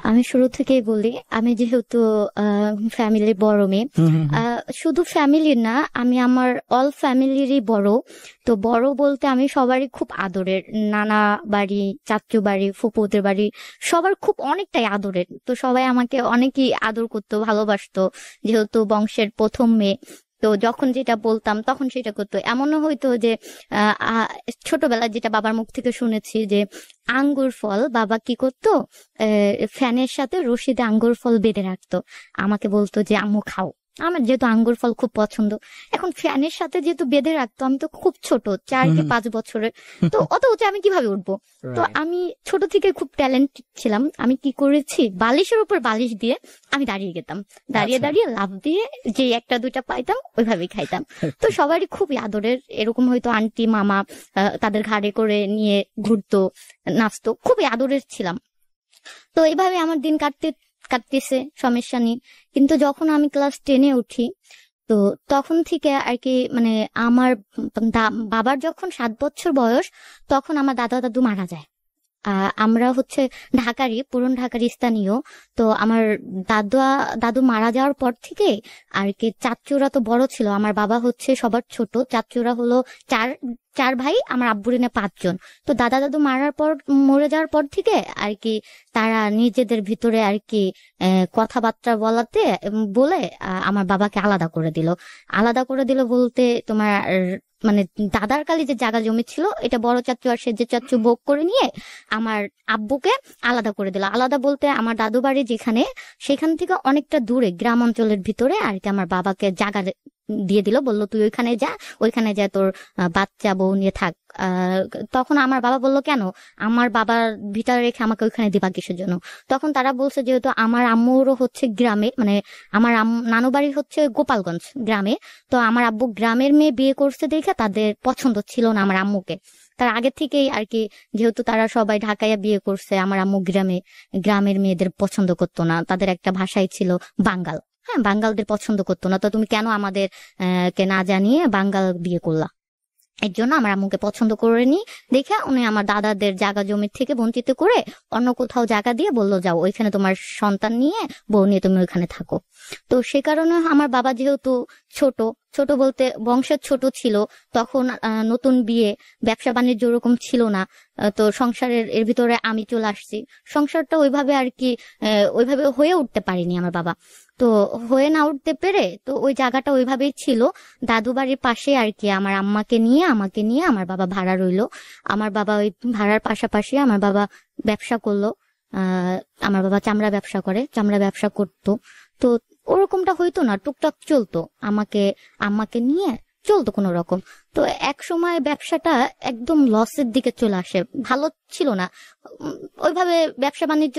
আমি শুরু থেকেই বলি, আমি যেহেতু ফ্যামিলির বড় মেয়ে, হুম হুম হুম। শুধু ফ্যামিলির না, আমি আমার অল ফ্যামিলিরই বড়। তো বড় বলতে আমি সবারই খুব আদরের, নানা বাড়ি, চাচু বাড়ি, ফুপুদের বাড়ি, সবার খুব অনেকটাই আদরের। তো সবাই আমাকে অনেকই আদর করতো, ভালোবাসতো, যেহেতু বংশের প্রথম মেয়ে। তো যখন যেটা বলতাম তখন সেটা করতো। এমনও হয়তো যে আহ আহ, ছোটবেলায় যেটা বাবার মুখ থেকে শুনেছি যে আঙ্গুর ফল বাবা কি করতো, ফ্যানের সাথে রশিদে আঙ্গুর ফল বেঁধে রাখতো, আমাকে বলতো যে আম্মু খাও। আমার যেহেতু আঙ্গুর ফল খুব পছন্দ, এখন ফ্যানের সাথে যেহেতু বেঁধে রাখতো, আমি তো খুব ছোট, 4 কি 5 বছরের, তো অত উঁচু আমি কিভাবে উঠবো? তো রাইট। আমি ছোট থেকে খুব ট্যালেন্ট ছিলাম। আমি কি করেছি, বালিশের উপর বালিশ দিয়ে আমি দাঁড়িয়ে যেতাম, দাঁড়িয়ে আচ্ছা। দাঁড়িয়ে লাফ দিয়ে যে একটা দুইটা পাইতাম ওইভাবেই খাইতাম। তো সবারই খুবই আদরের, এরকম হয়তো আন্টি মামা তাদের ঘাড়ে করে নিয়ে ঘুরতো, নাচতো, খুবই আদরের ছিলাম। তো এইভাবে আমার দিন কাটতেছে, সমস্যা নেই। কিন্তু যখন আমি ক্লাস 10-এ উঠি, তো তখন থেকে আর কি মানে আমার বাবার যখন 7 বছর বয়স, তখন আমার দাদা দাদু মারা যায়। আমরা হচ্ছে ঢাকারই, পুরন ঢাকার স্থানীয়। তো আমার দাদু দাদু মারা যাওয়ার পর থেকে আর কি চাচুরা তো বড় ছিল, আমার বাবা হচ্ছে সবার ছোট, চাচুরা হলো চার চার ভাই, আমার আব্বুর এনে 5 জন। তো দাদা দাদু মারার পর, মরে যাওয়ার পর থেকে আর কি তারা নিজেদের ভিতরে আর কি কথাবার্তা বলাতে বলে আমার বাবাকে আলাদা করে দিল। আলাদা করে দিল বলতে তোমার মানে দাদার কালি যে জায়গা জমি ছিল, এটা বড় চাচু আর সেজে চাচু ভোগ করে নিয়ে আমার আব্বুকে আলাদা করে দিল। আলাদা বলতে আমার দাদু বাড়ি যেখানে, সেখান থেকে অনেকটা দূরে গ্রাম অঞ্চলের ভিতরে আর কি আমার বাবাকে জায়গা দিয়ে দিল, বললো তুই ওইখানে যা, ওইখানে যা তোর বাচ্চা বউ নিয়ে থাক। আহ তখন আমার বাবা বললো কেন, আমার বাবার ভিতরে রেখে আমাকে ওইখানে দিবা কিসের জন্য? তখন তারা বলছে যেহেতু আমার আম্মুরও হচ্ছে গ্রামে, মানে আমার নানু বাড়ি হচ্ছে গোপালগঞ্জ গ্রামে। তো আমার আব্বু গ্রামের মেয়ে বিয়ে করছে দেখে তাদের পছন্দ ছিল না আমার আম্মুকে। তার আগে থেকেই আর কি, যেহেতু তারা সবাই ঢাকায় বিয়ে করছে, আমার আম্মু গ্রামের মেয়েদের পছন্দ করতো না, তাদের একটা ভাষাই ছিল বাঙ্গাল। হ্যাঁ, বাঙ্গালদের পছন্দ করতো না। তো তুমি কেন আমাদের কে না জানিয়ে বাঙ্গাল বিয়ে করলা? এর জন্য আমার আম্মুকে পছন্দ করেনি দেখে উনি আমার দাদাদের জায়গা জমি থেকে বঞ্চিত করে অন্য কোথাও জায়গা দিয়ে বললো যাও ওইখানে তোমার সন্তান নিয়ে, বউ নিয়ে তুমি ওইখানে থাকো। তো সে কারণে আমার বাবা যেহেতু ছোট, ছোট বলতে বংশের ছোট ছিল, তখন নতুন বিয়ে, ব্যবসা বাণিজ্য ওরকম ছিল না। তো সংসারের এর ভিতরে আমি চলে আসছি, সংসারটা ওইভাবে আর কি ওইভাবে হয়ে উঠতে পারিনি আমার বাবা। তো হয়ে না উঠতে পেরে তো ওই জায়গাটা ওইভাবেই ছিল, দাদু বাড়ির পাশে আর কি আমার আম্মাকে নিয়ে আমাকে নিয়ে আমার বাবা ভাড়া রইলো। আমার বাবা ওই ভাড়ার পাশাপাশি আমার বাবা ব্যবসা করলো। আমার বাবা চামড়া ব্যবসা করে, চামড়া ব্যবসা করতো। তো ওরকমটা হইতো না, টুকটাক চলতো, আমাকে আম্মাকে নিয়ে চলতো কোনো রকম। তো এক সময় ব্যবসাটা একদম লসের দিকে চলে আসে, ভালো ছিল না। উম, ওইভাবে ব্যবসা বাণিজ্য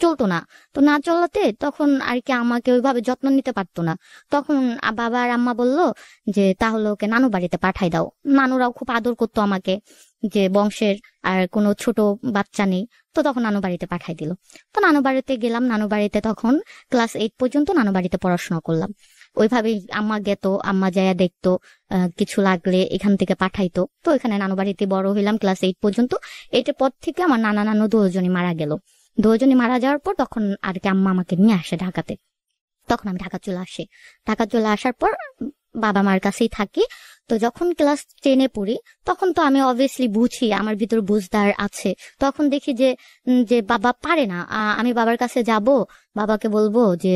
চলতো না। তো না চলাতে তখন আর কি আমাকে ওইভাবে যত্ন নিতে পারতো না। তখন বাবা আর আম্মা বলল যে তাহলে ওকে নানু বাড়িতে পাঠাই দাও। নানুরাও খুব আদর করতো আমাকে, যে বংশের আর কোনো ছোট বাচ্চা নেই। তো তখন নানু বাড়িতে পাঠাই দিল। তো নানু বাড়িতে গেলাম, নানু বাড়িতে তখন ক্লাস 8 পর্যন্ত নানু বাড়িতে পড়াশোনা করলাম। ওইভাবেই আম্মা গেত, আম্মা যায়া দেখতো, কিছু লাগলে এখান থেকে পাঠাইতো। তো এখানে নানু বাড়িতে বড় হইলাম ক্লাস 8 পর্যন্ত। এটার পর থেকে আমার নানা নানু দুজনই মারা গেল। দুজনই মারা যাওয়ার পর তখন আর কি আম্মা আমাকে নিয়ে আসে ঢাকাতে। তখন আমি ঢাকা চলে আসি। ঢাকা চলে আসার পর বাবা মার কাছেই থাকি। তো যখন ক্লাস 10-এ পড়ি, তখন তো আমি অবভিয়াসলি বুঝি, আমার ভিতর বুঝদার আছে। তখন দেখি যে যে বাবা পারে না, আমি বাবার কাছে যাব, বাবাকে বলবো যে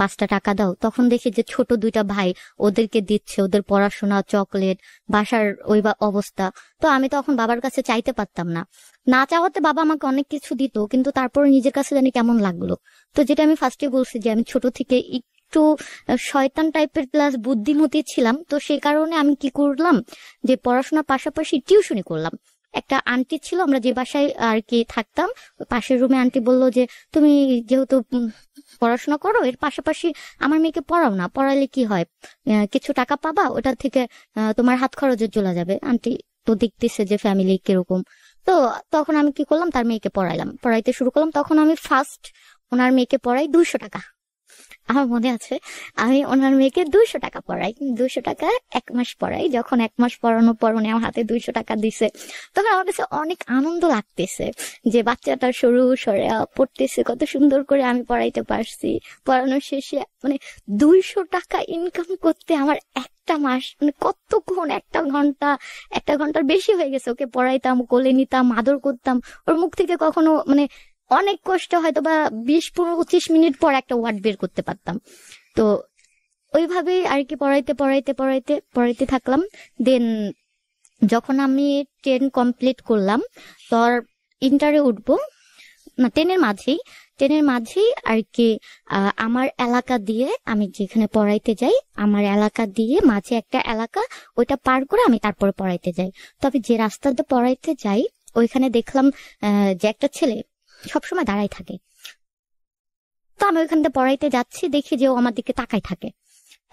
5টা টাকা দাও। তখন দেখি যে ছোট 2টা ভাই ওদেরকে দিচ্ছে, ওদের পড়াশোনা, চকলেট, বাসার ওই অবস্থা। তো আমি তখন বাবার কাছে চাইতে পারতাম না, না চাওয়াতে বাবা আমাকে অনেক কিছু দিত, কিন্তু তারপর নিজের কাছে জানি কেমন লাগলো। তো যেটা আমি ফার্স্টে বলছি যে আমি ছোট থেকে একটু শয়তান টাইপের প্লাস বুদ্ধিমতী ছিলাম। তো সেই কারণে আমি কি করলাম, যে পড়াশোনার পাশাপাশি টিউশনি করলাম। একটা আন্টি ছিল, আমরা যে বাসায় আর কি থাকতাম, পাশের রুমে আন্টি বলল যে তুমি যেহেতু পড়াশোনা করো, এর পাশাপাশি আমার মেয়েকে পড়াও না, পড়ালে কি হয়, কিছু টাকা পাবা, ওটা থেকে তোমার হাত খরচে চলে যাবে। আন্টি তো দেখতেছে যে ফ্যামিলি কিরকম। তো তখন আমি কি করলাম, তার মেয়েকে পড়াইতে শুরু করলাম। তখন আমি ফার্স্ট ওনার মেয়েকে পড়াই 200 টাকা। আমার মনে আছে আমি ওনার মেয়েকে 200 টাকা পড়াই, 200 টাকা 1 মাস পড়াই। যখন 1 মাস পড়ানোর পর উনি আমার হাতে 200 টাকা দিছে, তখন আমার কাছে অনেক আনন্দ লাগতেছে যে বাচ্চাটা সরু সরে পড়তেছে, কত সুন্দর করে আমি পড়াইতে পারছি। পড়ানোর শেষে মানে 200 টাকা ইনকাম করতে আমার একটা মাস, মানে কতক্ষণ, 1 ঘন্টা, 1 ঘন্টার বেশি হয়ে গেছে। ওকে পড়াইতাম, কোলে নিতাম, আদর করতাম। ওর মুখ থেকে কখনো মানে অনেক কষ্ট হয়তো বা 20, 15, 25 মিনিট পর একটা ওয়ার্ড বের করতে পারতাম। তো ওইভাবেই আর কি পড়াইতে পড়াইতে পড়াইতে পড়াইতে থাকলাম। দেন যখন আমি 10 কমপ্লিট করলাম, তোর ইন্টারে উঠবো না, 10-এর মাঝেই আর কি আমার এলাকা দিয়ে, আমি যেখানে পড়াইতে যাই আমার এলাকা দিয়ে মাঝে একটা এলাকা, ওইটা পার করে আমি তারপরে পড়াইতে যাই। তবে যে রাস্তাতে পড়াইতে যাই ওইখানে দেখলাম যে একটা ছেলে সবসময় দাঁড়াই থাকে। তো আমি ওইখান থেকে পড়াইতে যাচ্ছি, দেখি যে ও আমার দিকে তাকাই থাকে,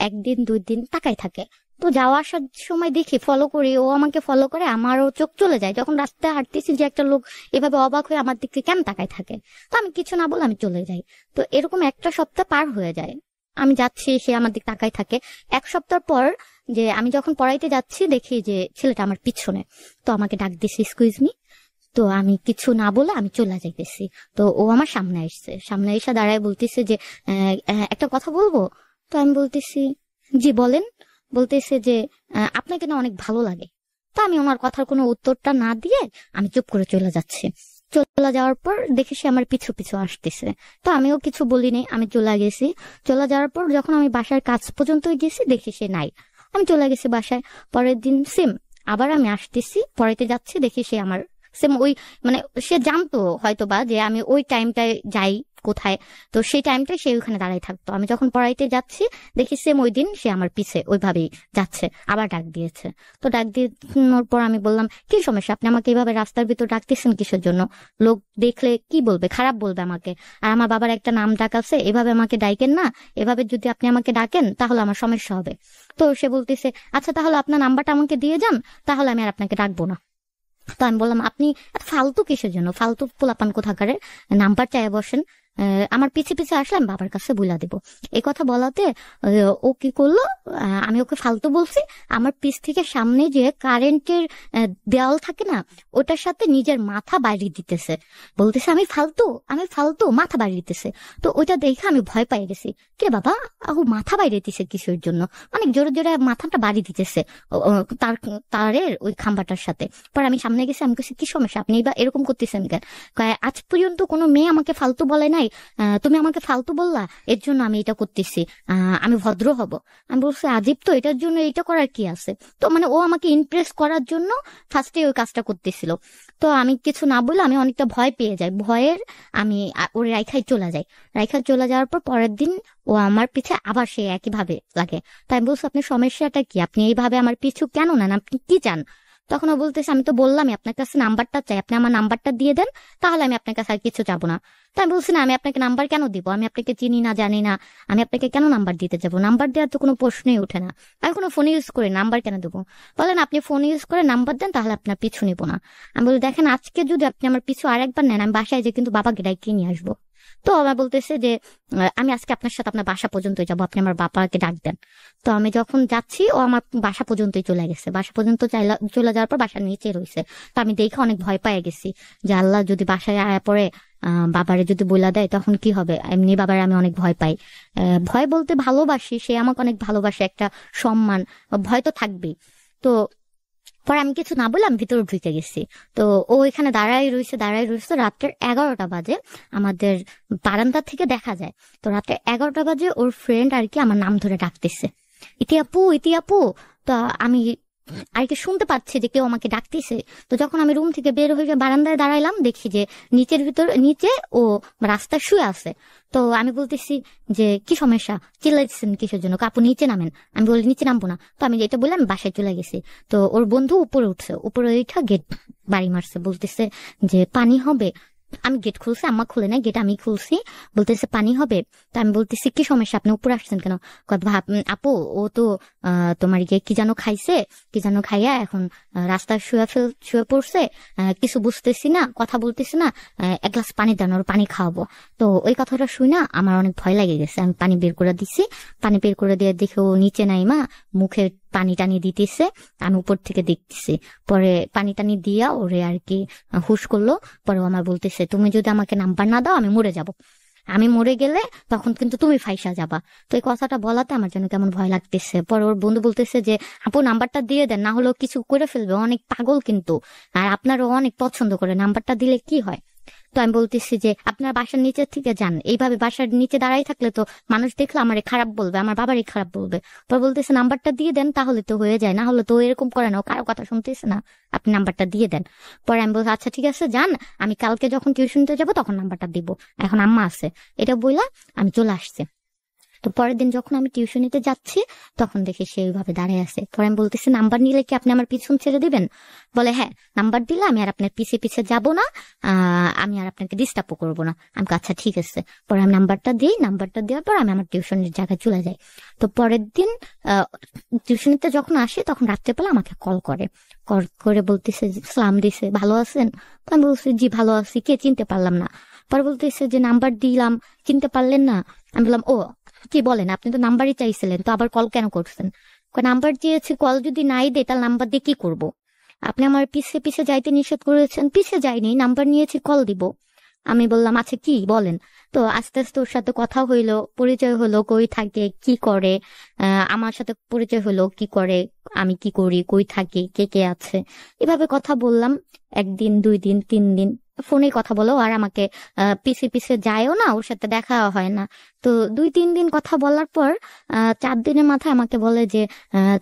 1 দিন 2 দিন তাকাই থাকে। তো যাওয়া আসার সময় দেখি ফলো করি, ও আমাকে ফলো করে, আমারও চোখ চলে যায় যখন রাস্তায় হাঁটতেছি যে একটা লোক এভাবে অবাক হয়ে আমার দিকে কেন তাকায় থাকে। তো আমি কিছু না বলে আমি চলে যাই। তো এরকম একটা সপ্তাহ পার হয়ে যায়, আমি যাচ্ছি, সে আমার দিকে তাকাই থাকে। 1 সপ্তাহ পর যে আমি যখন পড়াইতে যাচ্ছি দেখি যে ছেলেটা আমার পিছনে, তো আমাকে ডাক দিছে, এক্সকিউজ মি। তো আমি কিছু না বলে আমি চলে যাইতেছি। তো ও আমার সামনে আসছে, সামনে এসে দাঁড়ায় বলতেছে যে একটা কথা বলবো। তো আমি বলতেছি জি বলেন। বলতেছে যে আপনাকে না অনেক ভালো লাগে। তো আমি ওনার কথার কোনো উত্তরটা না দিয়ে আমি চুপ করে চলে যাচ্ছি। চলে যাওয়ার পর দেখি সে আমার পিছু পিছু আসতেছে। তো আমিও কিছু বলিনি, আমি চলে গেছি। চলে যাওয়ার পর যখন আমি বাসার কাছ পর্যন্ত গেছি দেখি সে নাই, আমি চলে গেছি বাসায়। পরের দিন সেম আবার আমি আসতেছি, পড়াইতে যাচ্ছি, দেখি সে আমার সেম ওই, মানে সে জানতো হয়তো বা যে আমি ওই টাইমটায় যাই কোথায়, তো সেই টাইমটায় সে ওখানে দাঁড়াই থাকতো। আমি যখন পড়াইতে যাচ্ছি দেখি সেম ওই দিন সে আমার পিছে ওইভাবেই যাচ্ছে। আবার ডাক দিয়েছে। তো ডাক দিনোর পর আমি বললাম কি সমস্যা, আপনি আমাকে এইভাবে রাস্তার ভিতর ডাকতেছেন কিসের জন্য? লোক দেখলে কি বলবে, খারাপ বলবে আমাকে। আর আমার বাবার একটা নাম ডাক আছে, এভাবে আমাকে ডাকেন না, এভাবে যদি আপনি আমাকে ডাকেন তাহলে আমার সমস্যা হবে। তো সে বলতেছে আচ্ছা তাহলে আপনার নাম্বারটা আমাকে দিয়ে যান, তাহলে আমি আর আপনাকে ডাকবো না। তো আমি বললাম আপনি এত ফালতু কিসের জন্য, ফালতু পোলাপান কোথাকারে, নাম্বার চাইয়া বসেন, আমার পিছে পিছে আসলে আমি বাবার কাছে বইলা দেবো। এই কথা বলাতে ও কি করলো, আমি ওকে ফালতু বলছি, আমার পিছ থেকে সামনে যে কারেন্টের দেওয়াল থাকে না, ওটার সাথে নিজের মাথা বাড়িয়ে দিতেছে। বলতেছে আমি ফালতু, আমি ফালতু, মাথা বাড়িয়ে দিতেছে। তো ওইটা দেখে আমি ভয় পাই গেছি, কে বাবা ও মাথা বাইরে দিতেছে কিসের জন্য, অনেক জোরে জোরে মাথাটা বাড়িয়ে দিতেছে তার তারের ওই খাম্বাটার সাথে। পর আমি সামনে গেছি, আমি কাছে কি সমস্যা, আপনি বা এরকম করতেছেন কেন? আজ পর্যন্ত কোনো মেয়ে আমাকে ফালতু বলে নাই, তুমি আমাকে ফালতু বললা, এর জন্য আমি এটা করতেছি, আমি ভদ্র হব। আমি বলছি আজীব তো, এটার জন্য এটা করার কি আছে? তো মানে ও আমাকে ইমপ্রেস করার জন্য ফার্স্টে ওই কাজটা করতেছিল। তো আমি কিছু না বলে আমি অনেকটা ভয় পেয়ে যাই, ভয়ের আমি ওর রাইখায় চলে যাই। রাইখায় চলে যাওয়ার পর পরের দিন ও আমার পিছে আবার সে একই ভাবে লাগে। তাই বলছি আপনার সমস্যাটা কি, আপনি এইভাবে আমার পিছু কেন নেন, আপনি কি চান? তখন ও বলতেছে আমি তো বললামই আপনার কাছে নাম্বারটা চাই, আপনি আমার নাম্বারটা দিয়ে দেন, তাহলে আমি আপনার কাছে আর কিছু চাবো না। তাই আমি বলছি না, আমি আপনাকে নাম্বার কেন দিব, আমি আপনাকে চিনি না জানি না, আমি আপনাকে কেন নাম্বার দিতে যাবো? নাম্বার দেওয়ার তো কোনো প্রশ্নই ওঠে না, আমি কোনো ফোন ইউজ করি, নাম্বার কেন দেবো? বলেন আপনি ফোন ইউজ করে নাম্বার দেন, তাহলে আপনার পিছু নিবো না। আমি বলি দেখেন আজকে যদি আপনি আমার পিছু আরেকবার নেন, আমি বাসায় যে কিন্তু বাবাকে ডাকিয়ে নিয়ে আসবো। তো আমার বলতেছে যে আমি আজকে আপনার সাথে আপনার বাসা পর্যন্ত যাবো, আপনি আমার বাবাকে ডাক দেন। তো আমি যখন যাচ্ছি ও আমার বাসা পর্যন্তই চলে গেছে। বাসা পর্যন্ত চলে যাওয়ার পর বাসার নিচে রয়েছে। তো আমি দেখে অনেক ভয় পেয়ে গেছি যে আল্লাহ যদি বাসায় আয়া পড়ে বাবারে যদি বইলা দেয় তখন কি হবে। এমনি বাবারে আমি অনেক ভয় পাই, ভয় বলতে ভালোবাসি, সে আমাকে অনেক ভালোবাসে, একটা সম্মান, ভয় তো থাকবেই। তো পরে আমি কিছু না বলে আমি ভিতরে ঢুকে গেছি। তো ও এখানে দাঁড়াই রয়েছে। রাত্রের 11টা বাজে, আমাদের বারান্দা থেকে দেখা যায়। তো রাত্রে 11টা বাজে ওর ফ্রেন্ড আর কি আমার নাম ধরে ডাকতেছে, ইতি আপু, ইতি আপু। তো আমি আর কি শুনতে পাচ্ছি যে কেউ আমাকে ডাকতেছে। তো যখন আমি রুম থেকে বের হয়ে বারান্দায় দাঁড়াইলাম, দেখি যে নিচে ও রাস্তায় শুয়ে আছে। তো আমি বলতেছি যে কি সমস্যা, চিল্লাইছেন কিসের জন্য, আপু নিচে নামেন। আমি বলি নিচে নামবো না। তো আমি যেটা বললাম আমি বাসায় চলে গেছি। তো ওর বন্ধু উপরে উঠছে, উপরে উঠা গেট বাড়ি মারছে, বলতেছে যে পানি হবে। আমি গেট খুলছি, আম্মা খুলে নাই, গেট আমি খুলছি। বলতেছে পানি হবে। তো আমি বলতেছি কি সমস্যা, আপনি উপরে আসছেন কেন? আপু ও তো তোমার গিয়ে কি যেন খাইছে, কি যেন খাইয়া এখন রাস্তায় শুয়ে পড়ছে, কিছু বুঝতেছি না, কথা বলতেছি না, এক গ্লাস পানি দেন, ওর পানি খাওয়াবো। তো ওই কথাটা শুই না আমার অনেক ভয় লাগে গেছে। আমি পানি বের করে দিছি, পানি বের করে দিয়ে দেখে ও নিচে নাই মা, মুখে পানি টানি দিতেছে, আমি উপর থেকে দেখতেছি। পরে পানি টানি দিয়া ওরে আর কি হুশ করলো। পরে আমার বলতেছে তুমি যদি আমাকে নাম্বার না দাও আমি মরে যাব, আমি মরে গেলে তখন কিন্তু তুমি ফাইসা যাবা। তো এই কথাটা বলাতে আমার জন্য কেমন ভয় লাগতেছে। পরে ওর বন্ধু বলতেছে যে আপু নাম্বারটা দিয়ে দেন, না হলেও কিছু করে ফেলবে, অনেক পাগল কিন্তু, আর আপনারও অনেক পছন্দ করে, নাম্বারটা দিলে কি হয়। তো আমি বলতেছি যে আপনার বাসার নিচে থেকে যান, এইভাবে বাসার নিচে দাঁড়াই থাকলে তো মানুষ দেখলে আমারে খারাপ বলবে, আমার বাবারই খারাপ বলবে। পরে বলতেছে নাম্বারটা দিয়ে দেন, তাহলে তো হয়ে যায়, না হলে তো এরকম করে না, ও কারো কথা শুনতেছে না, আপনি নাম্বারটা দিয়ে দেন। পরে আমি বলছি আচ্ছা ঠিক আছে যান, আমি কালকে যখন টিউশনিতে যাবো তখন নাম্বারটা দিব, এখন আম্মা আছে। এটা বইলা আমি চলে আসছি। তো পরের দিন যখন আমি টিউশনিতে যাচ্ছি তখন দেখি সে ওইভাবে দাঁড়িয়ে আছে। পরে আমি বলতেছি নাম্বার নিলে কি আপনি আমার পিছন ছেড়ে দিবেন? বলে হ্যাঁ, নাম্বার দিলে আমি আর আপনার পিছে পিছে যাব না, আমি আর আপনাকে ডিস্টার্বও করবো না। আমি আচ্ছা ঠিক আছে। পরে আমি নাম্বারটা দিই, নাম্বারটা দেওয়ার পর আমি আমার টিউশনের জায়গায় চলে যাই। তো পরের দিন টিউশনিতে যখন আসি তখন রাত্রেবেলা আমাকে কল করে বলতেছে সালাম দিছে, ভালো আছেন? তো আমি বলছি জি ভালো আছি, কে চিনতে পারলাম না। পরে বলতেছে যে নাম্বার দিলাম, চিনতে পারলেন না? আমি বললাম ও কি বলেন, আপনি তো নাম্বারই চাইছিলেন, তো আবার কল কেন করছেন? নাম্বার দিয়েছি, কল যদি নাই দে তাহলে নাম্বার দিয়ে কি করবো? আপনি আমার পিছে পিছে যাইতে নিষেধ করেছেন, পিছে যাইনি, নাম্বার নিয়েছি, কল দিব। আমি বললাম আচ্ছা কি বলেন। তো আস্তে আস্তে ওর সাথে কথা হইলো, পরিচয় হলো, কই থাকে কি করে, আমার সাথে পরিচয় হলো কি করে, আমি কি করি, কই থাকি, কে কে আছে, এভাবে কথা বললাম। একদিন, 2 দিন, 3 দিন ফোনে কথা বলো, আর আমাকে পিছে পিছে যায়ও না, ওর সাথে দেখা হয় না। তো 2-3 দিন কথা বলার পর 4 দিনের মাথায় আমাকে বলে যে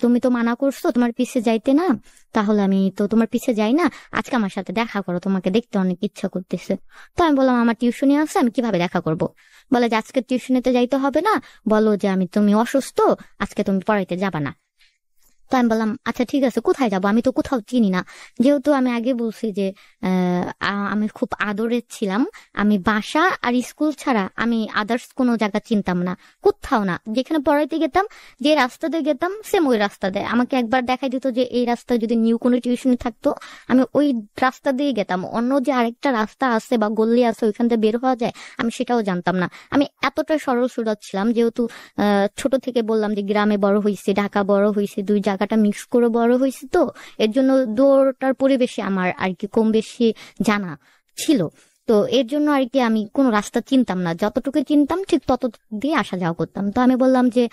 তুমি তো মানা করছো তোমার পিছে যাইতে না, তাহলে আমি তো তোমার পিছে যাই না, আজকে আমার সাথে দেখা করো, তোমাকে দেখতে অনেক ইচ্ছা করতেছে। তো আমি বললাম আমার টিউশনি আছে, আমি কিভাবে দেখা করব? বলে যে আজকে টিউশনিতে যাইতে হবে না, বলো যে তুমি অসুস্থ, আজকে তুমি পড়াইতে যাবা না। তো আমি বললাম আচ্ছা ঠিক আছে, কোথায় যাবো, আমি তো কোথাও চিনি না। যেহেতু আমি আগে বলছি যে আমি খুব আদরের ছিলাম, আমি বাসা আর স্কুল ছাড়া আমি আদার্স কোনো জায়গা চিনতাম না, কোথাও না। যেখানে পড়াইতে গেতাম, যে রাস্তা দিয়ে গেতাম সেম ওই রাস্তা দিয়ে আমাকে একবার দেখাই দিত যে এই রাস্তায় যদি নিউ কোনো টিউশন থাকতো আমি ওই রাস্তা দিয়ে গেতাম, অন্য যে আরেকটা রাস্তা আছে বা গল্লি আছে ওইখান থেকে বের হওয়া যায় আমি সেটাও জানতাম না। আমি এতটা সরল সুরত ছিলাম, যেহেতু ছোট থেকে বললাম যে গ্রামে বড় হয়েছি, ঢাকা বড় হয়েছি, দুই জায়গাটা মিক্স করে বড় হয়েছি, তো এর জন্য দৌড়টার পরিবেশে আমার আর কি কম বেশি জানা ছিল। তো এর জন্য আর কি আমি কোনো রাস্তা চিনতাম না, যতটুকু চিনতাম ঠিক তত দিয়ে আসা যাওয়া করতাম। তো আমি বললাম যে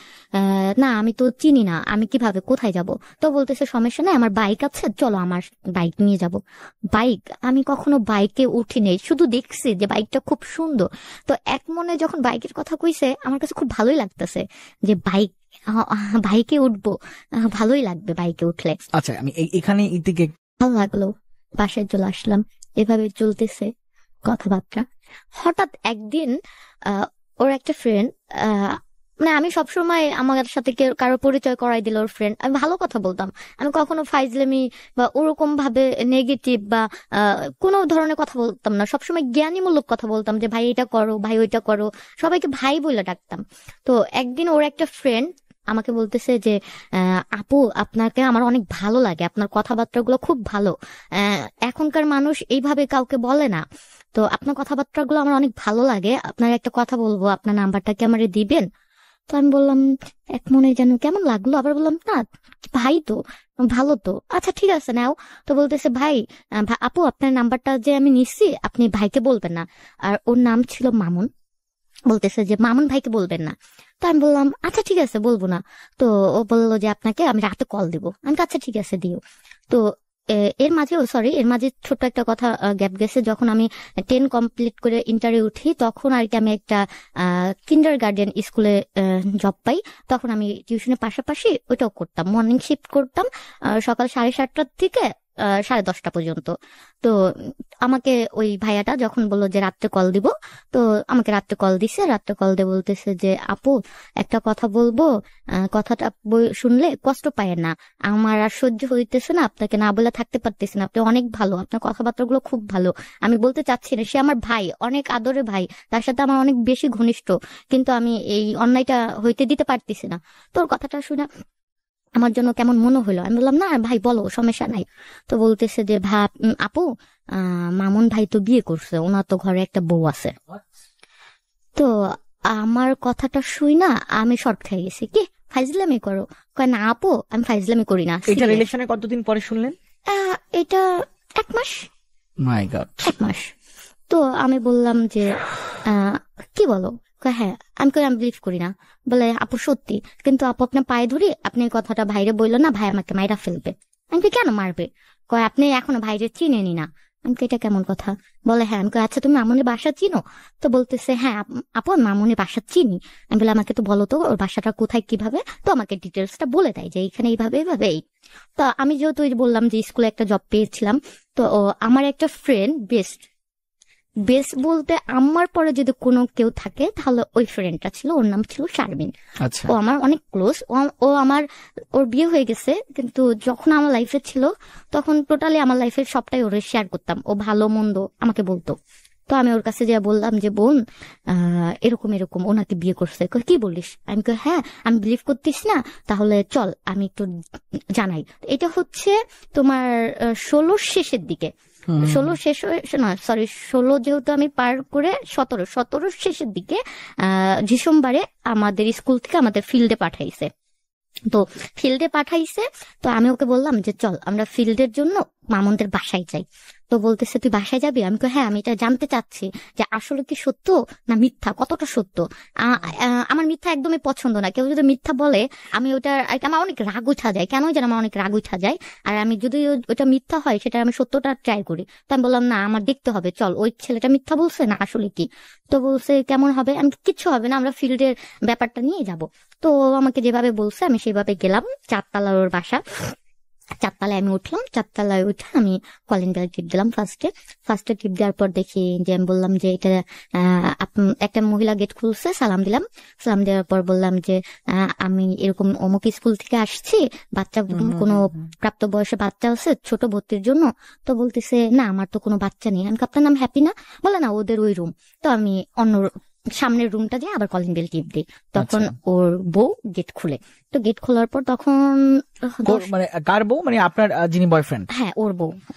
না আমি তো চিনি না, আমি কিভাবে কোথায় যাব? তো বলতেছে সমস্যা নাই, আমার বাইক আছে, চলো আমার বাইক নিয়ে যাব। বাইক? আমি কখনো বাইকে উঠি নেই, শুধু দেখছি যে বাইকটা খুব সুন্দর। তো এক মনে যখন বাইকের কথা কইছে আমার কাছে খুব ভালোই লাগতেছে যে বাইকে উঠবো, ভালোই লাগবে বাইকে উঠলে। আচ্ছা, আমি এখানে এদিকে ভালো লাগলো, বাসায় চলে আসলাম, এভাবে চলতেছে কথাবার্তা। হঠাৎ একদিন ওর একটা ফ্রেন্ড, মানে আমি সবসময় আমার সাথে কারো পরিচয় করাই দিল ওর ফ্রেন্ড, আমি ভালো কথা বলতাম, আমি কখনো ফাইজলামি বা ওরকম ভাবে নেগেটিভ বা কোনো ধরনের কথা বলতাম না, সবসময় জ্ঞানীমূলক কথা বলতাম যে ভাই এটা করো, ভাই ওইটা করো, সবাইকে ভাই বলে ডাকতাম। তো একদিন ওর একটা ফ্রেন্ড আমাকে বলতেছে যে আপু আপনাকে আমার অনেক ভালো লাগে, আপনার কথাবার্তাগুলো খুব ভালো, এখনকার মানুষ এইভাবে কাউকে বলে না, তো আপনার কথাবার্তাগুলো আমার অনেক ভালো লাগে, আপনার একটা কথা বলবো, আপনার নাম্বারটা কি আমারে দিবেন? তো আমি বললাম এক মনে যেন কেমন লাগলো, আবার বললাম না ভাই তো ভালো তো, আচ্ছা ঠিক আছে নাও। তো বলতেছে ভাই আপু আপনার নাম্বারটা যে আমি নিচ্ছি আপনি ভাইকে বলবেন না, আর ওর নাম ছিল মামুন, বলতেছে যে মামুন ভাইকে বলবেন না। তো আমি বললাম আচ্ছা ঠিক আছে বলবো না। তো ও বললো যে আপনাকে আমি রাতে কল দিব। আমি আচ্ছা ঠিক আছে দিও। তো এর মাঝে ছোট্ট একটা কথা গ্যাপ গেছে, যখন আমি 10 কমপ্লিট করে ইন্টারে উঠি তখন আর কি আমি একটা কিন্ডার গার্ডেন স্কুলে জব পাই। তখন আমি টিউশনের পাশাপাশি ওইটাও করতাম, মর্নিং শিফট করতাম, সকাল 7:30টার থেকে 10:30 পর্যন্ত। তো আমাকে ওই ভাইয়াটা যখন বললো যে রাত্রে কল দিব, তো আমাকে রাত্রে কল দিছে। রাত্রে কল দিয়ে বলতেছে যে আপু একটা কথা বলবো, কথাটা শুনলে কষ্ট পায় না, আমার আর সহ্য হইতেছে না, আপনাকে না বলে থাকতে পারতেছি না, আপনি অনেক ভালো, আপনার কথাবার্তা গুলো খুব ভালো, আমি বলতে চাচ্ছি না, সে আমার ভাই, অনেক আদরের ভাই, তার সাথে আমার অনেক বেশি ঘনিষ্ঠ, কিন্তু আমি এই অন্যায়টা হইতে দিতে পারতেছি না। তোর কথাটা শুনে আমার জন্য কেমন মনে হলো। আমি বললাম না ভাই বলো, সমস্যা নাই। তো বলতেছে যে আপু মামুন ভাই তো বিয়ে করছে, ওনার তো ঘরে একটা বউ আছে। তো আমার কথাটা শুই না আমি শর্ট খেয়ে গেছি, কি ফাইজলামি করো? কয় না আপু আমি ফাইজলামি করি না। এটা রিলেশনে কতদিন পরে শুনলেন? এটা 1 মাস। মাই গড। 1 মাস। তো আমি বললাম যে কি বলো? হ্যাঁ। আমি বিলিভ করি না। বলে আপু সত্যি, কিন্তু আপু আপনার পায়ে ধরি, আপনি এই কথাটা ভাইরে বললো না, ভাই আমাকে মাইরা ফেলবে। আমি কেন মারবে? কয় আপনি এখনো ভাইরে চিনেনি না। আমি এটা কেমন কথা? বলে হ্যাঁ। আমি আচ্ছা তুমি মামুনের বাসা চিনো? তো বলতেছে হ্যাঁ আপু আমি মামুনের বাসা চিনি। আমি বলে আমাকে তো বলো তো ওর বাসাটা কোথায় কিভাবে। তো আমাকে ডিটেলসটা বলে দেয় যে এইখানে এইভাবে এইভাবে এই। তো আমি যেহেতু বললাম যে স্কুলে একটা জব পেয়েছিলাম, তো আমার একটা ফ্রেন্ড বেস্ট বলতে আমার পরে যদি কোনো কেউ থাকে তাহলে ওই ফ্রেন্ডটা ছিল, ওর নাম ছিল শারমিন। ও আমার অনেক ক্লোজ। ওর বিয়ে হয়ে গেছে, কিন্তু যখন আমার লাইফে ছিল তখন টোটালি আমার লাইফের সবটাই ওরে শেয়ার করতাম, ও ভালো মন্দ আমাকে বলতো। তো আমি ওর কাছে যা বললাম যে বোন এরকম এরকম ওনাকে বিয়ে করছে। কি বলিস? আমি হ্যাঁ আমি বিলিভ করতিস না, তাহলে চল আমি একটু জানাই। এটা হচ্ছে তোমার 16 শেষের দিকে, 16 শেষ না সরি 16 যেহেতু আমি পার করে 17 শেষের দিকে ডিসেম্বরে আমাদের স্কুল থেকে আমাদের ফিল্ডে পাঠাইছে। তো আমি ওকে বললাম যে চল আমরা ফিল্ডের জন্য মামুনদের বাসায় যাই। তো বলতেছে তুই বাসায় যাবি? আমি হ্যাঁ আমি এটা জানতে চাচ্ছি যে আসলে কি সত্য না মিথ্যা, কতটা সত্য। আমার মিথ্যা একদমই পছন্দ না, কেউ যদি মিথ্যা বলে আমি ওটা আমার অনেক রাগ উঠা যায়, কেন যেন আমার অনেক রাগ উঠা যায়। আর আমি যদি ওটা মিথ্যা হয় সেটা আমি সত্যটা ট্রাই করি। তো আমি বললাম না আমার দেখতে হবে, চল ওই ছেলেটা মিথ্যা বলছে না আসলে কি। তো বলছে কেমন হবে? আমি কিচ্ছু হবে না, আমরা ফিল্ডের ব্যাপারটা নিয়ে যাব। তো আমাকে যেভাবে বলছে আমি সেভাবে গেলাম। 4 তলার ওর বাসা। 4 তলায় আমি উঠলাম। 4 তলায় উঠে আমি কলিং বেল টিপ দিলাম। ফার্স্টে টিপ দেওয়ার পর দেখি যে আমি বললাম যে এটা একটা মহিলা গেট খুলছে। সালাম দিলাম। সালাম দেওয়ার পর বললাম যে আমি এরকম অমুক স্কুল থেকে আসছি, বাচ্চা কোনো প্রাপ্তবয়স্ক বাচ্চা আছে ছোট ভর্তির জন্য। তো বলতেছে না আমার তো কোনো বাচ্চা নেই। আমি আপনার নাম হ্যাপি না? বলে না ওদের ওই রুম। তো আমি অন্য সামনের রুমটা যে আবার কলিং বেল টিপ দিই, তখন ওর বউ গেট খুলে। তো গেট খোলার পর তখন মানে কার বউ? মানে আপনার যিনি বয়ফ্রেন্ড? হ্যাঁ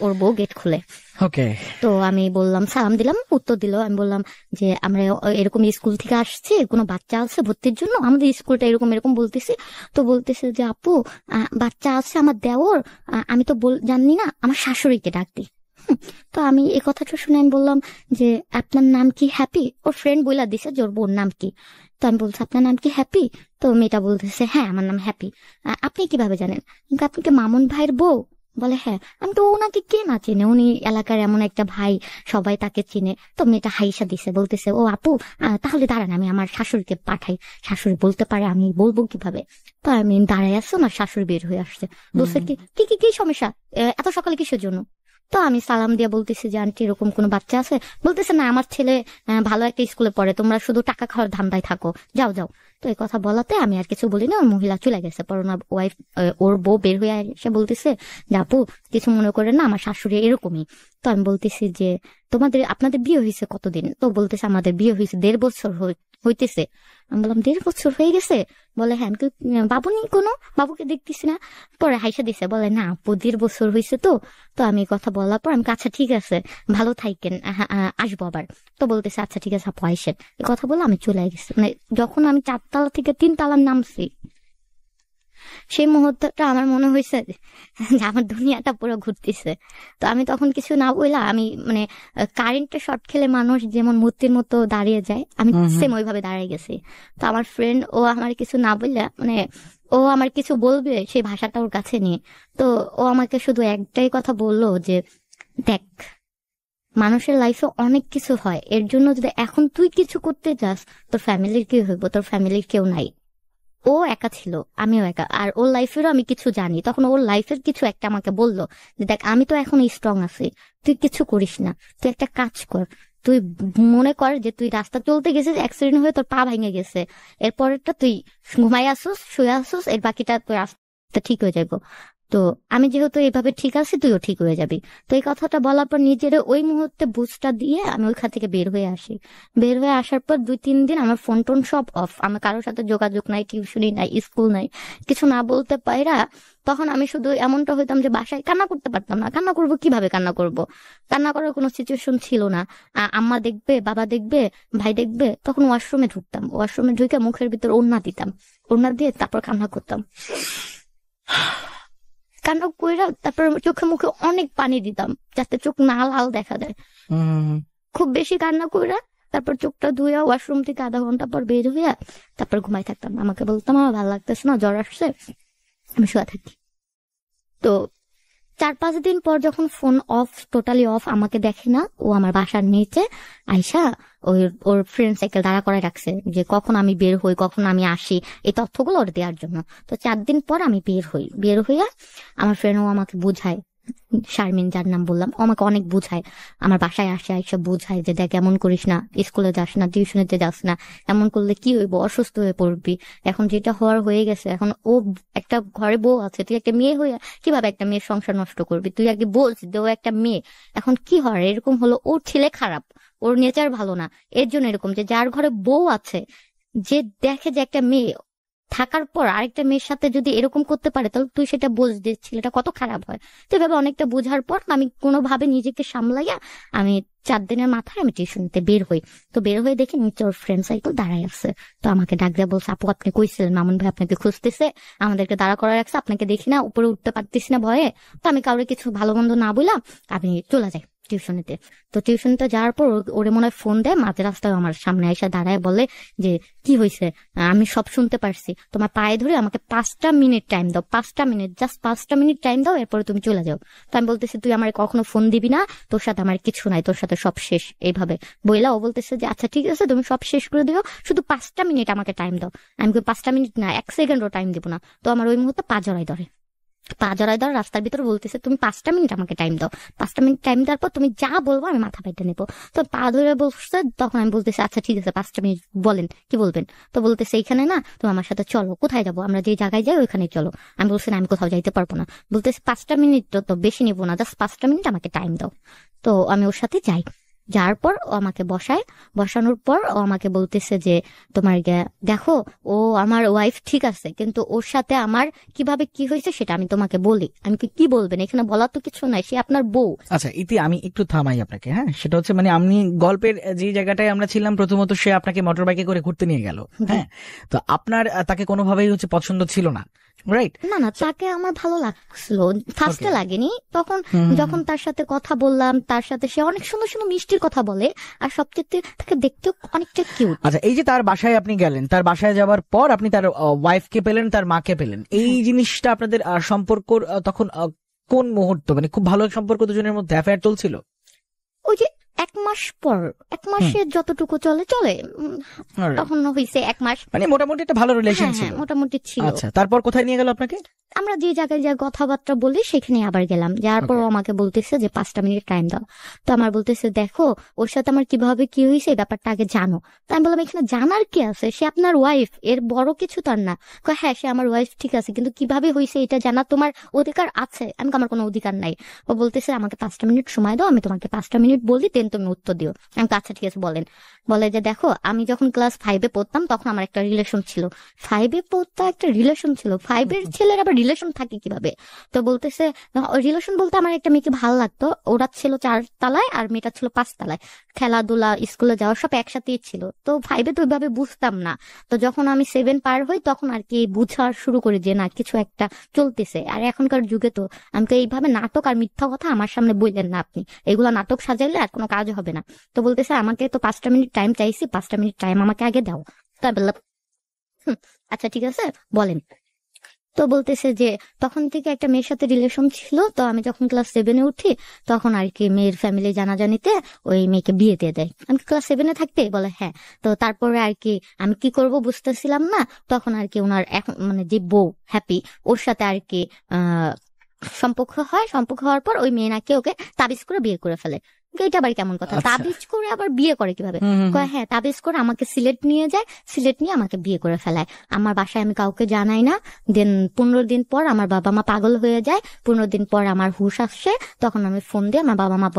ওর বউ গেট খুলে। ওকে। তো আমি বললাম সালাম দিলাম, উত্তর দিল। আমি বললাম যে আমরা এরকম স্কুল থেকে আসছি, কোনো বাচ্চা আছে ভর্তির জন্য, আমাদের স্কুলটা এরকম এরকম বলতেছি। তো বলতেছে যে আপু বাচ্চা আছে আমার দেওর, আমি তো জানি না, আমার শাশুড়িকে ডাক দিই। তো আমি এই কথাটা শুনে আমি বললাম যে আপনার নাম কি হ্যাপি? ওর ফ্রেন্ড বইলা দিছে যে ওর বোন নাম কি। তো আমি বলছি আপনার নাম কি হ্যাপি? তো মেয়েটা বলতেছে হ্যাঁ আমার নাম হ্যাপি। আপনি কিভাবে জানেন? আপনি কি মামুন ভাইয়ের বউ? বলে হ্যাঁ। আমি তো ওনাকে কে না চিনে, উনি এলাকার এমন একটা ভাই, সবাই তাকে চিনে। তো মেয়েটা হাইসা দিছে, বলতেছে ও আপু তাহলে দাঁড়ান আমি আমার শাশুড়িকে পাঠাই, শাশুড়ি বলতে পারে, আমি বলবো কিভাবে। তো আমি দাঁড়াই আসছো না, শাশুড়ি বের হয়ে আসছে। বলছে কি কি কি সমস্যা, এত সকালে কিসের জন্য? তো আমি সালাম দিয়ে বলতেছি যে আন্টি এরকম কোনো বাচ্চা আছে? বলতেছে না আমার ছেলে ভালো একটা স্কুলে পড়ে, তোমরা শুধু টাকা খাওয়ার ধান্দায় থাকো, যাও যাও। তো এই কথা বলাতে আমি আর কিছু বলি না, ওর মহিলা চলে গেছে। পর ওনার ওয়াইফ ওর বউ বের হয়ে এসে বলতেছে যে আপু কিছু মনে করে না, আমার শাশুড়ি এরকমই। তো আমি বলতেছি যে আপনাদের বিয়ে হয়েছে কতদিন? তো বলতেছে আমাদের বিয়ে হয়েছে 1.5 বছর হইতেছে। আমি বললাম 1.5 বছর হয়ে গেছে? বলে হ্যাঁ। বাবু নেই কোনো? বাবুকে দেখতেছি না। পরে হাইসা দিছে, বলে না আপু 1.5 বছর হয়েছে। তো আমি কথা বলার পর আমি আচ্ছা ঠিক আছে ভালো থাকেন, আসবো আবার। তো বলতেছে আচ্ছা ঠিক আছে আপু আইসেন। এই কথা বলে আমি চলে গেছি। মানে যখন আমি 4 তলা থেকে 3 তলার নামছি, সেই মুহূর্তটা আমার মনে হয়েছে যে আমার দুনিয়াটা পুরো ঘুরতেছে। তো আমি তখন কিছু না বললাম, আমি মানে কারেন্টের শর্ট খেলে মানুষ যেমন মূর্তির মতো দাঁড়িয়ে যায়, আমি সেম ওইভাবে দাঁড়িয়ে গেছি। তো আমার ফ্রেন্ড ও আমার কিছু না বললে, মানে ও আমার কিছু বলবে সেই ভাষাটা ওর কাছে নিয়ে, তো ও আমাকে শুধু একটাই কথা বললো যে দেখ মানুষের লাইফে অনেক কিছু হয়, এর জন্য যদি এখন তুই কিছু করতে যাস তোর ফ্যামিলির কি হইব, তোর ফ্যামিলির কেউ নাই। ও একা ছিল, আমিও একা, আর ওর লাইফেরও আমি কিছু জানি। তখন ওর লাইফের কিছু একটা আমাকে বললো যে দেখ আমি তো এখন স্ট্রং আছি, তুই কিছু করিস না, তুই একটা কাজ কর, তুই মনে কর যে তুই রাস্তা চলতে গেছিস, অ্যাক্সিডেন্ট হয়ে তোর পা ভেঙে গেছে, এরপরেরটা তুই ঘুমাই আসুস, শুয়ে আসুস, এর বাকিটা তোর রাস্তা ঠিক হয়ে যাবো। তো আমি যেহেতু এইভাবে ঠিক আছি, তুইও ঠিক হয়ে যাবি। তো এই কথাটা বলার পর নিজের ওই মুহূর্তে বুঝটা দিয়ে আমি ওইখান থেকে বের হয়ে আসি। বের হয়ে আসার পর 2-3 দিন আমার ফোন টোন সব অফ, আমার কারোর সাথে যোগাযোগ নাই, টিউশনই নাই, স্কুল নাই, কিছু না বলতে পাইরা তখন আমি শুধু এমনটা হইতাম যে বাসায় কান্না করতে পারতাম না। কান্না করব কিভাবে, কান্না করব, কান্না করার কোনো সিচুয়েশন ছিল না। আম্মা দেখবে, বাবা দেখবে, ভাই দেখবে। তখন ওয়াশরুমে ঢুকতাম, ওয়াশরুমে ঢুকে মুখের ভিতর ওড়না দিতাম, ওড়না দিয়ে তারপর কান্না করতাম। কান্না কইরা তারপর চোখে মুখে অনেক পানি দিতাম যাতে চোখ না লাল দেখা দেয়। খুব বেশি কান্না কইরা তারপর চোখটা ধুইয়া ওয়াশরুম থেকে আধা ঘন্টা পর বের হইয়া তারপর ঘুমাই থাকতাম। আমাকে বলতাম আমার ভালো লাগতেছে না, জ্বর আসছে, আমি শুয়ে থাকি। তো 4-5 দিন পর যখন ফোন অফ, টোটালি অফ, আমাকে দেখে না, ও আমার বাসার নিচে আইসা ওর ফ্রেন্ড সাইকেল দাঁড়া করে রাখছে যে কখন আমি বের হই, কখন আমি আসি, এই তথ্যগুলো ওর দেওয়ার জন্য। তো 4 দিন পর আমি বের হই, বের হইয়া আমার ফ্রেন্ড ও আমাকে বুঝায়, শারমিন যার নাম বললাম, ও আমাকে অনেক বুঝায়, আমার বাসায় আসে এসব বুঝায় যে দেখ এমন করিস না, স্কুলে যাস না, টিউশনেতে যাস না, এমন করলে কি হইব, অসুস্থ হয়ে পড়বি, এখন যেটা হওয়ার হয়ে গেছে, এখন ও একটা ঘরে বউ আছে, তুই একটা মেয়ে হইয়া কিভাবে একটা মেয়ের সংসার নষ্ট করবি, তুই আগে বল যে ও একটা মেয়ে, এখন কি হয় এরকম হলো, ওর ছেলে খারাপ, ওর নেচার ভালো না, এর জন্য এরকম, যে যার ঘরে বউ আছে, যে দেখে যে একটা মেয়ে থাকার পর আরেকটা মেয়ের সাথে যদি এরকম করতে পারে, তাহলে তুই সেটা বোঝ যে ছেলেটা কত খারাপ হয়। তো এভাবে অনেকটা বোঝার পর আমি কোনোভাবে নিজেকে সামলাইয়া আমি 4 দিনের মাথায় আমি টিউশনিতে বের হই। তো বের হয়ে দেখি নিচে ওর ফ্রেন্ড সাইকেল দাঁড়ায় আছে। তো আমাকে ডাক দিয়ে বলছে, আপু আপনি কইছিলেন মামুন ভাই আপনাকে খুঁজতেছে, আমাদেরকে দাঁড়া করা রাখছে, আপনাকে দেখি না, উপরে উঠতে পারতেছি না ভয়ে। তো আমি কাউরে কিছু ভালো মন্দ না বললাম, আমি চলে যাই টিউশনিতে। তো টিউশনিতে যাওয়ার পর ওরে মনে হয় ফোন দেয়, মাঝ রাস্তায় আমার সামনে এসে দাঁড়ায়, বলে যে কি হয়েছে, আমি সব শুনতে পারছি, তোমার পায়ে ধরে আমাকে 5টা মিনিট টাইম দাও, 5টা মিনিট, জাস্ট 5টা মিনিট টাইম দাও, এরপরে তুমি চলে যাও। তো আমি বলতেছি তুই আমার কখনো ফোন দিবি না, তোর সাথে আমার কিছু নাই, তোর সাথে সব শেষ, এইভাবে বইলা ও বলতেছে যে আচ্ছা ঠিক আছে তুমি সব শেষ করে দিও, শুধু 5টা মিনিট আমাকে টাইম দাও। আমি 5টা মিনিট না, 1 সেকেন্ডও টাইম দিব না। তো আমার ওই মুহূর্তে পা জড়াই ধরে, পা জড়াই ধরে রাস্তার ভিতরে বলতেছে তুমি 5টা মিনিট আমাকে টাইম দাও, 5টা মিনিট টাইম দেওয়ার পর তুমি যা বলবো আমি মাথা পেতে নেবো। তো পা ধরে বলছে, তখন আমি বলতেছি আচ্ছা ঠিক আছে 5টা মিনিট বলেন কি বলবেন। তো বলতেছে এইখানে না, তুমি আমার সাথে চলো, কোথায় যাবো, আমরা যে জায়গায় যাই ওইখানে চলো। আমি বলছি না আমি কোথাও যাইতে পারবো না। বলতেছে 5টা মিনিট তো বেশি নিবো না, জাস্ট 5টা মিনিট আমাকে টাইম দাও। তো আমি ওর সাথে যাই, যাওয়ার পর ও আমাকে বসায়, বসানোর পর ও আমাকে বলতেছে যে তোমার দেখো ও আমার ওয়াইফ ঠিক আছে, কিন্তু ওর সাথে আমার কিভাবে কি হয়েছে সেটা আমি তোমাকে বলি। আমি কি বলবেন, এখানে বলার তো কিছু নাই, সে আপনার বউ। আচ্ছা ইতি, আমি একটু থামাই আপনাকে। হ্যাঁ, সেটা হচ্ছে মানে আমি গল্পের যে জায়গাটায় আমরা ছিলাম, প্রথমত সে আপনাকে মোটর বাইকে করে ঘুরতে নিয়ে গেল। হ্যাঁ, তো আপনার তাকে কোনোভাবেই হচ্ছে পছন্দ ছিল না, রাইট? না না, তাকে আমার ভালো লাগছিল, ফার্স্টে লাগেনি, তখন যখন তার সাথে কথা বললাম, তার সাথে সে অনেক সুন্দর সুন্দর মিষ্টির কথা বলে, আর সবচেয়ে তাকে দেখতেও অনেকটা কিউট। আচ্ছা, এই যে তার বাসায় আপনি গেলেন, তার বাসায় যাওয়ার পর আপনি তার ওয়াইফকে পেলেন, তার মাকে পেলেন, এই জিনিসটা আপনাদের সম্পর্ক তখন কোন মুহূর্ত, মানে খুব ভালো সম্পর্ক দুজনের মধ্যে, অ্যাফেয়ার চলছিল? ওই যে 1 মাস পর, 1 মাসে যতটুকু চলে চলে, তখন হয়েছে 1 মাস, মানে মোটামুটি একটা ভালো রিলেশন ছিল। মোটামুটি ছিল। আচ্ছা, তারপর কোথায় নিয়ে গেল আপনাকে? আমরা যে জায়গায় যা কথাবার্তা বলি সেখানে আবার গেলাম, যাওয়ার পর আমাকে বলতেছে যে 5টা মিনিট টাইম দাও। তো আমার বলতেছে দেখো ওর সাথে আমার কিভাবে কি হয়েছে এই ব্যাপারটা আগে জানো। তো আমি বললাম এখানে জানার কি আছে, সে আপনার ওয়াইফ, এর বড় কিছু তার না। হ্যাঁ সে আমার ওয়াইফ ঠিক আছে, কিন্তু কিভাবে হয়েছে এটা জানা তোমার অধিকার আছে। আমি আমার কোনো অধিকার নাই। ও বলতেছে আমাকে 5টা মিনিট সময় দাও, আমি তোমাকে 5টা মিনিট বলি, দেন তুমি উত্তর দিও। আমি আচ্ছা ঠিক আছে বলেন। বলে যে দেখো আমি যখন ক্লাস 5-এ পড়তাম তখন আমার একটা রিলেশন ছিল। 5-এ পড়তা একটা রিলেশন ছিল, 5-এর ছেলের আবার রিলেশন থাকে কিভাবে? তো বলতেছে রিলেশন বলতে আমার একটা মেয়েকে ভালো লাগতো, ওরা ছিল 4 তলায় আর মেয়েটা ছিল 5 তলায়, খেলাধুলা স্কুলে যাওয়া সব একসাথেই ছিল। তো 5-এ তো ওইভাবে বুঝতাম না। তো যখন আমি 7 পার হই তখন আর কি বুঝা শুরু করি যে না কিছু একটা চলতেছে। আর এখনকার যুগে তো আমি তো এইভাবে নাটক আর মিথ্যা কথা আমার সামনে বললেন না আপনি, এগুলা নাটক সাজাইলে আর কোনো কাজ হবে না। তো বলতেছে আমাকে তো 5টা মিনিট টাইম চাইছি, 5টা মিনিট টাইম আমাকে আগে দাও। তা বললাম আচ্ছা ঠিক আছে বলেন। তো বলতেছে যে তখন থেকে একটা মেয়ের সাথে রিলেশন ছিল, তো আমি যখন ক্লাস 7-এ উঠি তখন আর কি মেয়ের ফ্যামিলি জানাজানিতে ওই মেয়েকে বিয়ে দিয়ে দেয়। আমি ক্লাস 7-এ থাকতে বলে হ্যাঁ। তো তারপরে আর কি আমি কি করব বুঝতেছিলাম না, তখন আর কি ওনার এখন মানে যে বউ হ্যাপি ওর সাথে আর কি সম্পর্ক হয়। সম্পর্ক হওয়ার পর ওই মেয়ে নাকি ওকে তাবিজ করে বিয়ে করে ফেলে। এটা আবার কেমন কথা, আচ্ছা। তাবিজ করে আবার বিয়ে করে কিভাবে? কয় হ্যাঁ তাবিজ করে আমাকে সিলেট নিয়ে যায়, সিলেট নিয়ে আমাকে বিয়ে করে ফেলায়। আমার বাসায় আমি কাউকে জানাই না। দেন 15 দিন পর আমার বাবা মা পাগল হয়ে যায়। 15 দিন পর আমার হুঁশ আসে, তখন আমি ফোন দিয়ে আমার বাবা মা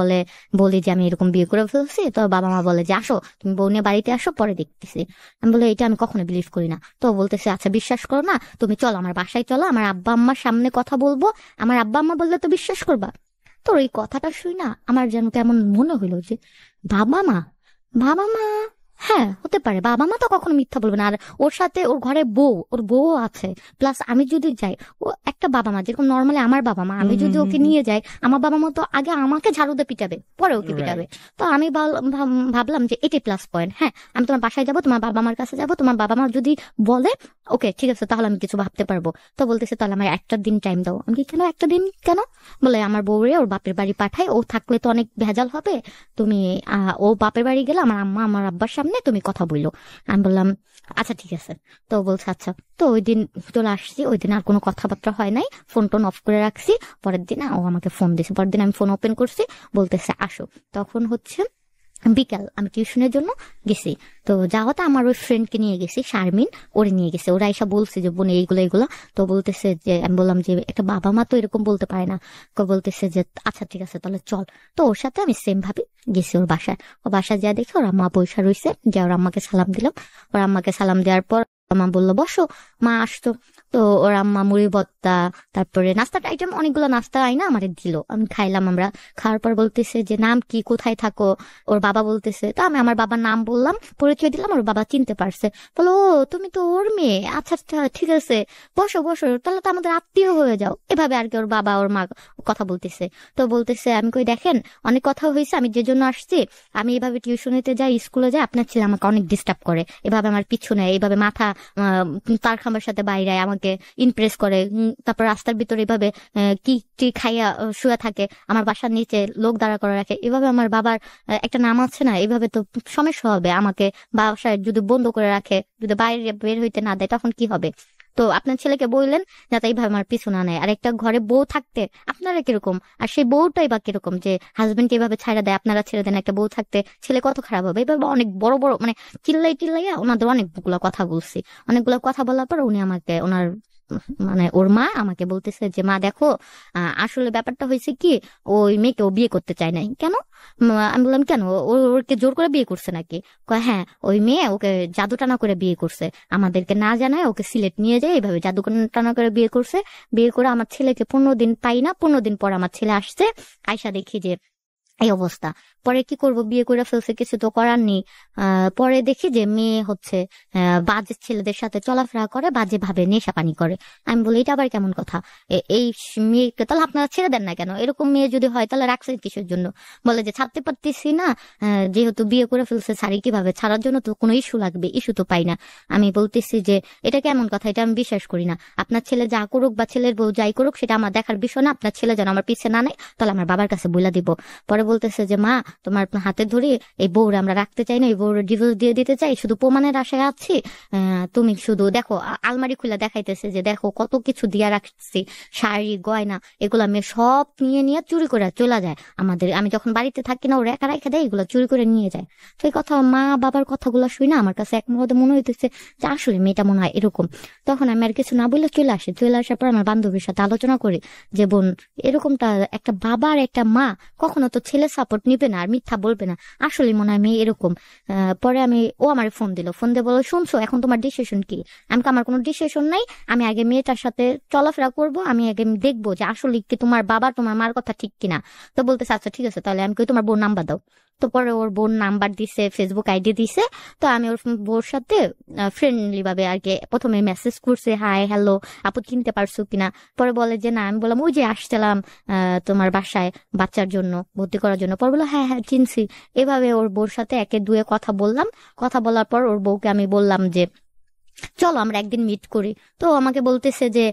বলি যে আমি এরকম বিয়ে করে ফেলছি। তো বাবা মা বলে যে আসো তুমি বউ নিয়ে বাড়িতে আসো, পরে দেখতেছি। আমি বলে এটা আমি কখনো বিলিভ করি না। তো বলতেছে আচ্ছা বিশ্বাস করো না, তুমি চলো আমার বাসায় চলো, আমার আব্বা আম্মার সামনে কথা বলবো, আমার আব্বা আম্মা বললে তো বিশ্বাস করবা। তো এই কথাটা শুই না আমার যেন কেমন মনে হইলো যে বাবা মা, বাবা মা, হ্যাঁ হতে পারে, বাবা মা তো কখনো মিথ্যা বলবে না। আর ওর সাথে ওর ঘরে ওর বউ আছে, প্লাস আমি যদি যাই, ও একটা বাবা মা যেরকম নর্মালি আমার বাবা মা, আমি যদি ওকে নিয়ে যাই, আমার বাবা মা তো আগে আমাকে ঝাড়ুতে পিটাবে, পরে ওকে পিটাবে। তো আমি ভাবলাম যে এটাই প্লাস পয়েন্ট। হ্যাঁ আমি তোমার বাসায় যাবো, তোমার বাবা মার কাছে যাবো, তোমার বাবা মা যদি বলে ওকে ঠিক আছে তাহলে আমি কিছু ভাবতে পারবো। তো বলতেছে তাহলে আমার একটা দিন টাইম দাও। আমি কেন একটা দিন কেন? বলে আমার বউরে ওর বাপের বাড়ি পাঠায়, ও থাকলে তো অনেক ভেজাল হবে, তুমি ও বাপের বাড়ি গেলে আমার আম্মা আমার আব্বার সামনে তুমি কথা বললো। আমি বললাম আচ্ছা ঠিক আছে। তো বলছে আচ্ছা। তো ওই দিন চলে আসছি, ওই দিন আর কোনো কথাবার্তা হয় নাই, ফোন টোন অফ করে রাখছি। পরের দিন ও আমাকে ফোন দিয়েছে, পরের দিন আমি ফোন ওপেন করছি, বলতেছে আসো। তখন হচ্ছে বিকাল, আমি টিউশনের জন্য গেছি। তো যাওয়াতে আমার ওই ফ্রেন্ডকে নিয়ে গেছি, শারমিন, ওরে নিয়ে গেছে। ওরা এসব বলছে যে বোন এইগুলা। তো বলতেছে যে আমি বললাম যে একটা বাবা মা তো এরকম বলতে পারে না। বলতেছে যে আচ্ছা ঠিক আছে তাহলে চল। তো ওর সাথে আমি সেম ভাবে গেছি ওর বাসায়। ও বাসায় যা দেখে ওর আম্মা বৈশা রয়েছে, যে ওর আম্মাকে সালাম দিলাম। ওর আম্মাকে সালাম দেওয়ার পর মা বললো বসো, মা আসতো। তো ওর আম্মা মুড়ি ভর্তা, তারপরে নাস্তার আইটেম অনেকগুলো নাস্তা আইনা আমারে দিল, আমি খাইলাম। আমরা খাওয়ার পর বলতেছে যে নাম কি, কোথায় থাকো? ওর বাবা বলতেছে। তো আমি আমার বাবার নাম বললাম, পরিচয় দিলাম। ওর বাবা চিনতে পারছে, বলো ও তুমি তো ওর মেয়ে, আচ্ছা আচ্ছা ঠিক আছে বসো বসো, তাহলে তো আমাদের আত্মীয় হয়ে যাও। এভাবে আর কি ওর বাবা ওর মা কথা বলতেছে। তো বলতেছে আমি কই দেখেন অনেক কথা হয়েছে, আমি যে জন্য আসছি, আমি এভাবে টিউশনিতে যাই, স্কুলে যাই, আপনার ছেলে আমাকে অনেক ডিস্টার্ব করে, এভাবে আমার পিছনে এইভাবে মাথা তার খাবার সাথে বাইরে আমাকে ইমপ্রেস করে। তারপর রাস্তার ভিতরে এভাবে কি টি খাইয়া শুয়ে থাকে, আমার বাসার নিচে লোক দাঁড়া করে রাখে। এভাবে আমার বাবার একটা নাম আছে না, এভাবে তো সমস্যা হবে। আমাকে বাসায় যদি বন্ধ করে রাখে, যদি বাইরে বের হইতে না দেয়, তখন কি হবে? তো আপনার ছেলেকে বললেন যাতে এইভাবে আমার পিছু না নেয়। আর একটা ঘরে বউ থাকতে আপনারা কিরকম, আর সেই বউটাই বা কিরকম যে হাজবেন্ডকে এভাবে ছাড়া দেয়, আপনারা ছেড়ে দেন। একটা বউ থাকতে ছেলে কত খারাপ হবে। এভাবে অনেক বড় বড় মানে চিল্লাইয়া ওনাদের অনেকগুলো কথা বলছি। অনেকগুলো কথা বলার পর উনি আমাকে মানে ওর মা আমাকে বলতেছে যে মা দেখো আসলে ব্যাপারটা হয়েছে কি, ওই মেয়েকে ও বিয়ে করতে চায় নাই। কেন? আমি বললাম কেন, ওকে জোর করে বিয়ে করছে নাকি? কয় হ্যাঁ ওই মেয়ে ওকে জাদু টানা করে বিয়ে করছে, আমাদেরকে না জানায় ওকে সিলেট নিয়ে যায়, এইভাবে জাদু টানা করে বিয়ে করছে। বিয়ে করে আমার ছেলেকে 15 দিন পাই না, 15 দিন পর আমার ছেলে আসছে, আয়সা দেখি যে এই অবস্থা। পরে কি করব, বিয়ে করে ফেলছে, কিছু তো করার নেই। পরে দেখি যে মেয়ে হচ্ছে বাজে ছেলেদের সাথে চলাফেরা করে, বাজে ভাবে নেশা পানি করে। আমি বলি এটা আবার কেমন কথা? এই মেয়েকে তাহলে আপনারা ছেড়ে দেন না কেন? এরকম মেয়ে যদি হয় তাহলে রাখছেন কিসের জন্য? বলে যে ছাড়তে পারতেছি না, যেহেতু বিয়ে করে ফেলছে, ছাড়ি কিভাবে? ছাড়ার জন্য তো কোনো ইস্যু লাগবে, ইস্যু তো পাই না। আমি বলতেছি যে এটা কেমন কথা, এটা আমি বিশ্বাস করি না। আপনার ছেলে যা করুক বা ছেলের বউ যাই করুক সেটা আমার দেখার বিষয় না। আপনার ছেলে যেন আমার পিছে না নেয়, তাহলে আমার বাবার কাছে বলে দিব। পরে বলতেছে যে মা তোমার হাতে ধরে এই বউরে আমরা রাখতে চাই না, এই বউরে ডিভোর্স দিয়ে দিতে চাই, শুধু প্রমাণের আশায় আছি। তুমি শুধু দেখো, আলমারি খুলে দেখাইতেছে যে দেখো কত কিছু দিয়া রাখছি, শাড়ি গয়না, এগুলা মেয়ে সব নিয়ে চুরি করে চলে যায় আমাদের। আমি যখন বাড়িতে থাকি না, ওরা একা রেখে দেয়, এগুলো চুরি করে নিয়ে যায়। তো এই কথা মা বাবার কথাগুলো শুই না, আমার কাছে এক মুহূর্তে মনে হইতেছে যে আসলে মেয়েটা মনে হয় এরকম। তখন আমি আর কিছু না বললে চলে আসি। চলে আসার পর আমার বান্ধবীর সাথে আলোচনা করি যে বোন এরকমটা, একটা বাবার একটা মা কখনো তো ছেলে সাপোর্ট নিবে না আর মিথ্যা বলবে না, আসলে মনে হয় মেয়ে এরকম। পরে ও আমার ফোন দিল, ফোন দিয়ে বলো শুনছো এখন তোমার ডিসিশন কি? আমার কোনো ডিসিশন নাই, আমি আগে মেয়েটার সাথে চলাফেরা করব, আমি আগে দেখবো যে আসলে কি তোমার বাবা তোমার মার কথা ঠিক কিনা। তো বলতেছে আচ্ছা ঠিক আছে তাহলে আমি কই তোমার বোন নাম্বার দাও। তো পরে ওর বোন নাম্বার দিছে, ফেসবুক আইডি দিছে। তো আমি ওর বোর সাথে ফ্রেন্ডলি ভাবে আর কি প্রথমে মেসেজ করছে, হাই হ্যালো আপু চিনতে পারছো কিনা। পরে বলে যে না। আমি বললাম ওই যে আসছিলাম তোমার বাসায় বাচ্চার জন্য, ভর্তি করার জন্য। পরে বললো হ্যাঁ হ্যাঁ চিনছি। এভাবে ওর বউর সাথে একে দুয়ে কথা বললাম। কথা বলার পর ওর বউকে আমি বললাম যে চলো আমরা একদিন মিট করি। তো আমাকে বলতেছে যে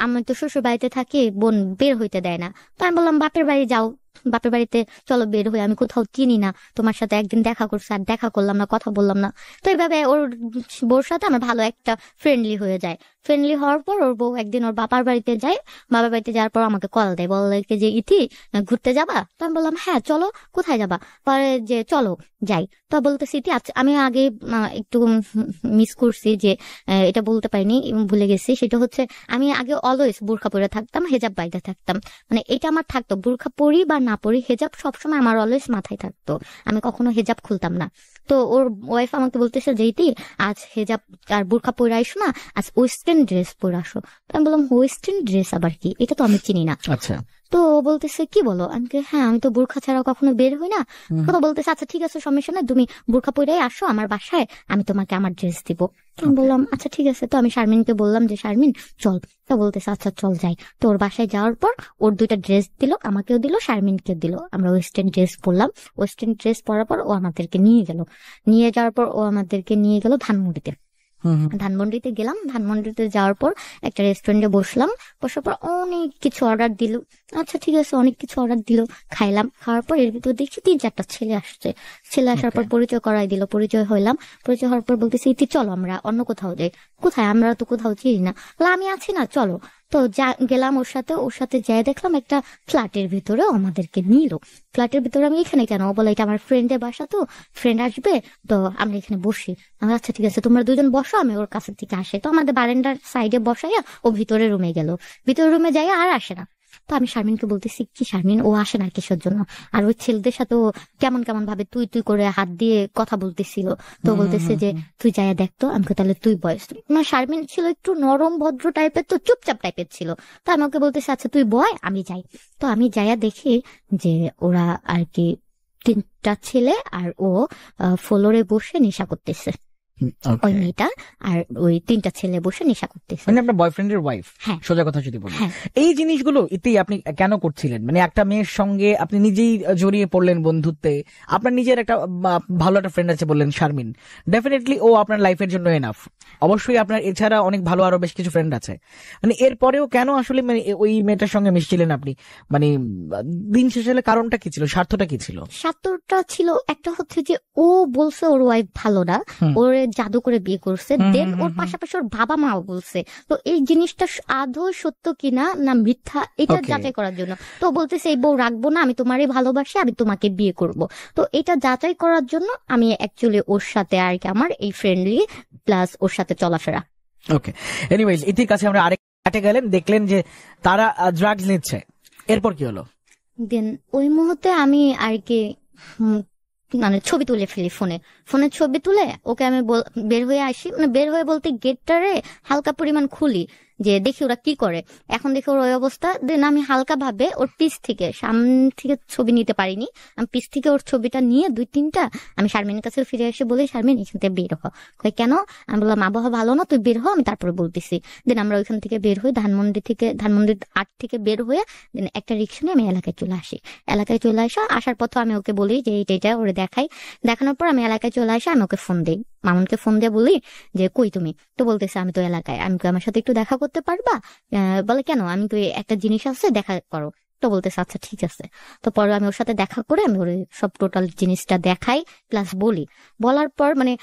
আমি তো শ্বশুর বাড়িতে থাকি, বোন বের হইতে দেয় না। তো আমি বললাম বাপের বাড়ি যাও, বাপের বাড়িতে চলো বের হই, আমি কোথাও চিনি না, তোমার সাথে একদিন দেখা করছি আর দেখা করলাম না, কথা বললাম না। তো এইভাবে ওর বউর সাথে আমার ভালো একটা ফ্রেন্ডলি হয়ে যায়। ফ্রেন্ডলি হওয়ার পর ওর বউ একদিন ওর বাবার বাড়িতে যায়। বাবার বাড়িতে যাওয়ার পর আমাকে কল দেয়, বলে যে ইতি ঘুরতে যাবা? তো আমি বললাম হ্যাঁ চলো। কোথায় যাবা? পরে যে চলো যাই। তো বলতেছি ইতি আচ্ছা, আমি আগে একটু মিস করছি যে এটা বলতে পারিনি, ভুলে গেছি। সেটা হচ্ছে আমি আগে অলওয়েজ বোরখা পরে থাকতাম, হেজাব বাইরে থাকতাম, মানে এটা আমার থাকতো, বোরখা পরি বা না পরি হেজাব সবসময় আমার অলওয়েজ মাথায় থাকতো, আমি কখনো হেজাব খুলতাম না। তো ওর ওয়াইফ আমাকে বলতেছে যে ইতি আজ হেজাব আর বোরখা পরে আইসো না, আজ ওয়েস্টার্ন ড্রেস পরে আসো। তো আমি বললাম ওয়েস্টার্ন ড্রেস আবার কি, এটা তো আমি চিনি না। আচ্ছা। তো ও বলতেছে কি বলো? আমি হ্যাঁ আমি তো বোরখা ছাড়া কখনো বের হই না। তো বলতেছে আচ্ছা ঠিক আছে সমস্যা নাই, তুমি বোরখা পরে আসো আমার বাসায়, আমি তোমাকে আমার ড্রেস দিব। আমি বললাম আচ্ছা ঠিক আছে। তো আমি শারমিনকে বললাম যে শারমিন চল। তো বলতেছে আচ্ছা চল যাই। তো ওর বাসায় যাওয়ার পর ওর 2টা ড্রেস দিল, আমাকেও দিল শারমিনকেও দিল। আমরা ওয়েস্টার্ন ড্রেস পরলাম। ওয়েস্টার্ন ড্রেস পরার পর ও আমাদেরকে নিয়ে গেল। নিয়ে যাওয়ার পর ও আমাদেরকে নিয়ে গেল ধানমন্ডিতে। ধানমন্ডিতে গেলাম। ধানমন্ডিতে যাওয়ার পর একটা রেস্টুরেন্টে বসলাম। বসার পর অনেক কিছু অর্ডার দিল। আচ্ছা ঠিক আছে, অনেক কিছু অর্ডার দিল, খাইলাম। খাওয়ার পর এর ভিতরে দেখছি 3-4টা ছেলে আসছে। ছেলে আসার পর পরিচয় করাই দিল, পরিচয় হইলাম। পরিচয় হওয়ার পর বলতেছি ইতি চলো আমরা অন্য কোথাও যাই। কোথায়? আমরা তো কোথাও চিনি না। আমি আছি না, চলো। তো গেলাম ওর সাথে। ওর সাথে যাই দেখলাম একটা ফ্ল্যাটের ভিতরে আমাদেরকে নিল। ফ্ল্যাটের ভিতরে আমি এখানে কেন? ও বলে এটা আমার ফ্রেন্ডের বাসা, তো ফ্রেন্ড আসবে, তো আমরা এখানে বসি। আমি আচ্ছা ঠিক আছে তোমরা 2জন বসো, আমি ওর কাছে থেকে আসে। তো আমাদের বারান্দার সাইডে বসাইয়া ও ভিতরে রুমে গেল। ভিতরে রুমে যাই আর আসে না। তো আমি শারমিনকে বলতেছি কি শারমিন ও আসে না কিসের জন্য? আর ওই ছেলেদের সাথে ও কেমন কেমন ভাবে তুই তুই করে হাত দিয়ে কথা বলতেছিল। তো বলতেছে যে তুই যাইয়া দেখতো। আমি তাহলে তুই বয়স। মানে শারমিন ছিল একটু নরম ভদ্র টাইপের, তো চুপচাপ টাইপের ছিল। তো আমি ওকে বলতেছি আচ্ছা তুই বয়, আমি যাই। তো আমি যাইয়া দেখি যে ওরা আর কি 3টা ছেলে আর ও ফ্লোরে বসে নেশা করতেছে। ওই মেয়েটা আর ওই 3টা ছেলে বসে নেশা করতেছে। মানে আপনার বয়ফ্রেন্ডের ওয়াইফ? হ্যাঁ। সোজা কথা যদি বলি, হ্যাঁ। এই জিনিসগুলো ইতি আপনি কেন করছিলেন? মানে একটা মেয়ের সঙ্গে আপনি নিজেই জড়িয়ে পড়লেন বন্ধুত্বে, আপনার নিজের একটা ভালো একটা ফ্রেন্ড আছে বললেন শারমিন, ডেফিনেটলি ও আপনার লাইফের জন্য এনাফ। অবশ্যই আপনার এছাড়া অনেক ভালো আরো বেশ কিছু ফ্রেন্ড আছে। মানে এরপরেও কেন আসলে মানে ওই মেয়েটার সঙ্গে মিশছিলেন আপনি? মানে দিন শেষে কারণটা কি ছিল, স্বার্থটা কি ছিল? স্বার্থটা ছিল একটা হচ্ছে যে ও বলছে ওর ওয়াইফ ভালো না, ওর জাদু করে বিয়ে করছে। দেন ওর পাশাপাশি ওর বাবা মাও বলছে। তো এই জিনিসটা আদৌ সত্য কিনা না মিথ্যা এটা যাচাই করার জন্য। তো বলতেছে এই বউ রাখবো না, আমি তোমারই ভালোবাসি, আমি তোমাকে বিয়ে করব। তো এটা যাচাই করার জন্য আমি অ্যাকচুয়ালি ওর সাথে আর কি আমার এই ফ্রেন্ডলি প্লাস ওর সাথে চলাফেরা। ওকে, এনিওয়েজ ইতির কাছে আমরা আরেক কাটে গেলেন, দেখলেন যে তারা ড্রাগস নিচ্ছে, এরপর কি হলো? দেন ওই মুহূর্তে আমি আর কি মানে ছবি তুলে ফেলি, ফোনে ছবি তুলে ওকে আমি বের হয়ে আসি। মানে বের হয়ে বলতে গেটটারে হালকা পরিমাণ খুলি যে দেখি ওরা কি করে। এখন দেখি ওর ওই অবস্থা। দেন আমি হালকা ভাবে ওর পিস থেকে, সামনে থেকে ছবি নিতে পারিনি, আমি পিস থেকে ওর ছবিটা নিয়ে 2-3টা আমি শারমিনের কাছে ফিরে এসে বলি শারমিন এখান থেকে বের হ। কেন? আমি বললাম আবহাওয়া ভালো না, তুই বের হ, আমি তারপরে বলতেছি। দেন আমরা ওইখান থেকে বের হই, ধানমন্ডির 8 থেকে বের হয়ে দেন একটা রিক্সা নিয়ে আমি এলাকায় চলে আসি। এলাকায় চলে আসার পথে আমি ওকে বলি যে এইটা ওরে দেখাই। দেখানোর পর আমি এলাকায় চলে আসি, আমি ওকে ফোন দিই, মামুনকে ফোন দিয়ে বলি যে কই তুমি? তো বলতেছে আমি তো এলাকায়। আমি আমার সাথে একটু দেখা করতে পারবা? বলে কেন? আমি তো একটা জিনিস আছে, দেখা করো। তো বলতেছে আচ্ছা ঠিক আছে। তো পরে আমি ওর সাথে দেখা করে আমি ওর সব টোটাল জিনিসটা দেখাই প্লাস বলি। বলার পর মানে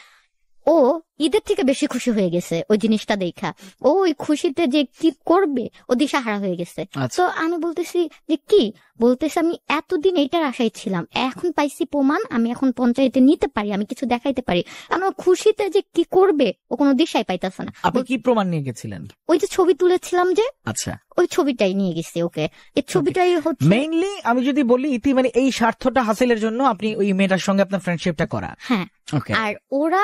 ও ঈদের থেকে বেশি খুশি হয়ে গেছে ওই জিনিসটা দেখা। ও ওই খুশিতে যে কি করবে ও দিশাহারা হয়ে গেছে। তো আমি বলতেছি যে কি? বলতেছে আমি এতদিন এইটার আশায় ছিলাম, এখন পাইছি প্রমাণ, আমি এখন পঞ্চায়েতে নিতে পারি, আমি কিছু দেখাইতে পারি। কারণ ও খুশিতে যে কি করবে ও কোনো দিশাই পাইতেছে না। আপনি কি প্রমাণ নিয়ে গেছিলেন? ওই যে ছবি তুলেছিলাম যে, আচ্ছা ওই ছবিটাই নিয়ে গেছি ওকে। এই ছবিটাই হচ্ছে মেইনলি আমি যদি বলি ইতি মানে এই স্বার্থটা হাসিলের জন্য আপনি ওই মেয়েটার সঙ্গে আপনার ফ্রেন্ডশিপটা করা। হ্যাঁ। আর ওরা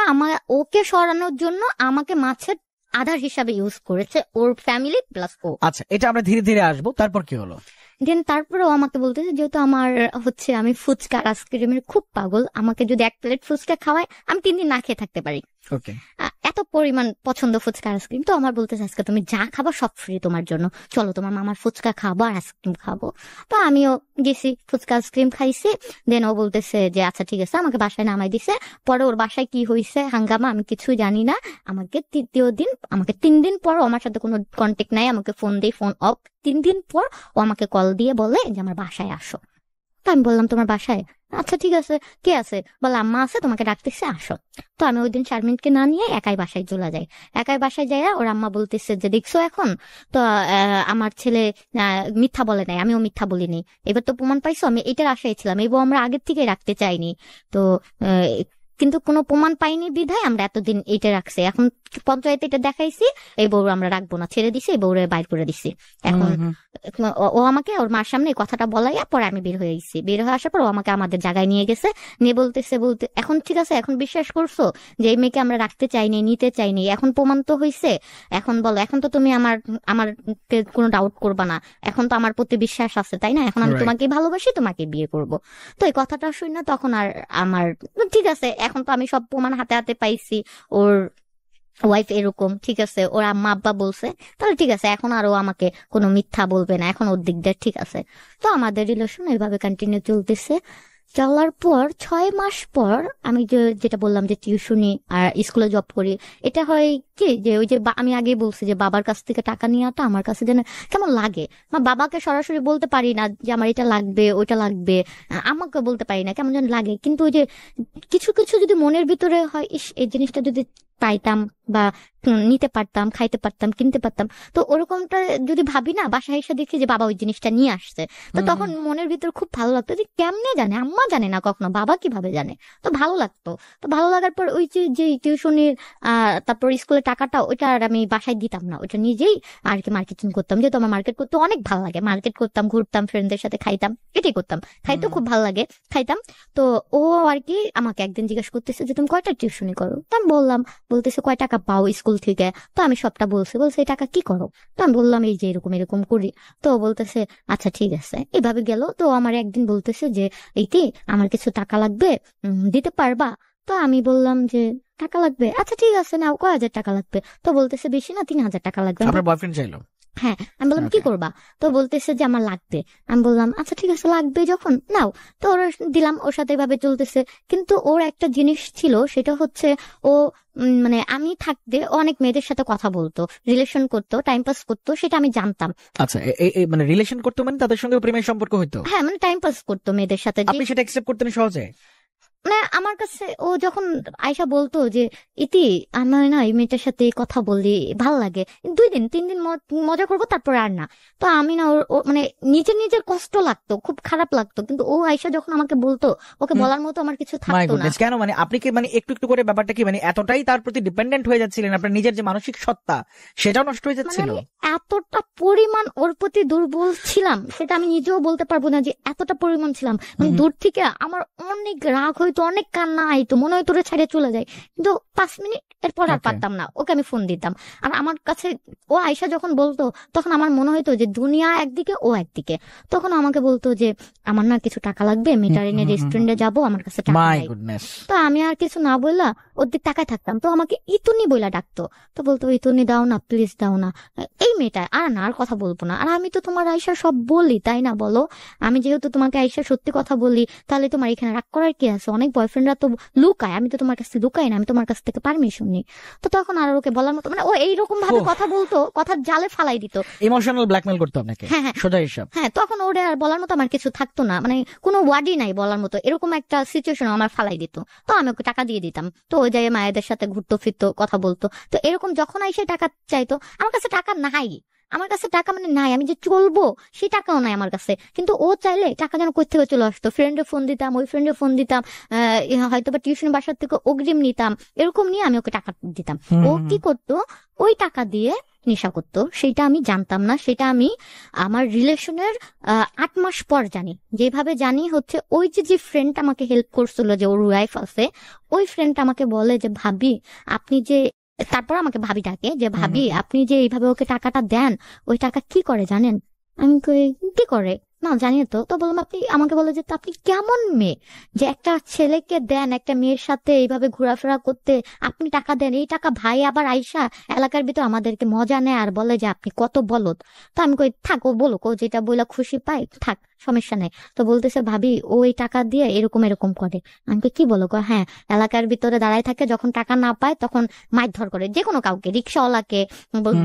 ওকে সরানোর জন্য আমাকে মাছের আধার হিসাবে ইউজ করেছে, ওর ফ্যামিলি প্লাস ও। আচ্ছা, এটা আমরা ধীরে ধীরে আসবো, তারপর কি হলো? দেন তারপরেও আমাকে বলতেছে যেহেতু আমার হচ্ছে আমি ফুচকা আইসক্রিমের খুব পাগল, আমাকে যদি 1 প্লেট ফুচকা খাওয়ায় আমি 3 দিন না খেয়ে থাকতে পারি। ওকে। এত এত পরিমাণ পছন্দ ফুচকা আইসক্রিম, তো আমার বলতেছে আজকে তুমি যা খাবা সব ফ্রি তোমার জন্য, চলো তোমার মামার ফুচকা খাবো আর আইসক্রিম খাবো। তো আমিও গেছি, ফুচকা আইসক্রিম খাইছি। দেন ও বলতেছে যে আচ্ছা ঠিক আছে, আমাকে বাসায় নামাই দিছে। পরে ওর বাসায় কি হয়েছে হাঙ্গামা আমি কিছু জানি না। আমাকে 3 দিন পর ও আমার সাথে কোনো কন্টেক্ট নাই, আমাকে ফোন দিয়ে ফোন অফ। 3 দিন পর ও আমাকে কল দিয়ে বলে যে আমার বাসায় আসো। তো আমি বললাম তোমার বাসায়? আচ্ছা ঠিক আছে, কে আছে? বলে আম্মা আছে, তোমাকে ডাকতেছে, আসো। তো আমি ওই দিন শারমিনকে না নিয়ে একাই বাসায় চলে যাই। একাই বাসায় যাই, ওর আম্মা বলতেছে যে দেখছো এখন তো আমার ছেলে মিথ্যা বলে নাই, আমিও মিথ্যা বলিনি, এবার তো প্রমাণ পাইছো। আমি এটার আশায় ছিলাম, এই বউ আমরা আগের থেকে রাখতে চাইনি, তো কিন্তু কোনো প্রমাণ পাইনি বিধায় আমরা এতদিন এইটা রাখছি। এখন পঞ্চায়েতে এটা দেখাইছি, এই বউ আমরা রাখবো না, ছেড়ে দিছি, এই বউরে বাইর করে দিছি। এখন ও আমাকে ওর মার সামনে এই কথাটা বলাইয়া পরে আমি বের হয়ে গেছি। বের হয়ে আসার পর ও আমাকে আমাদের জায়গায় নিয়ে গেছে, নিয়ে বলতে এখন ঠিক আছে, এখন বিশ্বাস করছো যে এই মেয়েকে আমরা রাখতে চাইনি, নিতে চাইনি, এখন প্রমাণ তো হয়েছে, এখন বলো, এখন তো তুমি আমার কোনো ডাউট করবা না, এখন তো আমার প্রতি বিশ্বাস আছে, তাই না? এখন আমি তোমাকে ভালোবাসি, তোমাকে বিয়ে করব। তো এই কথাটা শুনি না তখন আর আমার ঠিক আছে, এখন তো আমি সব প্রমাণ হাতে হাতে পাইছি, ওর ওয়াইফ এরকম, ঠিক আছে, ওর আম্মা আব্বা বলছে, তাহলে ঠিক আছে, এখন আরো আমাকে কোনো মিথ্যা বলবে না, এখন ওর দিক দিয়ে ঠিক আছে। তো আমাদের রিলেশন এইভাবে কন্টিনিউ চলতেছে। চলার পর 6 মাস পর আমি যেটা বললাম যে টিউশনি আর স্কুলে জব করি, এটা হয় কি যে ওই যে আমি আগে বলছি যে বাবার কাছ থেকে টাকা নেওয়াটা আমার কাছে যেন কেমন লাগে। বাবাকে সরাসরি বলতে পারি না যে আমার এটা লাগবে ওইটা লাগবে, আমাকে বলতে পারি না, কেমন যেন লাগে। কিন্তু ওই যে কিছু কিছু যদি মনের ভিতরে হয়, ইস এই জিনিসটা যদি পাইতাম বা নিতে পারতাম, খাইতে পারতাম, কিনতে পারতাম, তো ওরকমটা যদি ভাবি না, বাসায় এসে দেখি যে বাবা ওই জিনিসটা নিয়ে আসছে, তো তখন মনের ভিতর খুব ভালো লাগতো যে কেমনে জানে, আম্মা জানে না কখনো, বাবা কিভাবে জানে, তো ভালো লাগতো। তো ভালো লাগার পর ওই যে টিউশনির তারপর স্কুলের টাকাটা, ওইটা আর আমি বাসায় দিতাম না, ওইটা নিজেই আর কি মার্কেটিং করতাম, যেহেতু আমার মার্কেট করতে অনেক ভালো লাগে, মার্কেট করতাম, ঘুরতাম, ফ্রেন্ডদের সাথে খাইতাম, এটাই করতাম, খাইতে খুব ভালো লাগে, খাইতাম। তো ও আর কি আমাকে একদিন জিজ্ঞাসা করতেছে যে তুমি কয়টা টিউশনি করো? তো আমি বললাম, বলতেছে কয় টাকা পাও স্কুল থেকে? তো আমি সবটা বলছি, বলছে এই টাকা কি করো? তো আমি বললাম এই যে এরকম এরকম করি। তো বলতেছে আচ্ছা ঠিক আছে, এভাবে গেল। তো আমার একদিন বলতেছে যে এইটি আমার কিছু টাকা লাগবে, দিতে পারবা? তো আমি বললাম যে টাকা লাগবে, আচ্ছা ঠিক আছে নাও, কয় হাজার টাকা লাগবে? তো বলতেছে বেশি না, 3,000 টাকা লাগবে। আপনার বয়ফ্রেন্ড চাইলো? হ্যাঁ। আমি বললাম কি করবা? তো বলতেছে যে আমার লাগবে। আমি বললাম আচ্ছা ঠিক আছে, লাগবে যখন নাও। তো ওর দিলাম, ওর সাথে এভাবে চলতেছে। কিন্তু ওর একটা জিনিস ছিল, সেটা হচ্ছে ও মানে আমি থাকতে অনেক মেয়েদের সাথে কথা বলতো, রিলেশন করতো, টাইম পাস করতো, সেটা আমি জানতাম। আচ্ছা, মানে রিলেশন করতো মানে তাদের সঙ্গে প্রেমের সম্পর্ক হইতো? হ্যাঁ, মানে টাইম পাস করতো মেয়েদের সাথে। আপনি সেটা অ্যাকসেপ্ট করতেন সহজে? মানে আমার কাছে ও যখন আয়শা বলতো যে ইতি আমার না এই মেয়েটার সাথে কথা বললি ভাল লাগে, 2 দিন 3 দিন মজা করবো, তারপর আর না। তো আমি না মানে নিজের নিজের কষ্ট লাগতো, খুব খারাপ লাগতো। কিন্তু ও আয়শা যখন আমাকে বলতো, ওকে বলার মতো আমার কিছু থাকতো না। কেন মানে আপনি কি মানে একটু একটু করে ব্যাপারটা কি মানে এতটাই তার প্রতি ডিপেন্ডেন্ট হয়ে যাচ্ছিলেন, আপনার নিজের যে মানসিক সত্তা সেটাও নষ্ট হয়ে যাচ্ছিল? এতটা পরিমাণ ওর প্রতি দুর্বল ছিলাম, সেটা আমি নিজেও বলতে পারবো না যে এতটা পরিমাণ ছিলাম। মানে দূর থেকে আমার অনেক রাগ হইতো, অনেক কান্না আইতো, মনে হয় তোরে ছাড়িয়ে চলে যায়। কিন্তু 5 মিনিট এরপর আর পারতাম না, ওকে আমি ফোন দিতাম। আর আমার কাছে ও আয়শা যখন বলতো, তখন আমার মনে হইতো যে দুনিয়া একদিকে, ও একদিকে। তখন আমাকে বলতো যে আমার না কিছু টাকা লাগবে, মেটারিনে রেস্টুরেন্টে যাবো, আমার কাছে টাকা নাই। তো আমি আর কিছু না বললা ওর দিক টাকায় থাকতাম। তো আমাকে ইতুনি বইলা ডাকতো, তো বলতো ইতুনি দাও না, প্লিজ দাও না, এই মেয়েটা আর না, আর কথা বলবো না। আর আমি তো তোমার আয়শা সব বলি, তাই না বলো? আমি যেহেতু তোমাকে আয়শা সত্যি কথা বলি, তাহলে তোমার এখানে রাগ করার কি আছে? অনেক বয়ফ্রেন্ডরা তো লুকায়, আমি তো তোমার কাছে লুকাই না, আমি তোমার কাছ থেকে পারমিশন নিই। তো তখন আর ওকে বলার মতো, মানে ও এইরকম ভাবে কথা বলতো, কথার জালে ফালাই দিত, ইমোশনাল ব্ল্যাকমেল করতো আপনাকে। হ্যাঁ হ্যাঁ সোজা হিসাব। হ্যাঁ, তখন ওরে আর বলার মতো আমার কিছু থাকতো না, মানে কোনো ওয়ার্ডই নাই বলার মতো, এরকম একটা সিচুয়েশন আমার ফালাই দিত। তো আমি ওকে টাকা দিয়ে দিতাম, তো ওই জায়গায় মায়েদের সাথে ঘুরতো ফিরতো, কথা বলতো। তো এরকম যখন আইসে টাকা চাইতো, আমার কাছে টাকা নাই, আমার কাছে টাকা মানে নাই, আমি যে চলবো সেই টাকাও নাই আমার কাছে। কিন্তু ও চাইলে টাকা যেন কোথা থেকে চলে আসতো, ফ্রেন্ডে ফোন দিতাম, ওই ফ্রেন্ডে ফোন দিতাম, হয়তো বা টিউশন বাসার থেকে অগ্রিম নিতাম, এরকম নিয়ে আমি ওকে টাকা দিতাম। ও কি করতো, ওই টাকা দিয়ে নেশা করতো, সেটা আমি জানতাম না। সেটা আমি আমার রিলেশনের 8 মাস পর জানি। যেভাবে জানি হচ্ছে, ওই যে ফ্রেন্ড আমাকে হেল্প করছিল, যে ওর ওয়াইফ আছে, ওই ফ্রেন্ড আমাকে বলে যে ভাবি আপনি যে, তারপর আমাকে ভাবি ডাকে যে ভাবি আপনি যে এইভাবে ওকে টাকাটা দেন, ওই টাকা কি করে জানেন? আমি কই কি করে? না জানি না। তো বললাম আপনি আমাকে বলে যে, তো আপনি কেমন মেয়ে যে একটা ছেলেকে দেন একটা মেয়ের সাথে এইভাবে ঘোরাফেরা করতে, আপনি টাকা দেন, এই টাকা ভাই আবার আইসা এলাকার ভিতর আমাদেরকে মজা নেয় আর বলে যে আপনি কত বলদ। তো আমি কই থাক, ও বলুক, ও যেটা বলে খুশি পাই থাক, সমস্যা নেই। তো বলতেছে ভাবি ও এই টাকা দিয়ে এরকম এরকম করে। আমি কই কি বলো? কয় হ্যাঁ, এলাকার ভিতরে দাঁড়ায় থাকে, যখন টাকা না পায় তখন মারধর করে যে কোনো কাউকে, রিক্সাওয়ালাকে,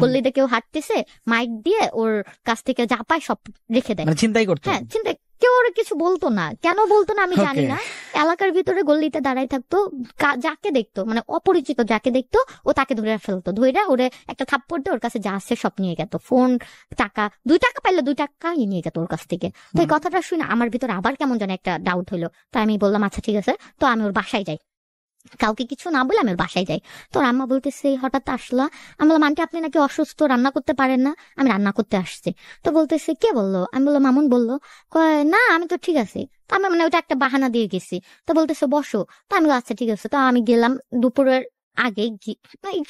গল্লিতে কেউ হাঁটতেছে মাইক দিয়ে ওর কাছ থেকে যা পায় সব রেখে দেয়। মানে চিন্তাই করতো। হ্যাঁ চিন্তা, কেউ ওর কিছু বলতো না, কেন বলতো না আমি জানি না। এলাকার ভিতরে গল্লিতে দাঁড়াই থাকতো, যাকে দেখতো মানে অপরিচিত যাকে দেখতো ও তাকে ধরে ফেলতো, ধরে ওরে একটা থাপ্পড় দিয়ে ওর কাছে যা আছে সব নিয়ে যেত, ফোন, টাকা, 2 টাকা পাইলে 2 টাকাই নিয়ে যেত ওর কাছ থেকে। তো এই কথাটা শুনে আমার ভিতরে আবার কেমন যেন একটা ডাউট হইলো। তো আমি বললাম আচ্ছা ঠিক আছে, তো আমি ওর বাসায় যাই, কাউকে কিছু না বলে আমি ওর বাসায় যাই। তো আম্মা বলতেছে হঠাৎ আসলা? আমি বললাম আন্টি আপনি নাকি অসুস্থ, রান্না করতে পারেন না? আমি রান্না করতে আসছি। তো বলতেছে কে বললো? আমি বললাম মামুন বললো। কয় না আমি তো ঠিক আছি। তো আমি মানে ওটা একটা বাহানা দিয়ে গেছি। তো বলতেছে বসো। তো আমি বললাম আচ্ছা ঠিক আছে। তো আমি গেলাম দুপুরের আগে,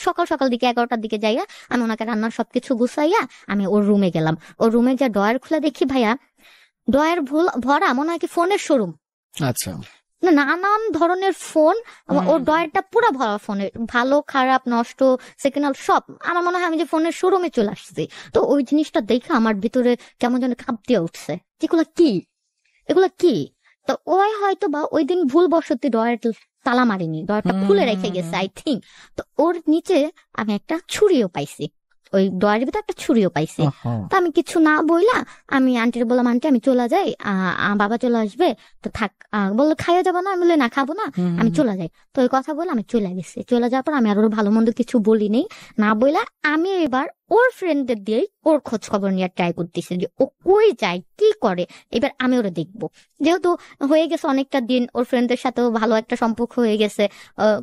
সকাল সকাল দিকে 11টার দিকে যাইয়া আমি ওনাকে রান্নার সবকিছু গুছাইয়া আমি ওর রুমে গেলাম। ওর রুমে যা ড্রয়ার খুলে দেখি ভাইয়া, ড্রয়ার ভরা মনে হয় কি ফোনের শোরুম। আচ্ছা। না নানান ধরনের ফোন, ওর ড্রয়ারটা পুরো ভরা ফোনের, ভালো খারাপ নষ্ট সেকেন্ড হ্যান্ড সব। আমার মনে হয় আমি যে ফোনের শোরুমে চলে আসছি। তো ওই জিনিসটা দেখে আমার ভিতরে কেমন যেন কাঁপ দিয়ে উঠছে, এগুলা কি, এগুলা কি। তো ওই হয়তো বা ওই দিন ভুলবশত ড্রয়ার তালা মারিনি, ড্রয়ারটা খুলে রেখে গেছে আই থিঙ্ক। তো ওর নিচে আমি একটা ছুরিও পাইছি, ওই ড্রয়ারের ভিতরে একটা ছুরিও পাইছি। তো আমি কিছু না বইলা আমি আন্টির বললাম আন্টি আমি চলে যাই, বাবা চলে আসবে, তো থাক। বললো খাইয়া যাবো না? আমি বললাম না খাবো না, আমি চলে যাই। তো ওই কথা বলে আমি চলে গেছি। চলে যাওয়ার পর আমি আর ওর ভালো মন্দ কিছু বলিনি, না বইলা আমি এবার ওর ফ্রেন্ডদের দিয়েই ওর খোঁজ খবর নিয়ে ট্রাই করতেছি যে ও কই যায় কি করে, এবার আমি ওরা দেখবো। যেহেতু হয়ে গেছে অনেকটা দিন, ওর ফ্রেন্ডদের সাথেও ভালো একটা সম্পর্ক হয়ে গেছে,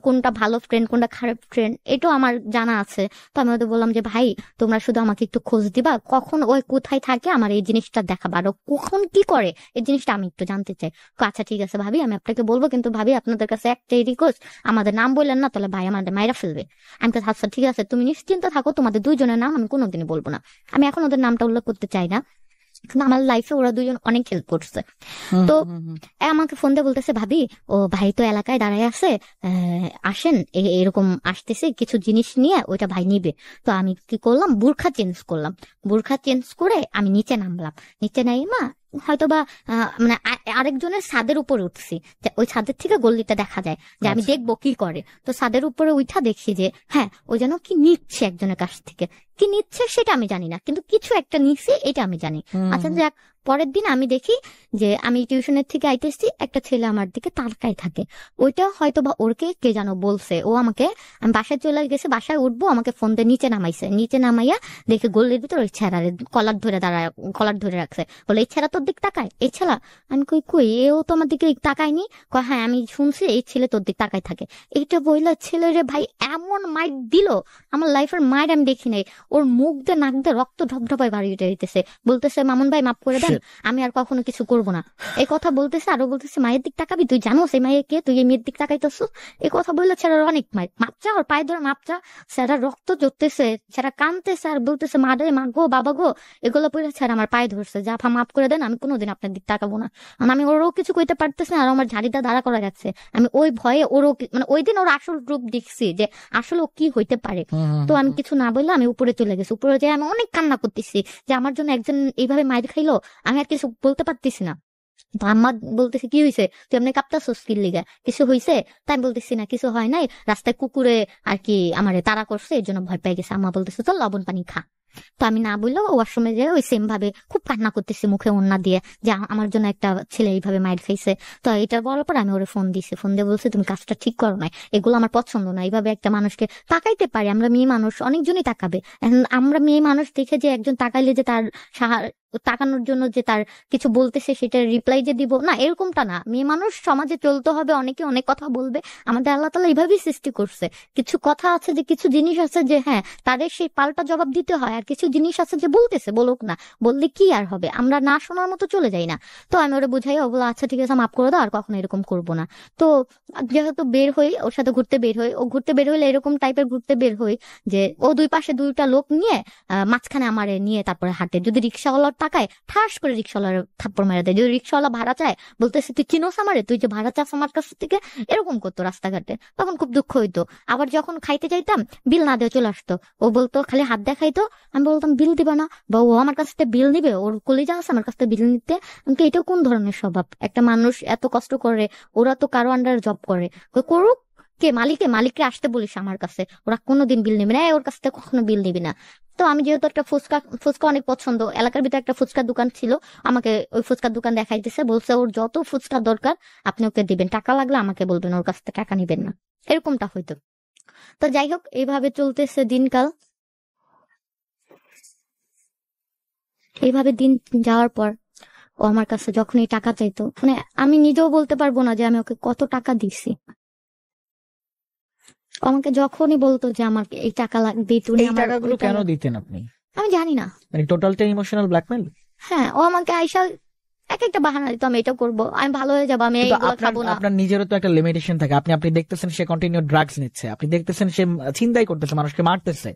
কোনটা ভালো ফ্রেন্ড কোনটা খারাপ ফ্রেন্ড এটাও আমার জানা আছে। তো আমি ওদের বললাম যে ভাই তোমরা শুধু আমাকে একটু খোঁজ দিবা, কখন ওই কোথায় থাকে আমার এই জিনিসটা দেখাবা, আর ও কখন কি করে এই জিনিসটা আমি একটু জানতে চাই। আচ্ছা ঠিক আছে ভাবি আমি আপনাকে বলবো, কিন্তু ভাবি আপনাদের কাছে একটাই রিকোয়েস্ট, আমাদের নাম বললেন না তাহলে ভাই আমাদের মাইরা ফেলবে। আমি তো আচ্ছা ঠিক আছে তুমি নিশ্চিন্ত থাকো, তোমাদের দুইজনের নাম আমি কোনোদিনই বলবো না। আমি এখন ওদের নামটা উল্লেখ করতে চাই না, কিন্তু আমার লাইফে ওরা দুজন অনেক হেল্প করছে। তো আমাকে ফোন দিয়ে বলতেছে ভাবি ও ভাই তো এলাকায় দাঁড়ায় আছে, আসেন এরকম আসতেছে কিছু জিনিস নিয়ে, ওইটা ভাই নিবে। তো আমি কি করলাম, বোরখা চেঞ্জ করলাম, বোরখা চেঞ্জ করে আমি নিচে নামলাম। নিচে নাই মা হয়তোবা মানে আরেকজনের ছাদের উপর উঠছি, ওই ছাদের থেকে গল্লিটা দেখা যায়, যে আমি দেখবো কি করে। তো ছাদের উপরে উঠা দেখছি যে হ্যাঁ ও যেন কি নিচ্ছে একজনের কাছ থেকে, কি নিচ্ছে সেটা আমি জানি না, কিন্তু কিছু একটা নিচ্ছে এটা আমি জানি। আচ্ছা যাক, পরের দিন আমি দেখি যে আমি টিউশনের থেকে আইতেছি, একটা ছেলে আমার দিকে তাকায় থাকে। ওইটা হয়তো বা ওরকে কে যেন বলছে, ও আমাকে, আমি বাসায় চলে গেছে, বাসায় উঠবো আমাকে ফোন দিয়ে নিচে নামাইছে, নিচে নামাইয়া দেখে গল্লির ভিতর ওই ছেড়ারে কলার ধরে রাখছে, বলে এই ছেড়া তোর দিক তাকায়, এই ছেলা। আমি কই কই এও তো আমার দিকে তাকায়নি। হ্যাঁ আমি শুনছি এই ছেলে তোর দিক তাকায় থাকে। এইটা বইলা ছেলেরে ভাই এমন মাইর দিল, আমার লাইফের মায়ের আমি দেখি নাই। ওর মুখ দিয়ে নাক দিয়ে রক্ত ঢপঢপায় বাড়ি উঠে দিতেছে, বলতেছে মামুন ভাই মাফ করে দেন, আমি আর কখনো কিছু করবো না। এই কথা বলতেছে, আরো বলতেছে মায়ের দিক তাকাবি, তুই জানো সেই মায়ের কে, তুই এই মেয়ের দিক তাকাইতেছ। এই কথা বললে ছেলের অনেক মায়ের মাপচা, ওর পায়ে ধরে মাপচা, সেটা রক্ত জড়তেছে, সেটা কানতেছে আর বলতেছে মা রে মা গো বাবা গো, এগুলো পড়ে ছেড়ে আমার পায়ে ধরছে, যা মাফ করে দেন, আমি কোনোদিন আপনার দিক তাকাবো না। আমি ওরও কিছু কইতে পারতেছি না, আর আমার ঝাড়িটা দাঁড়া করা যাচ্ছে। আমি ওই ভয়ে ওরও মানে ওই দিন ওর আসল রূপ দেখছি যে আসলে ও কি হইতে পারে। তো আমি কিছু না বললে আমি উপরে চলে গেছি, উপরে যেয়ে আমি অনেক কান্না করতেছি যে আমার জন্য একজন এইভাবে মাইর খাইলো, আমি আর কিছু বলতে পারতেছি না। তো আম্মা বলতেছে কি হয়েছে, তুই এমনি কাঁপতাছস কি লিগা, কিছু হয়েছে? তাই আমি বলতেছি না কিছু হয় নাই, রাস্তায় কুকুরে আর কি আমারে তাড়া করছে এর জন্য ভয় পেয়ে গেছে। আম্মা বলতেছে চল লবণ পানি খা। তো আমি না বললেও ওয়াশরুমে যে ওই সেম ভাবে খুব কান্না করতেছি মুখে ওন্না দিয়ে, যে আমার জন্য একটা ছেলে এইভাবে মাইর খাইছে। তো এটা বলার পর আমি ওরে ফোন দিছি, ফোন দিয়ে বলছি তুমি কাজটা ঠিক করো নাই, এগুলো আমার পছন্দ না, এইভাবে একটা মানুষকে তাকাইতে পারি আমরা মেয়ে মানুষ, অনেকজনই তাকাবে, আমরা মেয়ে মানুষ দেখে যে একজন তাকাইলে যে তার তাকানোর জন্য যে তার কিছু বলতেছে সেটা রিপ্লাই যে দিব না, এরকমটা না। মেয়ে মানুষ সমাজে চলতে হবে, অনেকে অনেক কথা বলবে, আমাদের আল্লাহ তাআলা এইভাবেই সৃষ্টি করছে। কিছু কথা আছে যে কিছু জিনিস আছে যে হ্যাঁ তাদের সেই পাল্টা জবাব দিতে হয়, আর কিছু জিনিস আছে যে বলতেছে বলুক না, বললে কি আর হবে, আমরা না শোনার মতো চলে যাই না। তো আমি ওরা বুঝাই, ও বলো আচ্ছা ঠিক আছে মাফ করে দাও, আর কখনো এরকম করবো না। তো যেহেতু বের হই ওর সাথে ঘুরতে বের হই, ও ঘুরতে বের হইলে এরকম টাইপের ঘুরতে বের হই যে ও দুই পাশে দুইটা লোক নিয়ে মাঝখানে আমারে নিয়ে তারপরে হাঁটে, যদি রিক্সাওয়ালা তাকায় ঠাস করে রিক্সাওয়ালার থাপ্পড় মেরে দেয়। যদি রিক্সাওয়ালা ভাড়া চায় বলতেছে তুই চিনোস আমারে, তুই যে ভাড়া চাস আমার কাছ থেকে, এরকম করতো রাস্তাঘাটে। তখন খুব দুঃখ হইতো। আবার যখন খাইতে যাইতাম বিল না দিয়ে চলে আসতো। ও বলতো খালি হাত দেখাইতো, আমি বলতাম বিল দিবা না, বা ও আমার কাছ থেকে বিল নিবে, ওর কলিজা আছে আমার কাছ থেকে বিল নিতে। আমাকে এটাও কোন ধরনের স্বভাব? একটা মানুষ এত কষ্ট করে, ওরা তো কারো আন্ডারে জব করে, করুক, কে মালিককে আসতে বলিস আমার কাছে, ওরা কোনোদিন বিল নেবে না, ওর কাছ থেকে কখনো বিল নিবি না। তো আমি যেহেতু একটা ফুচকা অনেক পছন্দ, এলাকার ভিতরে একটা ফুচকার দোকান ছিল, আমাকে ওই ফুচকার দোকান দেখাইতেছে, বলছে ওর যত ফুচকা দরকার আপনি ওকে দিবেন, টাকা লাগলে আমাকে বলবেন, ওর কাছ থেকে টাকা নিবেন না। এরকমটা হইতো। তো যাই হোক, এইভাবে চলতেছে দিনকাল। এইভাবে দিন যাওয়ার পর ও আমার কাছে যখনই টাকা চাইতো, মানে আমি নিজেও বলতে পারবো না যে আমি ওকে কত টাকা দিছি। আমাকে যখনই বলতো যে আমার এই টাকা লাগবে, তুমি এই আমার টাকাগুলো কেন দিতেন আপনি? আমি জানি না। মানে টোটালটা ইমোশনাল ব্ল্যাকমেল? হ্যাঁ, ও আমাকে আইসা এক একটা বাহানা দিত, আমি এটা করবো, আমি ভালো হয়ে যাবো, আমি এইগুলো খাবো না। আপনার নিজেরও তো একটা লিমিটেশন থাকে। আপনি দেখতেছেন সে কন্টিনিউ ড্রাগস নিচ্ছে, আপনি দেখতেছেন সে ছিনতাই করতেছে, মানুষকে মারতেছে,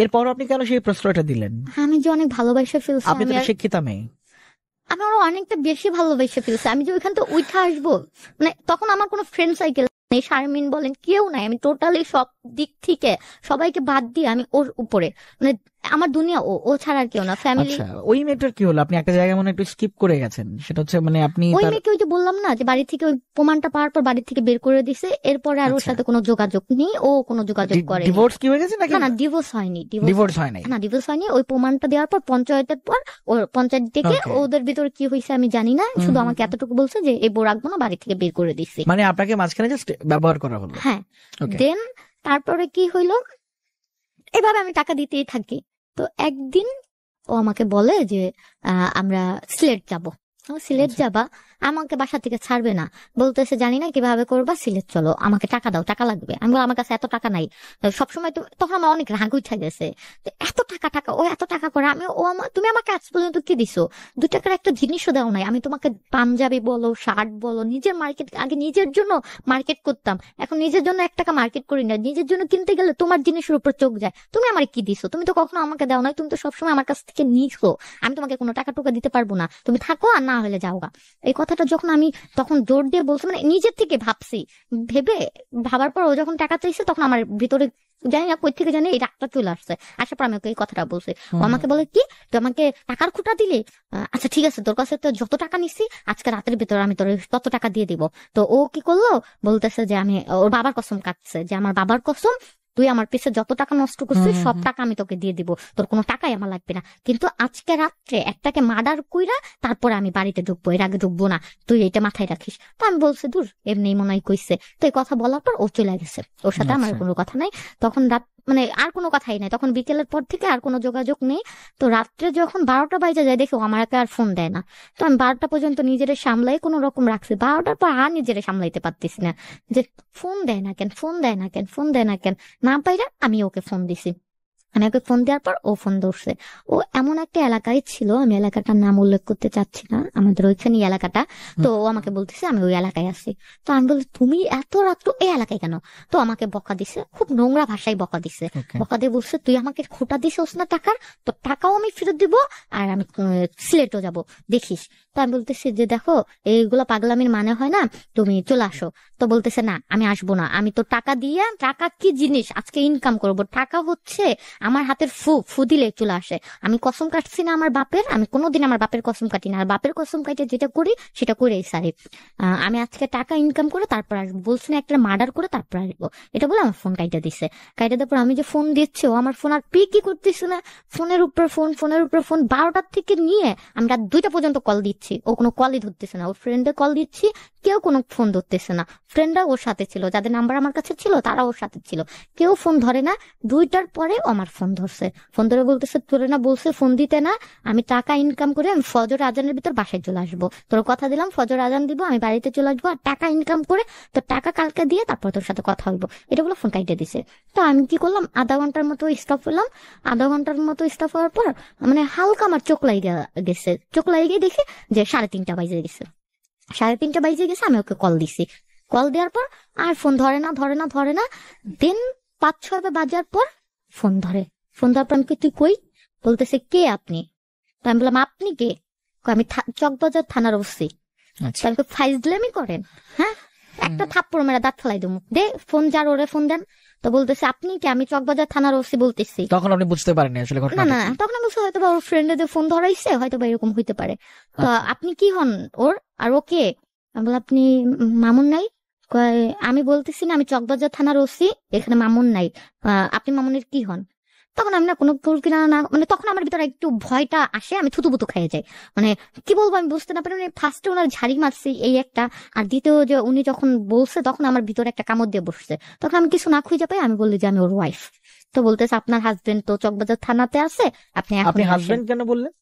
এরপর আপনি কেন সেই প্রশ্রয়টা দিলেন? আমি যে অনেক ভালোবাসা ফেলছি, আপনি তো শিক্ষিতা মেয়ে। আমি আরো অনেকটা বেশি ভালোবাসা ফেলছি। আমি যে ওইখান থেকে উঠে আসবো, মানে তখন আমার কোনো ফ্রেন্ড সাইকেল নেই, শারমিন বলেন কেউ নাই, আমি টোটালি সব দিক থেকে সবাইকে বাদ দিয়ে আমি ওর উপরে, মানে আমার দুনিয়া ও ছাড়া আর কেউ না, ফ্যামিলি। আচ্ছা, ওই মেয়েটার কি হলো? আপনি একটা জায়গায় মনে একটু স্কিপ করে গেছেন, সেটা হচ্ছে মানে আপনি ওই মেয়েকে ওই যে বললাম না যে বাড়ি থেকে ওই প্রমাণটা পাওয়ার পর বাড়ি থেকে বের করে দিছে, এরপরে আর ওর সাথে কোনো যোগাযোগ নেই, ও কোনো যোগাযোগ করে। ডিভোর্স কি হয়ে গেছে নাকি? না, ডিভোর্স হয়নি, ডিভোর্স হয় নাই। না ডিভোর্স হয়নি। ওই প্রমাণটা দেওয়ার পর পঞ্চায়েতের পর ওর পঞ্চায়েত থেকে ওদের ভিতরে কি হয়েছে আমি জানি না, শুধু আমাকে এতটুকু বলছে যে এই বউ রাখবো না, বাড়ি থেকে বের করে দিচ্ছি। মানে আপনাকে মাঝখানে জাস্ট ব্যবহার করা হলো। হ্যাঁ, দেন তারপরে কি হইলো, এভাবে আমি টাকা দিতেই থাকি। তো একদিন ও আমাকে বলে যে আমরা সিলেট যাব। সিলেট যাবা? আমাকে বাসা থেকে ছাড়বে না, বলতেছে জানি না কিভাবে করবা, সিলেট চলো, আমাকে টাকা দাও, টাকা লাগবে। আমি বললাম আমার কাছে এত টাকা নাই। সবসময় তো তখন আমার অনেক রাগ উঠে গেছে, এত টাকা ও এত টাকা করে, তুমি আমাকে আজ পর্যন্ত কি দিছো? 2 টাকার একটা জিনিসও দাও নাই। আমি তোমাকে পাঞ্জাবি বলো, শার্ট বলো, নিজের মার্কেট, আগে নিজের জন্য মার্কেট করতাম, এখন নিজের জন্য 1 টাকা মার্কেট করি না। নিজের জন্য কিনতে গেলে তোমার জিনিসের উপর চোখ যায়। তুমি আমার কি দিছো? তুমি তো কখনো আমাকে দাও নাই, তুমি তো সবসময় আমার কাছ থেকে নিছো। আমি তোমাকে কোনো টাকা টুকা দিতে পারবো না, তুমি থাকো আর না হলে যাওগা। এই কথাটা যখন আমি তখন জোর দিয়ে বলছি, মানে নিজের থেকে ভাবছি, ভাবার পর ও যখন টাকা চাইছে তখন আমার ভিতরে জানি না কই থেকে জানি এই রাগটা চলে আসছে। আসার পর আমি ওকে এই কথাটা বলছি। ও আমাকে বলে কি, তুই আমাকে টাকার খুঁটা দিলে? আচ্ছা ঠিক আছে, তোর কাছে তো যত টাকা নিছি আজকে রাতের ভিতরে আমি তোর তত টাকা দিয়ে দিব। তো ও কি করলো, বলতেছে যে আমি ওর বাবার কসম কাটছে, যে আমার বাবার কসম, তুই আমার পিছে যত টাকা নষ্ট করছিস সব টাকা আমি তোকে দিয়ে দিব, তোর কোনো টাকাই আমার লাগবে না, কিন্তু আজকে রাত্রে একটাকে মার্ডার কইরা তারপরে আমি বাড়িতে ঢুকবো, এর আগে ঢুকবো না, তুই এটা মাথায় রাখিস। তো আমি বলছি দূর, এমনি মনে হয় কইছে। তো এই কথা বলার পর ও চলে গেছে, ওর সাথে আমার কোনো কথা নাই। তখন রাত, মানে আর কোনো কথাই নাই, তখন বিকেলের পর থেকে আর কোনো যোগাযোগ নেই। তো রাত্রে যখন 12টা বাজে যায় দেখি ও আমাকে আর ফোন দেয় না। তো আমি 12টা পর্যন্ত নিজেরে সামলাই কোনো রকম রাখছি, 12টার পর আর নিজেরে সামলাইতে পারতেছি না, যে ফোন দেয় না কেন, ফোন দেয় না কেন, ফোন দেয় না কেন। না পাইরা আমি ওকে ফোন দিছি। আমি ওকে ফোন দেওয়ার পর ও ফোন ধরছে। ও এমন একটা এলাকায় ছিল, আমি এলাকাটার নাম উল্লেখ করতে চাচ্ছি না, আমাদের ওইখানে এলাকাটা। তো ও আমাকে বলতেছে আমি ওই এলাকায় আছি। তো আমি বলি তুমি এত রাত্র এই এলাকায় কেন? তো আমাকে বকা দিছে, খুব নোংরা ভাষায় বকা দিছে। বকা দিয়ে বলছে তুই আমাকে খোটা দিছিস না টাকার, তো টাকাও আমি ফেরত দিব, আর আমি সিলেটও যাব, দেখিস। তো আমি বলতেছি যে দেখো এইগুলো পাগলামির মানে হয় না, তুমি চলে আসো। তো বলতেছে না আমি আসবো না, আমি তো টাকা দিয়ে, টাকা কি জিনিস আজকে ইনকাম করব, টাকা হচ্ছে আমার হাতের ফু দিলে চলে আসে। আমি কসম কাটছি না আমার বাপের, আমি কোনোদিন আমার বাপের কসম কাটি না, আর বাপের কসম কাটে যেটা করি সেটা করেই সারি। আমি আজকে টাকা ইনকাম করে তারপর আসবো, বলছি না একটা মার্ডার করে তারপর আসবো, এটা বলে আমার ফোন কাইটা দিছে। কাইটা দেওয়ার পর আমি যে ফোন দিচ্ছি, ও আমার ফোন আর পিকই করতেছে না, ফোনের উপর ফোন, ফোনের উপর ফোন। 12টার থেকে নিয়ে আমি রাত 2টা পর্যন্ত কল দিচ্ছি, ও কোনো কলই ধরতেছে না। ওর ফ্রেন্ডে কল দিচ্ছি, কেউ কোনো ফোন ধরতেছে না। ফ্রেন্ডরা ওর সাথে ছিল, যাদের নাম্বার আমার কাছে ছিল তারা ওর সাথে ছিল, কেউ ফোন ধরে না। 2টার পরে আমার ফোন ধরছে, ফোন ধরে বলতেছে তোরে না বলছে ফোন দিতে না, আমি টাকা ইনকাম করে আমি ফজর আজানের ভিতর বাসায় চলে আসবো, তোর কথা দিলাম ফজর আজান দিব আমি বাড়িতে চলে আসবো, আর টাকা ইনকাম করে তোর টাকা কালকে দিয়ে তারপর তোর সাথে কথা হইব, এটা বলে ফোন কাইটে দিছে। তো আমি কি করলাম, আধা ঘন্টার মতো স্টপ হলাম। আধা ঘন্টার মতো স্টপ হওয়ার পর মানে হালকা আমার চোখ লাগিয়ে গেছে, চোখ লাগিয়ে দেখি যে 3:30 বাজে গেছে। 3:30 বাজে গেছে, আমি ওকে কল দিছি। কল দেওয়ার পর আর ফোন ধরে না। দেন 5-6 বাজার পর ফোন ধরে। ফোন দেওয়ার পর আমি তুই কই? বলতেছে কে আপনি? তো আমি বললাম আপনি কে? কয়, আমি চকবাজার থানার ওসি। আচ্ছা তাহলে ফাইজলামি করেন? হ্যাঁ, একটা থাপ্পড় মেরা দাঁত ফেলাই দেবো, দে ফোন যার ওরে ফোন দেন। তো বলতেছে আপনি কি? আমি চকবাজার থানার ওসি বলতেছি। তখন আপনি বুঝতে পারেননি আসলে না ঘটনা না, তখন আমি বলছি হয়তো বা ওর ফ্রেন্ডে ফোন ধরাইছে, হয়তো বা এরকম হইতে পারে। তো আচ্ছা। আপনি কি হন ওর? আর ওকে? আমি বললাম আপনি মামুন নাই? কয়, আমি বলতেছি না আমি চকবাজার থানার ওসি, এখানে মামুন নাই। আপনি মামুনের কি হন? তখন আমি না কোনো কিনা না, মানে তখন আমার ভিতরে একটু ভয়টা আসে, আমি থুতুপুতু খেয়ে যাই। মানে কি বলবো আমি বুঝতে না পারি। মানে ফার্স্টে ওনার ঝাড়ি মারছি এই একটা, আর দ্বিতীয় যে উনি যখন বলছে তখন আমার ভিতরে একটা কামড় দিয়ে বসছে। তখন আমি কিছু না খুঁজে পাই, আমি বললি যে আমি ওর ওয়াইফ। তো বলতেছে আপনার হাজবেন্ড তো চকবাজার থানাতে আছে, আপনি এখন আপনি আসেন। হাজবেন্ড কেন বললেন?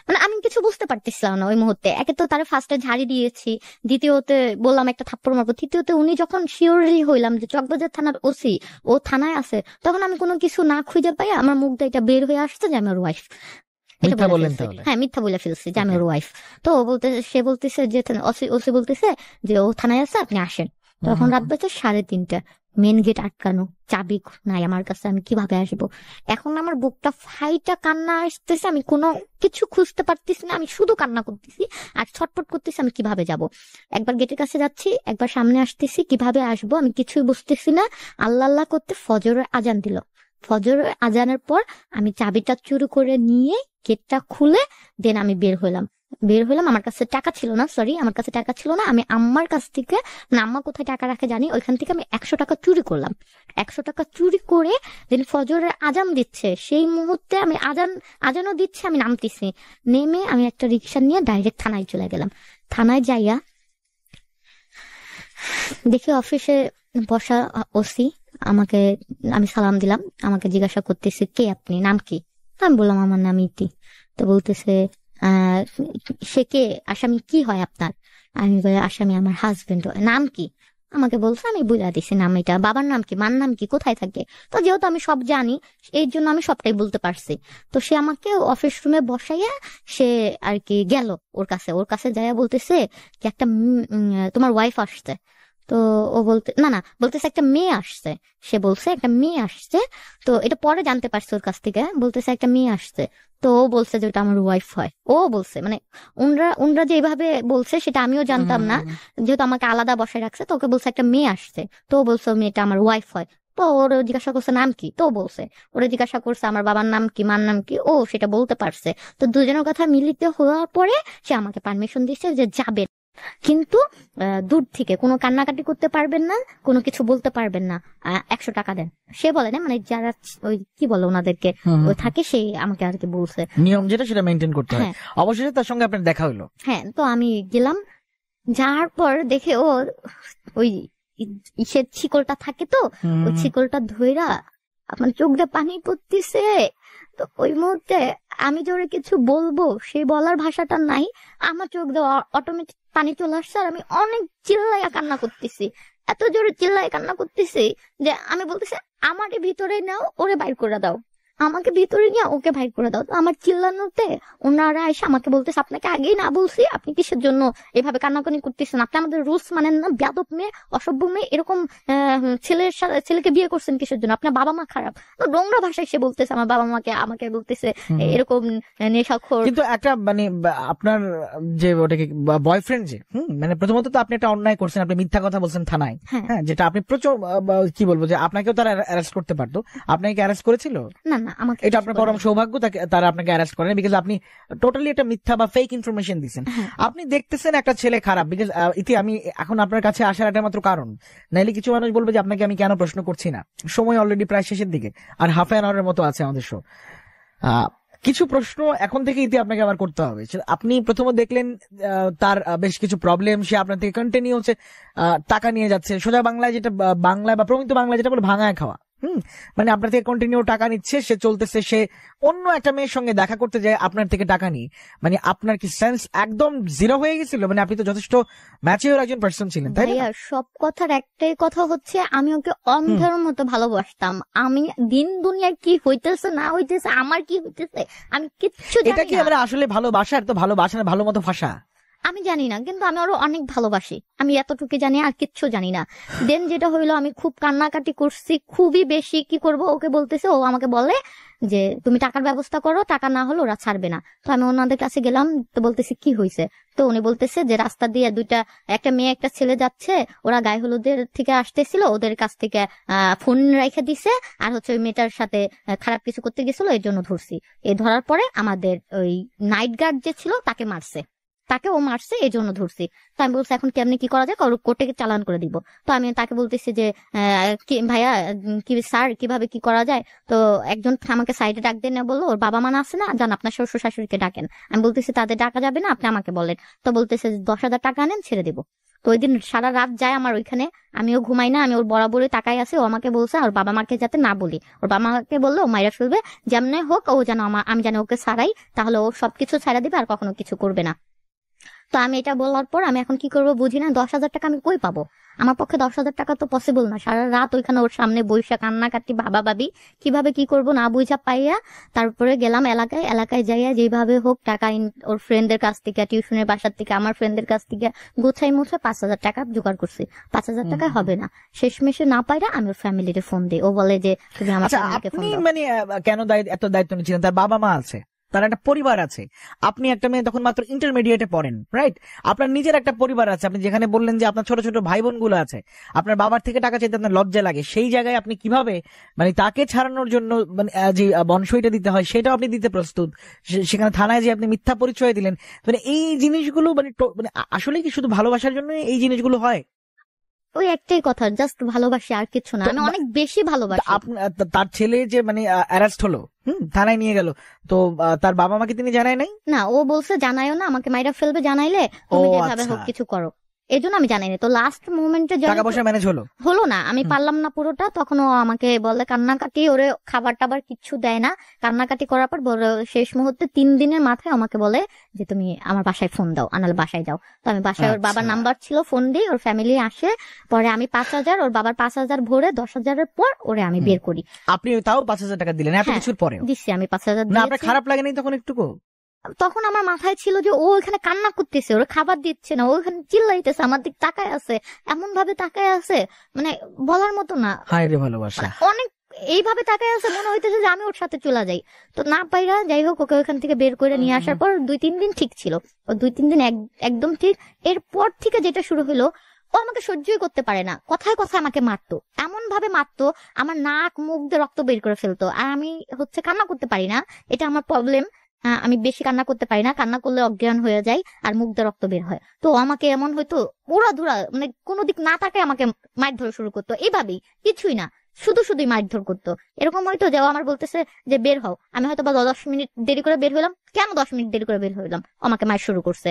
মানে আমি কিছু বুঝতে পারতেছিলাম না ওই মুহূর্তে। একে তো তারা ফার্স্টে ঝাড়ি দিয়েছি, দ্বিতীয়তে বললাম একটা থাপ্পড় মারবো, তৃতীয়তে উনি যখন শিওরলি হইলাম যে চকবাজার থানার ওসি, ও থানায় আছে, তখন আমি কোনো কিছু না খুঁজে পাই আমার মুখ দিয়ে এটা বের হয়ে আসছে যে আমি ওর ওয়াইফ। এটা মিথ্যা বলে বললেন ফেলছি, তাহলে? হ্যাঁ মিথ্যা বলে ফেলছি যে আমি ওর ওয়াইফ। তো সে বলতেছে যে ওসি বলতেছে যে ও থানায় আছে, আপনি আসেন। তখন রাত বাজে 3:30, মেন গেট আটকানো, চাবি নাই আমার কাছে, আমি কিভাবে আসবো? এখন আমার বুকটা ফাইটা কান্না আসতেছে, আমি কোনো কিছু খুঁজতে পারতেছি না, আমি শুধু কান্না করতেছি আর ছটফট করতেছি আমি কিভাবে যাব। একবার গেটের কাছে যাচ্ছি, একবার সামনে আসতেছি, কিভাবে আসবো আমি কিছুই বুঝতেছি না। আল্লাহ আল্লাহ করতে ফজরের আজান দিল। ফজরের আজানের পর আমি চাবিটা চুরি করে নিয়ে গেটটা খুলে দেন আমি বের হলাম। আমার কাছে টাকা ছিল না, সরি আমার কাছে টাকা ছিল না। আমি আম্মার কাছ থেকে, মানে আম্মা কোথায় টাকা রাখে জানি, ওইখান থেকে আমি 100 টাকা চুরি করলাম। 100 টাকা চুরি করে দেন ফজরের আজান দিচ্ছে, সেই মুহূর্তে আমি আজানও দিচ্ছে, আমি নামতেছি, নেমে আমি একটা রিক্সা নিয়ে ডাইরেক্ট থানায় চলে গেলাম। থানায় যাইয়া দেখি অফিসে বসা ওসি আমাকে, আমি সালাম দিলাম, আমাকে জিজ্ঞাসা করতেছে কে আপনি, নাম কি? আমি বললাম আমার নাম ইতি। তো বলতেছে আহ সে কে, আসামি কি হয় আপনার? আমি বলি আসামি আমার হাজবেন্ড। নাম কি? আমাকে বলছে, আমি বুঝা দিছি নাম এটা। বাবার নাম কি, মার নাম কি, কোথায় থাকে? তো যেহেতু আমি সব জানি এই জন্য আমি সবটাই বলতে পারছি। তো সে আমাকে অফিস রুমে বসাইয়া সে আর কি গেল ওর কাছে যাইয়া বলতেছে কি একটা তোমার ওয়াইফ আসছে। তো ও বলতেছে একটা মেয়ে আসছে। সে বলছে একটা মেয়ে আসছে। তো এটা পরে জানতে পারছে ওর কাছ থেকে, বলতেছে একটা মেয়ে আসছে। তো ও বলছে যে ওটা আমার ওয়াইফ হয়। ও বলছে মানে উনরা যেভাবে বলছে সেটা আমিও জানতাম না, যেহেতু আমাকে আলাদা বসায় রাখছে। তো ওকে বলছে একটা মেয়ে আসছে, তো ও বলছে মেয়েটা আমার ওয়াইফ হয়। তো ওর জিজ্ঞাসা করছে নাম কি, তো বলছে। ওরা জিজ্ঞাসা করছে আমার বাবার নাম কি, মার নাম কি, ও সেটা বলতে পারছে। তো দুজনের কথা মিলিত হওয়ার পরে সে আমাকে পারমিশন দিচ্ছে যে যাবে, কিন্তু দূর থেকে কোনো কান্নাকাটি করতে পারবেন না, কোনো কিছু বলতে পারবেন না, 100 টাকা দেন। সে বলে না, মানে যারা ওই কি বলে ওনাদেরকে ওই থাকে, সেই আমাকে আর কি বলছে নিয়ম যেটা সেটা মেনটেন করতে হয়। হ্যাঁ। অবশেষে তার সঙ্গে আপনার দেখা হলো? হ্যাঁ। তো আমি গেলাম, যাওয়ার পর দেখে ও ওই ইসের শিকলটা থাকে, তো ওই শিকলটা ধইরা আমার চোখ দিয়ে পানি পড়তেছে। তো ওই মুহূর্তে আমি জোরে কিছু বলবো, সেই বলার ভাষাটা নাই, আমার চোখ দিয়ে অটোমেটিক পানি চলে আসছে। আর আমি অনেক চিল্লাইয়া কান্না করতেছি, এত জোরে চিল্লাইয়া কান্না করতেছি যে আমি বলতেছি আমার ভিতরে নাও, ওরে বাইর করে দাও, আমাকে ভিতরে নিয়ে ওকে বাইর করে দাও। তো আমার চিল্লানোতে ওনারা এসে আমাকে বলতেছে আপনাকে আগেই না বলছি, আপনি কিসের জন্য এভাবে কান্নাকানি করতেছেন, আপনি আমাদের রুলস মানেন না, বেয়াদব মেয়ে, অসভ্য মেয়ে, এরকম ছেলেকে বিয়ে করছেন কিসের জন্য, আপনার বাবা মা খারাপ। তো নোংরা ভাষায় সে বলতেছে আমার বাবা মাকে, আমাকে বলতেছে এরকম নেশাখোর। কিন্তু একটা মানে আপনার যে ওটাকে বয়ফ্রেন্ড যে মানে প্রথমত তো আপনি একটা অন্যায় করছেন, আপনি মিথ্যা কথা বলছেন থানায়, হ্যাঁ, যেটা আপনি প্রচুর কি বলবো যে আপনাকেও তারা অ্যারেস্ট করতে পারতো। আপনাকে অ্যারেস্ট করেছিল? না না, আমাকে এটা আপনার পরম সৌভাগ্য, তারা আপনাকে অ্যারেস্ট করেন, বিকজ আপনি টোটালি একটা মিথ্যা বা ফেক ইনফরমেশন দিচ্ছেন। আপনি দেখতেছেন একটা ছেলে খারাপ, বিকজ ইতি আমি এখন আপনার কাছে আসার একটা মাত্র কারণ, নাইলে কিছু মানুষ বলবে যে আপনাকে আমি কেন প্রশ্ন করছি না। সময় অলরেডি প্রায় শেষের দিকে, আর হাফ অ্যান আওয়ারের মতো আছে আমাদের শো। কিছু প্রশ্ন এখন থেকে ইতি আপনাকে আবার করতে হবে। আপনি প্রথমে দেখলেন তার বেশ কিছু প্রবলেম, সে আপনার থেকে কন্টিনিউ হচ্ছে টাকা নিয়ে যাচ্ছে, সোজা বাংলায় যেটা বাংলায় বা প্রমিত বাংলায় যেটা বলে ভাঙায় খাওয়া। মানে আপনার থেকে কন্টিনিউ টাকা নিচ্ছে, সে চলতেছে, সে অন্য একটা মেয়ের সঙ্গে দেখা করতে যায় আপনার থেকে টাকা নিয়ে। মানে আপনার কি সেন্স একদম জিরো হয়ে গেছিল? মানে আপনি তো যথেষ্ট ম্যাচিওর একজন পার্সন ছিলেন, তাই না? সব কথার একটাই কথা হচ্ছে, আমি ওকে অন্ধের মতো ভালোবাসতাম। আমি দিন দুনিয়ার কি হইতেছে না হইতেছে, আমার কি হইতেছে আমি কিচ্ছু জানি না। এটা কি আমরা আসলে ভালোবাসার, তো ভালোবাসার ভালো মতো ভাষা? আমি জানি না, কিন্তু আমি আরো অনেক ভালোবাসি, আমি এতটুকু জানি, আর কিচ্ছু জানি না। দেন যেটা হইলো, আমি খুব কান্নাকাটি করছি, খুবই বেশি। কি করব, ওকে বলতেছে, ও আমাকে বলে যে তুমি টাকার ব্যবস্থা করো, টাকা না হলে ওরা ছাড়বে না। তো আমি ওনাদের কাছে গেলাম, তো বলতেছি কি হয়েছে। তো উনি বলতেছে যে রাস্তা দিয়ে একটা মেয়ে একটা ছেলে যাচ্ছে, ওরা গায়ে হলুদের থেকে আসতেছিল, ওদের কাছ থেকে ফোন রেখে দিছে, আর হচ্ছে ওই মেয়েটার সাথে খারাপ কিছু করতে গেছিল, এর জন্য ধরছি। এই ধরার পরে আমাদের ওই নাইট গার্ড যে ছিল তাকে মারছে, তাকে ও মারছে, এই জন্য ধরছি। তো আমি বলছি এখন কেমনি কি করা যায়, কোর্টে চালান করে দিব। তো আমি তাকে বলতেছি যে ভাইয়া, কি স্যার, কিভাবে কি করা যায়। তো একজন আমাকে সাইডে ডাক দিয়ে বললো, ওর বাবা মা আছে না, যান আপনার শ্বশুর শাশুড়িকে ডাকেন। আমি বলতেছি তাদের ডাকা যাবে না, আপনি আমাকে বলেন। তো বলতেছে 10,000 টাকা আনেন, ছেড়ে দিব। তো ওই দিন সারা রাত যায় আমার ওইখানে, আমিও ঘুমাই না, আমি ওর বরাবরই তাকাই আছে। ও আমাকে বলছে ওর বাবা মাকে যাতে না বলি, ওর বাবা মাকে বললে ও মাইরা ফেলবে, যেমনি হোক ও যেন আমি যেন ওকে ছাড়াই, তাহলে ও সবকিছু ছাড়া দিবে আর কখনো কিছু করবে না। তো আমি এটা বলার পর আমি এখন কি করবো বুঝি না, 10,000 টাকা আমি কই পাবো। আমার পক্ষে 10,000 টাকা তো পসিবল না। সারা রাত ওইখানে ওর সামনে বৈশা কান্নাকাটি, ভাবি কিভাবে কি করব না বুঝা পাইয়া। তারপরে গেলাম এলাকায় যাইয়া যেভাবে হোক টাকা ওর ফ্রেন্ডদের কাছ থেকে, টিউশনের বাসার থেকে, আমার ফ্রেন্ডদের কাছ থেকে গোছাই মুছে 5,000 টাকা জোগাড় করছি। 5,000 টাকা হবে না, শেষমেশে না পাইরা আমি ওর ফ্যামিলিতে ফোন দিই। ও বলে যে তুমি আমার ফ্যামিলিকে ফোন দাও। মানে কেন এত দায়িত্ব নিচ্ছিলেন? তার বাবা মা আছে, তার একটা পরিবার আছে। আপনি একটা মেয়ে তখন মাত্র ইন্টারমিডিয়েটে পড়েন, রাইট? আপনার নিজের একটা পরিবার আছে। আপনি যেখানে বললেন যে আপনার ছোট ছোট ভাই বোন গুলো আছে, আপনার বাবার থেকে টাকা চাইতে আপনার লজ্জা লাগে, সেই জায়গায় আপনি কিভাবে মানে তাকে ছাড়ানোর জন্য মানে যে বনসইটা দিতে হয় সেটাও আপনি দিতে প্রস্তুত। সেখানে থানায় যে আপনি মিথ্যা পরিচয় দিলেন, মানে এই জিনিসগুলো মানে আসলে কি শুধু ভালোবাসার জন্য এই জিনিসগুলো হয়? ওই একটাই কথা, জাস্ট ভালোবাসি, আর কিছু না। আমি অনেক বেশি ভালোবাসি। তার ছেলে যে মানে অ্যারেস্ট হলো, থানায় নিয়ে গেল, তো তার বাবা মাকে তিনি জানায় নাই? না, ও বলছে জানাইও না, আমাকে মাইরা ফেলবে জানাইলে, তুমি যেভাবে হোক কিছু করো, এই জন্য আমি জানাইনি। তো লাস্ট মোমেন্টে টাকা পয়সা ম্যানেজ হলো না, আমি পারলাম না পুরোটা। তখন ও আমাকে বলে কান্নাকাটি, ওরে খাবার টাবার কিচ্ছু দেয় না, কান্নাকাটি করার পর শেষ মুহূর্তে 3 দিনের মাথায় আমাকে বলে যে তুমি আমার বাসায় ফোন দাও, আনালে বাসায় যাও। তো আমি বাসায়, ওর বাবার নাম্বার ছিল, ফোন দিই, ওর ফ্যামিলি আসে। পরে আমি 5,000, ওর বাবার 5,000 ভরে 10,000-এর পর ওরে আমি বের করি। আপনি তাও 5,000 টাকা দিলেন এত কিছুর পরে? দিচ্ছি আমি 5,000। না, আপনার খারাপ লাগেনি তখন একটুকু? তখন আমার মাথায় ছিল যে ও এখানে কান্না করতেছে, ওরা খাবার দিচ্ছে না, ও এখানে চিল্লাইতেছে, আমার দিক তাকায় আছে, এমন ভাবে তাকায় আছে, মানে বলার মতো না। হায় রে ভালোবাসা। অনেক এইভাবে তাকায় আছে, মনে হইতেছে যে আমি ওর সাথে চলে যাই। তো না পাইরা, যাই হোক, ওকে ওখান থেকে বের করে নিয়ে আসার পর 2-3 দিন ঠিক ছিল। ও 2-3 দিন একদম ঠিক। এরপর থেকে যেটা শুরু হলো, ও আমাকে সহ্যই করতে পারে না, কথায় কথায় আমাকে মারতো, এমন ভাবে মারতো, আমার নাক মুখ দিয়ে রক্ত বের করে ফেলতো। আর আমি হচ্ছে কান্না করতে পারি না, এটা আমার প্রবলেম। আমি বেশি কান্না করতে পারি না, কান্না করলে অজ্ঞান হয়ে যায় আর মুখ দিয়ে রক্ত বের হয়। তো আমাকে এমন হয়তো উড়া ধুরা, মানে কোনো দিক না তাকে আমাকে মারধর শুরু করতো, এইভাবেই, কিছুই না, শুধুই মারধর করতো। এরকম হয়তো যে আমার বলতেছে যে বের হও, আমি হয়তো বা 10 মিনিট দেরি করে বের হইলাম, কেন 10 মিনিট দেরি করে বের হইলাম, আমাকে মার শুরু করছে।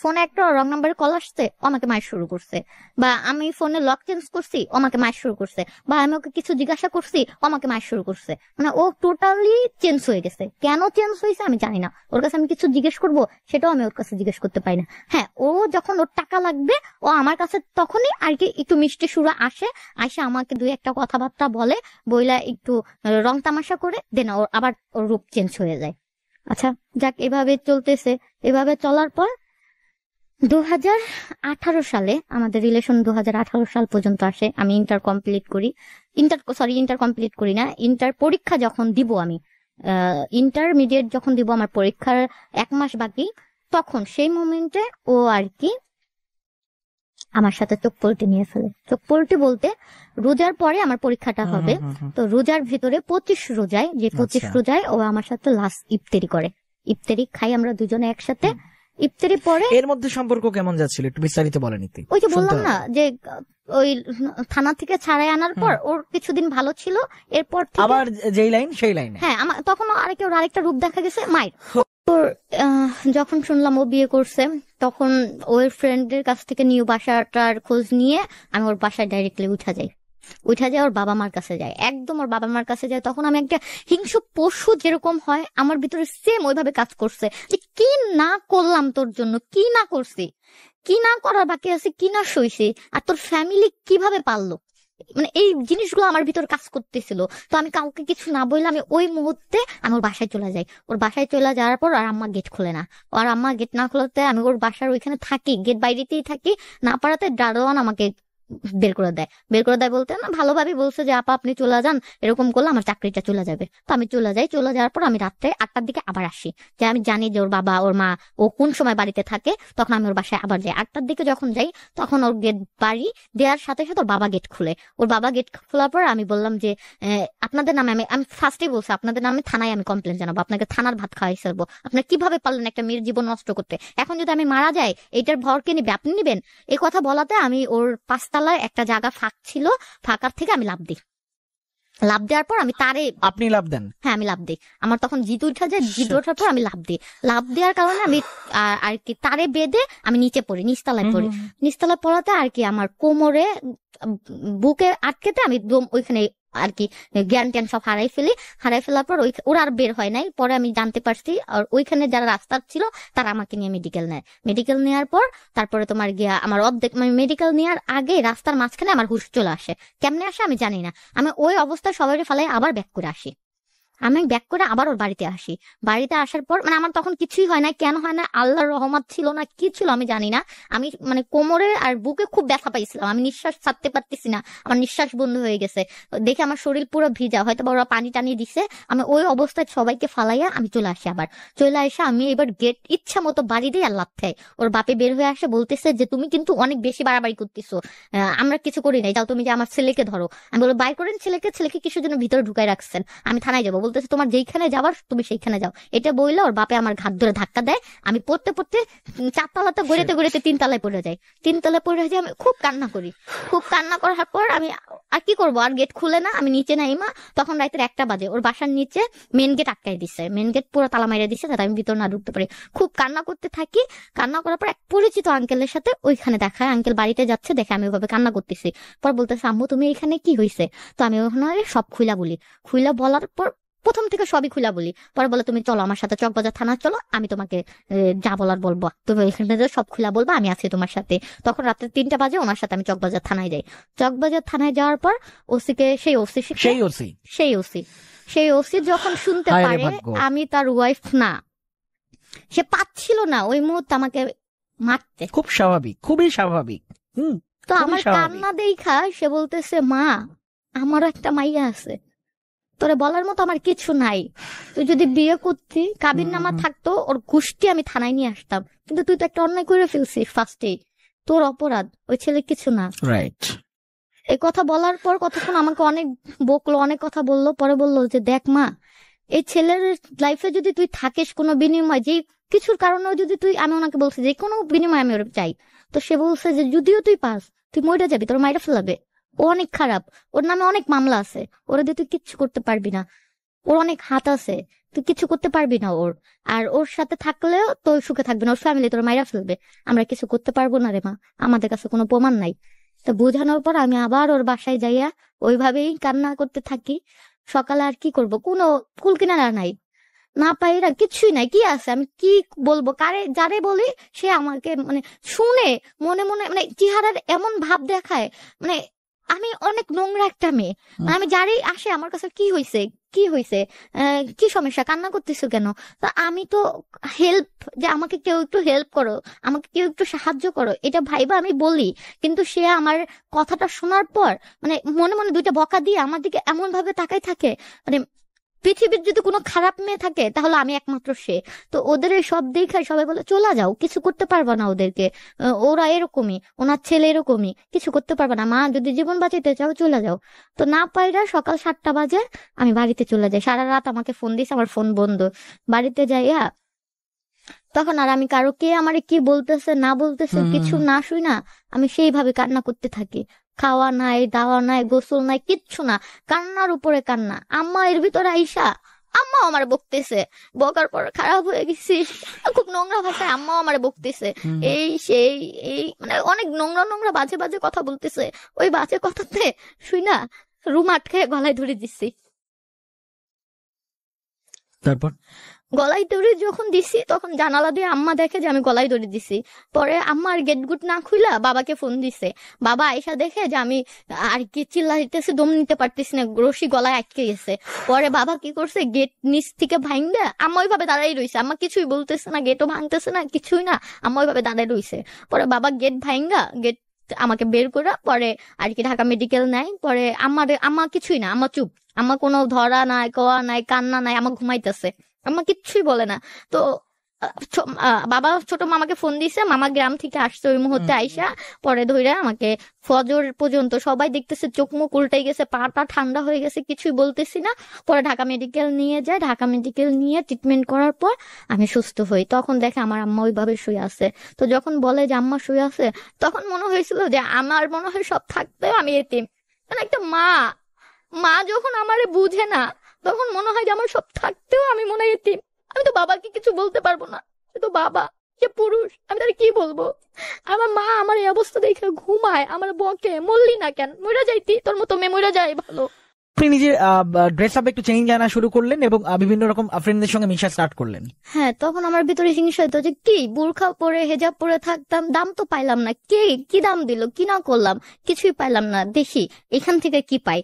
ফোনে একটা রং নাম্বারে কল আসছে, আমাকে মার শুরু করছে। বা আমি ফোনে লক চেঞ্জ করছি, আমাকে মার শুরু করছে। বা আমি ওকে কিছু জিজ্ঞাসা করছি, আমাকে মার শুরু করছে। মানে ও টোটালি চেঞ্জ হয়ে গেছে। কেন চেঞ্জ হয়েছে আমি জানি না। ওর কাছে আমি কিছু জিজ্ঞেস করবো, সেটাও আমি ওর কাছে জিজ্ঞেস করতে পারি না। হ্যাঁ, ও যখন ওর টাকা লাগবে, ও আমার কাছে তখনই আর কি একটু মিষ্টি সুরা আসে আমাকে 2-1 কথাবার্তা বলে, বইলা একটু রং তামাশা করে, দেন ওর আবার ওর রূপ চেঞ্জ হয়ে যায়। আচ্ছা যাক, এভাবে চলতেছে। এভাবে চলার পর 2018 সালে আমাদের রিলেশন 2018 সাল পর্যন্ত আসে। আমি ইন্টার কমপ্লিট করি, ইন্টার কমপ্লিট করি না, ইন্টার পরীক্ষা যখন দিব, আমি ইন্টারমিডিয়েট যখন দিব, আমার পরীক্ষার 1 মাস বাকি, তখন সেই মোমেন্টে ও আর কি আমার সাথে চোখ পলটে নিয়ে ফেলে। চোখ পলটে বলতে, রোজার পরে আমার পরীক্ষাটা হবে, তো রোজার ভিতরে 25 রোজায়, যে 25 রোজায় ও আমার সাথে লাস্ট ইফতারি করে। ইফতারি খাই আমরা দুজনে একসাথে। ইফতারি পরে এর মধ্যে সম্পর্ক কেমন যাচ্ছিল একটু বিস্তারিত বলেন। ওই যে বললাম না যে ওই থানা থেকে ছাড়াই আনার পর ওর কিছুদিন ভালো ছিল, এরপর আবার যেই লাইন সেই লাইনে, হ্যাঁ, আমার তখন আরেকটা রূপ দেখা গেছে, মায়ের। যখন শুনলাম ও বিয়ে করছে, তখন ওর ফ্রেন্ডের কাছ থেকে নিউ বাসাটার খোঁজ নিয়ে আমি ওর বাসায় ডাইরেক্টলি উঠা যাই, ওর বাবা মার কাছে যায়, একদম ওর বাবা মার কাছে যায়। তখন আমি একটা হিংস্র পশু যেরকম হয়, আমার ভিতরে সেম ওইভাবে কাজ করছে যে কি না করলাম তোর জন্য, কি না করছি, কি না করার বাকি আছে, কি না সইছে, আর তোর ফ্যামিলি কিভাবে পারলো, মানে এই জিনিসগুলো আমার ভিতর কাজ করতেছিল। তো আমি কাউকে কিছু না বললে আমি ওই মুহূর্তে আমি ওর বাসায় চলে যাই। ওর বাসায় চলে যাওয়ার পর আর আম্মা গেট খুলে না। আর আম্মা গেট না খোলাতে আমি ওর বাসার ওইখানে থাকি, গেট বাইরেতেই থাকি। না পারাতে দারোয়ান আমাকে বের করে দেয়। বের করে দেয় বলতে না, ভালোভাবে বলছে যে আপা আপনি চলে যান, এরকম করলে আমার চাকরিটা চলে যাবে। তো আমি চলে যাই। চলে যাওয়ার পর আমি রাত্রে 8টার দিকে আবার আসি, যে আমি জানি যে ওর বাবা ওর মা ও কোন সময় বাড়িতে থাকে, তখন আমি ওর বাসায় আবার যাই। 8টার দিকে যখন যাই তখন ওর গেট বাড়ি দেওয়ার সাথে সাথে ওর বাবা গেট খুলে। ওর বাবা গেট খোলার পর আমি বললাম যে আপনাদের নামে আমি ফার্স্টেই বলছি আপনাদের নামে থানায় আমি কমপ্লেন জানাবো, আপনাকে থানার ভাত খাওয়াই ফেলবো, আপনারা কিভাবে পারলেন একটা মেয়ের জীবন নষ্ট করতে, এখন যদি আমি মারা যাই এইটার ভর কে নিবে, আপনি নিবেন। এই কথা বলাতে আমি ওর 5তলায় একটা জায়গা ফাঁক ছিল, ফাঁকার থেকে আমি লাফ দিই। লাফ দেওয়ার পর আমি তারে, আপনি লাভ দেন? হ্যাঁ আমি লাফ দিই। আমার তখন জিদ উঠা যায়, জিদ ওঠার পর আমি লাফ দিই। লাফ দেওয়ার কারণে আমি আর কি তারে বেঁধে আমি নিচে পড়ি, নিচতলায় পড়ি। নিচতলায় পড়াতে আর কি আমার কোমরে বুকে আটকেতে আমি ওইখানে আর কি জ্ঞান ট্যান সব হারাই ফেলি। হারাই ফেলার পর ওরা আর বের হয় নাই। পরে আমি জানতে পারছি আর ওইখানে যারা রাস্তার ছিল তারা আমাকে নিয়ে মেডিকেল নেয়। মেডিকেল নেওয়ার পর তারপরে তোমার গিয়া আমার অর্ধেক মেডিকেল নেওয়ার আগে রাস্তার মাঝখানে আমার হুশ চলে আসে। কেমনে আসে আমি জানি না। আমি ওই অবস্থায় সবাই ফেলাই আবার ব্যাক করে আসি। আমি ব্যাক করে আবার ওর বাড়িতে আসি। বাড়িতে আসার পর মানে আমার তখন কিছুই হয় না। কেন হয় না, আল্লাহর রহমত ছিল না কি ছিল আমি জানি না। আমি মানে কোমরে আর বুকে খুব ব্যথা পাইছিলাম, আমি নিঃশ্বাস ছাড়তে পারতেছি না, আমার নিঃশ্বাস বন্ধ হয়ে গেছে। দেখে আমার শরীর পুরো ভিজা, হয়তো ওরা পানি টানি দিছে। আমি ওই অবস্থায় সবাইকে ফালাইয়া আমি চলে আসি। আবার চলে আসে আমি এবার গেট ইচ্ছা মতো বাড়ি দিয়ে আর লাথে। ওর বাপে বের হয়ে আসে, বলতেছে যে তুমি কিন্তু অনেক বেশি বাড়াবাড়ি করতেছো, আমরা কিছু করি নাই, যাও তুমি যে আমার ছেলেকে ধরো। আমি বলবো বাইর করেন ছেলেকে, ছেলেকে কিসের জন্য ভিতরে ঢুকাই রাখছেন, আমি থানায় যাবো। বলতেছে তোমার যেইখানে যাবার তুমি সেইখানে যাও। এটা বললে ওর বাপে আমার ঘাট ধরে ধাক্কা দেয়। আমি পড়তে পড়তে 4তলাতে গড়িতে গড়িতে 3তলায় পড়ে যাই। 3তলায় পড়ে যাই, আমি খুব কান্না করি। খুব কান্না করার পর আমি আর কি করবো, আর গেট খুলে না, আমি নিচে নাই মা। তখন রাতের 1টা বাজে। ওর বাসার নিচে মেন গেট আটকাই দিচ্ছে, মেন গেট পুরো তালা মাইরা দিচ্ছে যাতে আমি ভিতর না ঢুকতে পারি। খুব কান্না করতে থাকি। কান্না করার পর এক পরিচিত আঙ্কেলের সাথে ওইখানে দেখায়, আঙ্কেল বাড়িতে যাচ্ছে দেখে আমি ওইভাবে কান্না করতেছি। পর বলতেছে আম্মু তুমি এখানে কি হয়েছে। তো আমি ওখানে সব খুইলা বলি। খুইলা বলার পর প্রথম থেকে সবই খুলা বলি। পরে বলে তুমি চলো আমার সাথে চকবাজার থানা চলো, আমি তোমাকে যা বলার বলবো, তুমি এখানে সব খুলা বলবো, আমি আছি তোমার সাথে। তখন রাত্রে 3টা বাজে ওনার সাথে আমি চকবাজার থানায় যাই। চকবাজার থানায় যাওয়ার পর ওসিকে সেই ওসি যখন শুনতে পারে আমি তার ওয়াইফ না, সে পাচ্ছিল না ওই মুহূর্তে আমাকে মারতে। খুব স্বাভাবিক, খুবই স্বাভাবিক। তো আমার কান্না দেখা সে বলতেছে মা আমার একটা মাইয়া আছে, তোরে বলার মতো আমার কিছু নাই, তুই যদি বিয়ে করতি কাবির নামা থাকতো ওর গোষ্ঠী আমি থানায় নিয়ে আসতাম, কিন্তু তুই তো একটা অন্যায় করে ফেলছিস ফার্স্টে, তোর অপরাধ, ওই ছেলে কিছু না। রাইট। এই কথা বলার পর কতক্ষণ আমাকে অনেক বকলো, অনেক কথা বললো। পরে বললো যে দেখ মা, এই ছেলের লাইফে যদি তুই থাকিস কোনো বিনিময়, যে কিছুর কারণে যদি তুই, আমি ওনাকে বলছি যে কোনো বিনিময় আমি ওর চাই, তো সে বলছে যে যদিও তুই পাস তুই মরে যাবি, তোর মাইরা ফেলাবে, ও অনেক খারাপ, ওর নামে অনেক মামলা আছে, ওরা দিয়ে তুই কিচ্ছু করতে পারবি না, ওর অনেক হাত আছে, তুই কিছু করতে পারবি না ওর, আর ওর সাথে থাকলেও তোর সুখে থাকবে না, ওর ফ্যামিলি তোর মাইরা ফেলবে, আমরা কিছু করতে পারবো না রে মা, আমাদের কাছে কোনো প্রমাণ নাই। তো বোঝানোর পর আমি আবার ওর বাসায় যাইয়া ওইভাবেই কান্না করতে থাকি। সকালে আর কি করব, কোনো কুল কিনারা নাই, না পাই না, কিছুই নাই, কি আছে, আমি কি বলবো, কারে যারে বলি সে আমাকে মানে শুনে মনে মনে মানে চেহারার এমন ভাব দেখায়, মানে আমি অনেক নোংরা একটা মেয়ে, আমি যারই আসে আমার কাছে কি হয়েছে কি হয়েছে, কি সমস্যা, কান্না করতেছো কেন, তা আমি তো হেল্প, যে আমাকে কেউ একটু হেল্প করো, আমাকে কেউ একটু সাহায্য করো, এটা ভাইবা আমি বলি, কিন্তু সে আমার কথাটা শোনার পর মানে মনে মনে 2টা বকা দিয়ে আমার দিকে এমন ভাবে তাকাই থাকে, মানে পৃথিবীর যদি কোনো খারাপ মেয়ে থাকে তাহলে আমি একমাত্র সে। তো ওদের সব দেখে সবাই বলে চলে যাও, কিছু করতে পারবা না ওদেরকে, ওরা এরকমই, ওনার ছেলে এরকমই, কিছু করতে পারবা না, মা যদি জীবন বাঁচাইতে চাও চলে যাও। তো না পাইরা সকাল 7টা বাজে আমি বাড়িতে চলে যাই। সারা রাত আমাকে ফোন দিছে, আমার ফোন বন্ধ। বাড়িতে যাইয়া তখন আর আমি কারো কে আমারে কি বলতেছে না বলতেছে কিছু না শুই না, আমি সেইভাবে কান্না করতে থাকি। খাওয়া নাই, দাওয়া নাই, গোসল নাই, কিচ্ছু না, কান্নার উপরে কান্না। আম্মা এর ভিতরে আইসা আম্মা আমার বকতেছে, বকার পর খারাপ হয়ে গেছিস, খুব নোংরা ভাষায় আম্মাও আমার বকতেছে, এই সেই এই মানে অনেক নোংরা নোংরা বাজে বাজে কথা বলতেছে। ওই বাজে কথাতে শুই না রুম আটকে গলায় ধরে দিচ্ছি। তারপর গলায় দড়ি যখন দিছি তখন জানালা দিয়ে আম্মা দেখে যে আমি গলায় দড়ি দিছি। পরে আম্মা আর গেট গুট না খুইলা বাবাকে ফোন দিছে। বাবা আয়সা দেখে যে আমি আর কি চিল্লাইতেছি, দম নিতে পারতেছি না, রশি গলায় আটকে গেছে। পরে বাবা কি করছে, গেট নিচ থেকে ভাঙবে, আম্মা ওইভাবে দাঁড়াই রইছে, আম্মা কিছুই বলতেছে না, গেটও ভাঙতেছে না, কিছুই না, আম্মা ওইভাবে দাঁড়াই রইছে। পরে বাবা গেট ভাঙা, গেট আমাকে বের করে পরে আর কি ঢাকা মেডিকেল নেয়। পরে আম্মা কিছুই না, আম্মা চুপ, আম্মা কোনো ধরা নাই, কোয়া নাই, কান্না নাই, আম্মা ঘুমাইতেছে, আম্মা কিচ্ছুই বলে না। তো বাবা ছোট মামাকে ফোন দিছে, মামা গ্রাম থেকে আসছে ওই মুহূর্তে আইসা পরে ধইরা আমাকে ফজর পর্যন্ত সবাই দেখতেছে চোখ মুখ উল্টাই গেছে, পাটা ঠান্ডা হয়ে গেছে, কিছুই বলতেছি না। পরে ঢাকা মেডিকেল নিয়ে যায়, ঢাকা মেডিকেল নিয়ে ট্রিটমেন্ট করার পর আমি সুস্থ হই। তখন দেখে আমার আম্মা ওইভাবে শুয়ে আছে। তো যখন বলে যে আম্মা শুয়ে আছে, তখন মনে হয়েছিল যে আমার মনে হয় সব থাকতেও আমি এতিম। মানে একটা মা মা যখন আমারে বুঝে না, তখন মনে হয় যে আমার সব থাকতেও আমি মনে হয় এতিম। আমি তো বাবাকে কিছু বলতে পারবো না, সে তো বাবা, সে পুরুষ, আমি তার কি বলবো। আমার মা আমার এই অবস্থা দেখে ঘুমায়, আমার বকে, মরলি না কেন, মরে যাইতি, তোর মতো মেয়ে মরে যায় ভালো। আপনি নিজের ড্রেস আপ একটু চেঞ্জ আনা শুরু করলেন এবং বিভিন্ন রকম ফ্রেন্ডদের সঙ্গে মিশা স্টার্ট করলেন। হ্যাঁ, তখন আমার ভিতরে হিংসা হতো যে কি বোরখা পরে হেজাব পরে থাকতাম, দাম তো পাইলাম না, কে কি দাম দিল, কি না করলাম, কিছুই পাইলাম না, দেখি এখান থেকে কি পাই,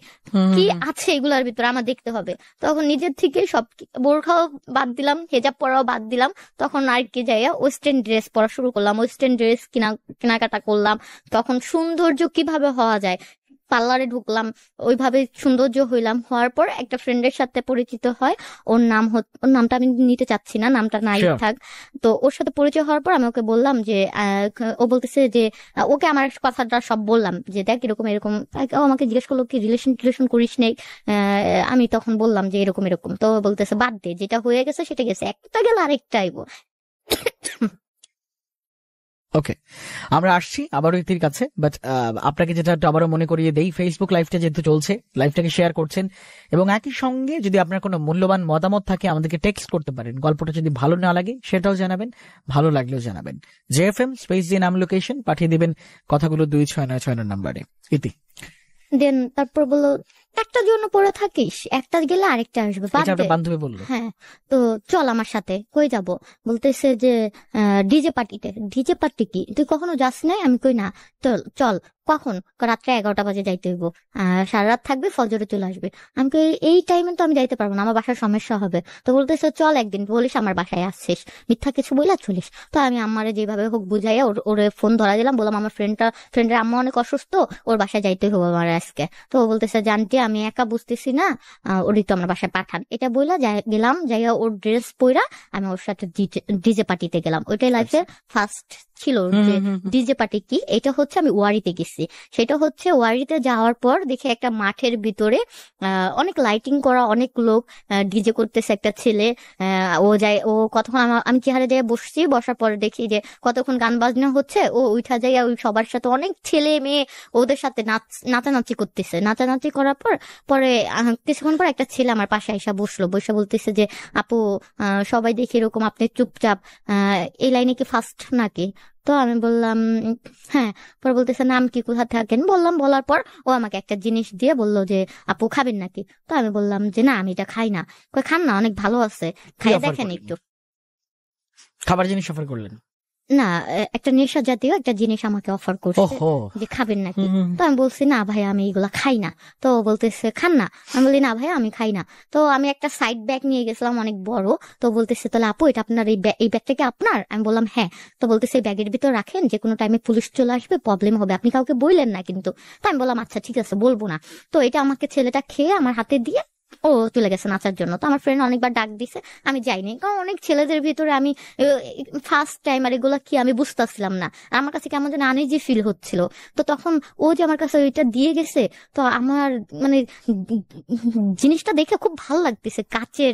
কি আছে এগুলার ভিতরে আমার দেখতে হবে। তখন নিজের থেকে সব বোরখাও বাদ দিলাম, হেজাব পরাও বাদ দিলাম। তখন আর কি যাইয়া ওয়েস্টার্ন ড্রেস পরা শুরু করলাম, ওয়েস্টার্ন ড্রেস কেনাকাটা করলাম। তখন সৌন্দর্য কিভাবে হওয়া যায়, পার্লারে ঢুকলাম, ওইভাবে সৌন্দর্য হইলাম। হওয়ার পর একটা ফ্রেন্ডের সাথে পরিচিত হয়, ওর নামটা আমি নিতে চাচ্ছি না, নামটা নাই থাক। তো ওর সাথে পরিচয় হওয়ার পর আমি ওকে বললাম যে ও বলতেছে যে ওকে আমার কথাটা সব বললাম যে দেখ এরকম এরকম। ও আমাকে জিজ্ঞেস করলো কি রিলেশন করিস নেই। আমি তখন বললাম যে এরকম এরকম। তো বলতেছে বাদ দে, যেটা হয়ে গেছে সেটা গেছে, একটা গেলে আরেকটা আইব। ওকে, আমরা আসছি আবারও ইতির কাছে, বাট আপনাকে যেটা একটু আবারও মনে করিয়ে দেই, ফেসবুক লাইভটা যেহেতু চলছে, লাইভটাকে শেয়ার করছেন এবং একই সঙ্গে যদি আপনার কোনো মূল্যবান মতামত থাকে আমাদেরকে টেক্সট করতে পারেন। গল্পটা যদি ভালো না লাগে সেটাও জানাবেন, ভালো লাগলেও জানাবেন। JFM স্পেস দিয়ে নাম লোকেশন পাঠিয়ে দিবেন কথাগুলো 2696 নাম্বারে। ইতি দেন তারপর বললো একটার জন্য পড়ে থাকিস, একটা গেলে আরেকটা আসবে, বাদ দে। বান্ধবী বললো হ্যাঁ, তো চল আমার সাথে। কই যাব? বলতেছে যে ডিজে পার্টিতে। ডিজে পার্টি কি, তুই কখনো যাস নাই? আমি কই না। চল চল। কখন? রাত্রে 11টা বাজে যাইতে হইব, সারা রাত থাকবে, ফজরে চলে আসবে। আমি কই এই টাইমে তো আমি যাইতে পারবো না, আমার বাসার সমস্যা হবে। তো বলতেছে চল একদিন, বলিস আমার বাসায় আসছিস, মিথ্যা কিছু বইলা চলিস। তো আমি আমারে যেভাবে হোক বুঝাইয়া ওরে ফোন ধরা দিলাম, বললাম আমার ফ্রেন্ডের আম্মা অনেক অসুস্থ, ওর বাসায় যাইতে হবে আমার আজকে। তো ও বলতেছে জানটি আমি একা বুঝতেছি না, ওরই তো আমার বাসায় পাঠান। এটা বইলা গেলাম, যাইয়া ওর ড্রেস পইরা আমি ওর সাথে ডিজে পার্টিতে গেলাম। ওইটাই লাইফে ফার্স্ট ছিল যে ডিজে পার্টি কি। এটা হচ্ছে আমি ওয়ারিতে গেছি। সেটা হচ্ছে ওয়ারিতে যাওয়ার পর দেখে একটা মাঠের ভিতরে অনেক লাইটিং করা, অনেক লোক ডিজে করতেছে। একটা ছেলে ও কতক্ষণ আমি চেহারা দিয়ে বসছি, বসার পরে দেখি যে কতক্ষণ গান বাজনা হচ্ছে, ও উঠা যায় ওই সবার সাথে, অনেক ছেলে মেয়ে ওদের সাথে নাচানাচি করতেছে। নাচানাচি করার পর পরে কিছুক্ষণ পর একটা ছেলে আমার পাশে এসে বসলো, বসে বলতেছে যে আপু সবাই দেখি এরকম, আপনি চুপচাপ, এই লাইনে কি ফার্স্ট নাকি? তো আমি বললাম হ্যাঁ। পরে বলতেছে নাম কি, কোথা থাকেন বললাম। বলার পর ও আমাকে একটা জিনিস দিয়ে বললো যে আপু খাবেন নাকি? তো আমি বললাম যে না, আমি এটা খাই না। খান না, অনেক ভালো আছে, খাইয়ে দেখেন একটু। খাবার জিনিস অফার করলেন? না, একটা নেশা জাতীয় একটা জিনিস আমাকে অফার করছে যে খাবেন নাকি। তো আমি বলছি না ভাই, আমি এগুলা খাই না। তো বলতেছে খান না? আমি বলি না ভাই, আমি খাই না। তো আমি একটা সাইড ব্যাগ নিয়ে গেছিলাম অনেক বড়। তো বলতেছে তাহলে আপু এটা আপনার, এই ব্যাগটা কি আপনার? আমি বললাম হ্যাঁ। তো বলতেছে এই ব্যাগের ভিতর রাখেন, যে কোনো টাইমে পুলিশ চলে আসবে, প্রবলেম হবে, আপনি কাউকে বললেন না কিন্তু। তো আমি বললাম আচ্ছা ঠিক আছে, বলবো না। তো এটা আমাকে ছেলেটা খেয়ে আমার হাতে দিয়ে ও চলে গেছে নাচার জন্য। তো আমার ফ্রেন্ড অনেকবার ডাক দিছে, আমি যাইনি, কারণ অনেক ছেলেদের ভিতরে আমি ফার্স্ট টাইম, আর এগুলা কি আমি বুঝতেছিলাম না। আমার কাছে কেমন যেন আনইজি ফিল হচ্ছিল। তো তখন ও যে আমার কাছে ওইটা দিয়ে গেছে, তো আমার মানে জিনিসটা দেখে খুব ভালো লাগতেছে। কাচের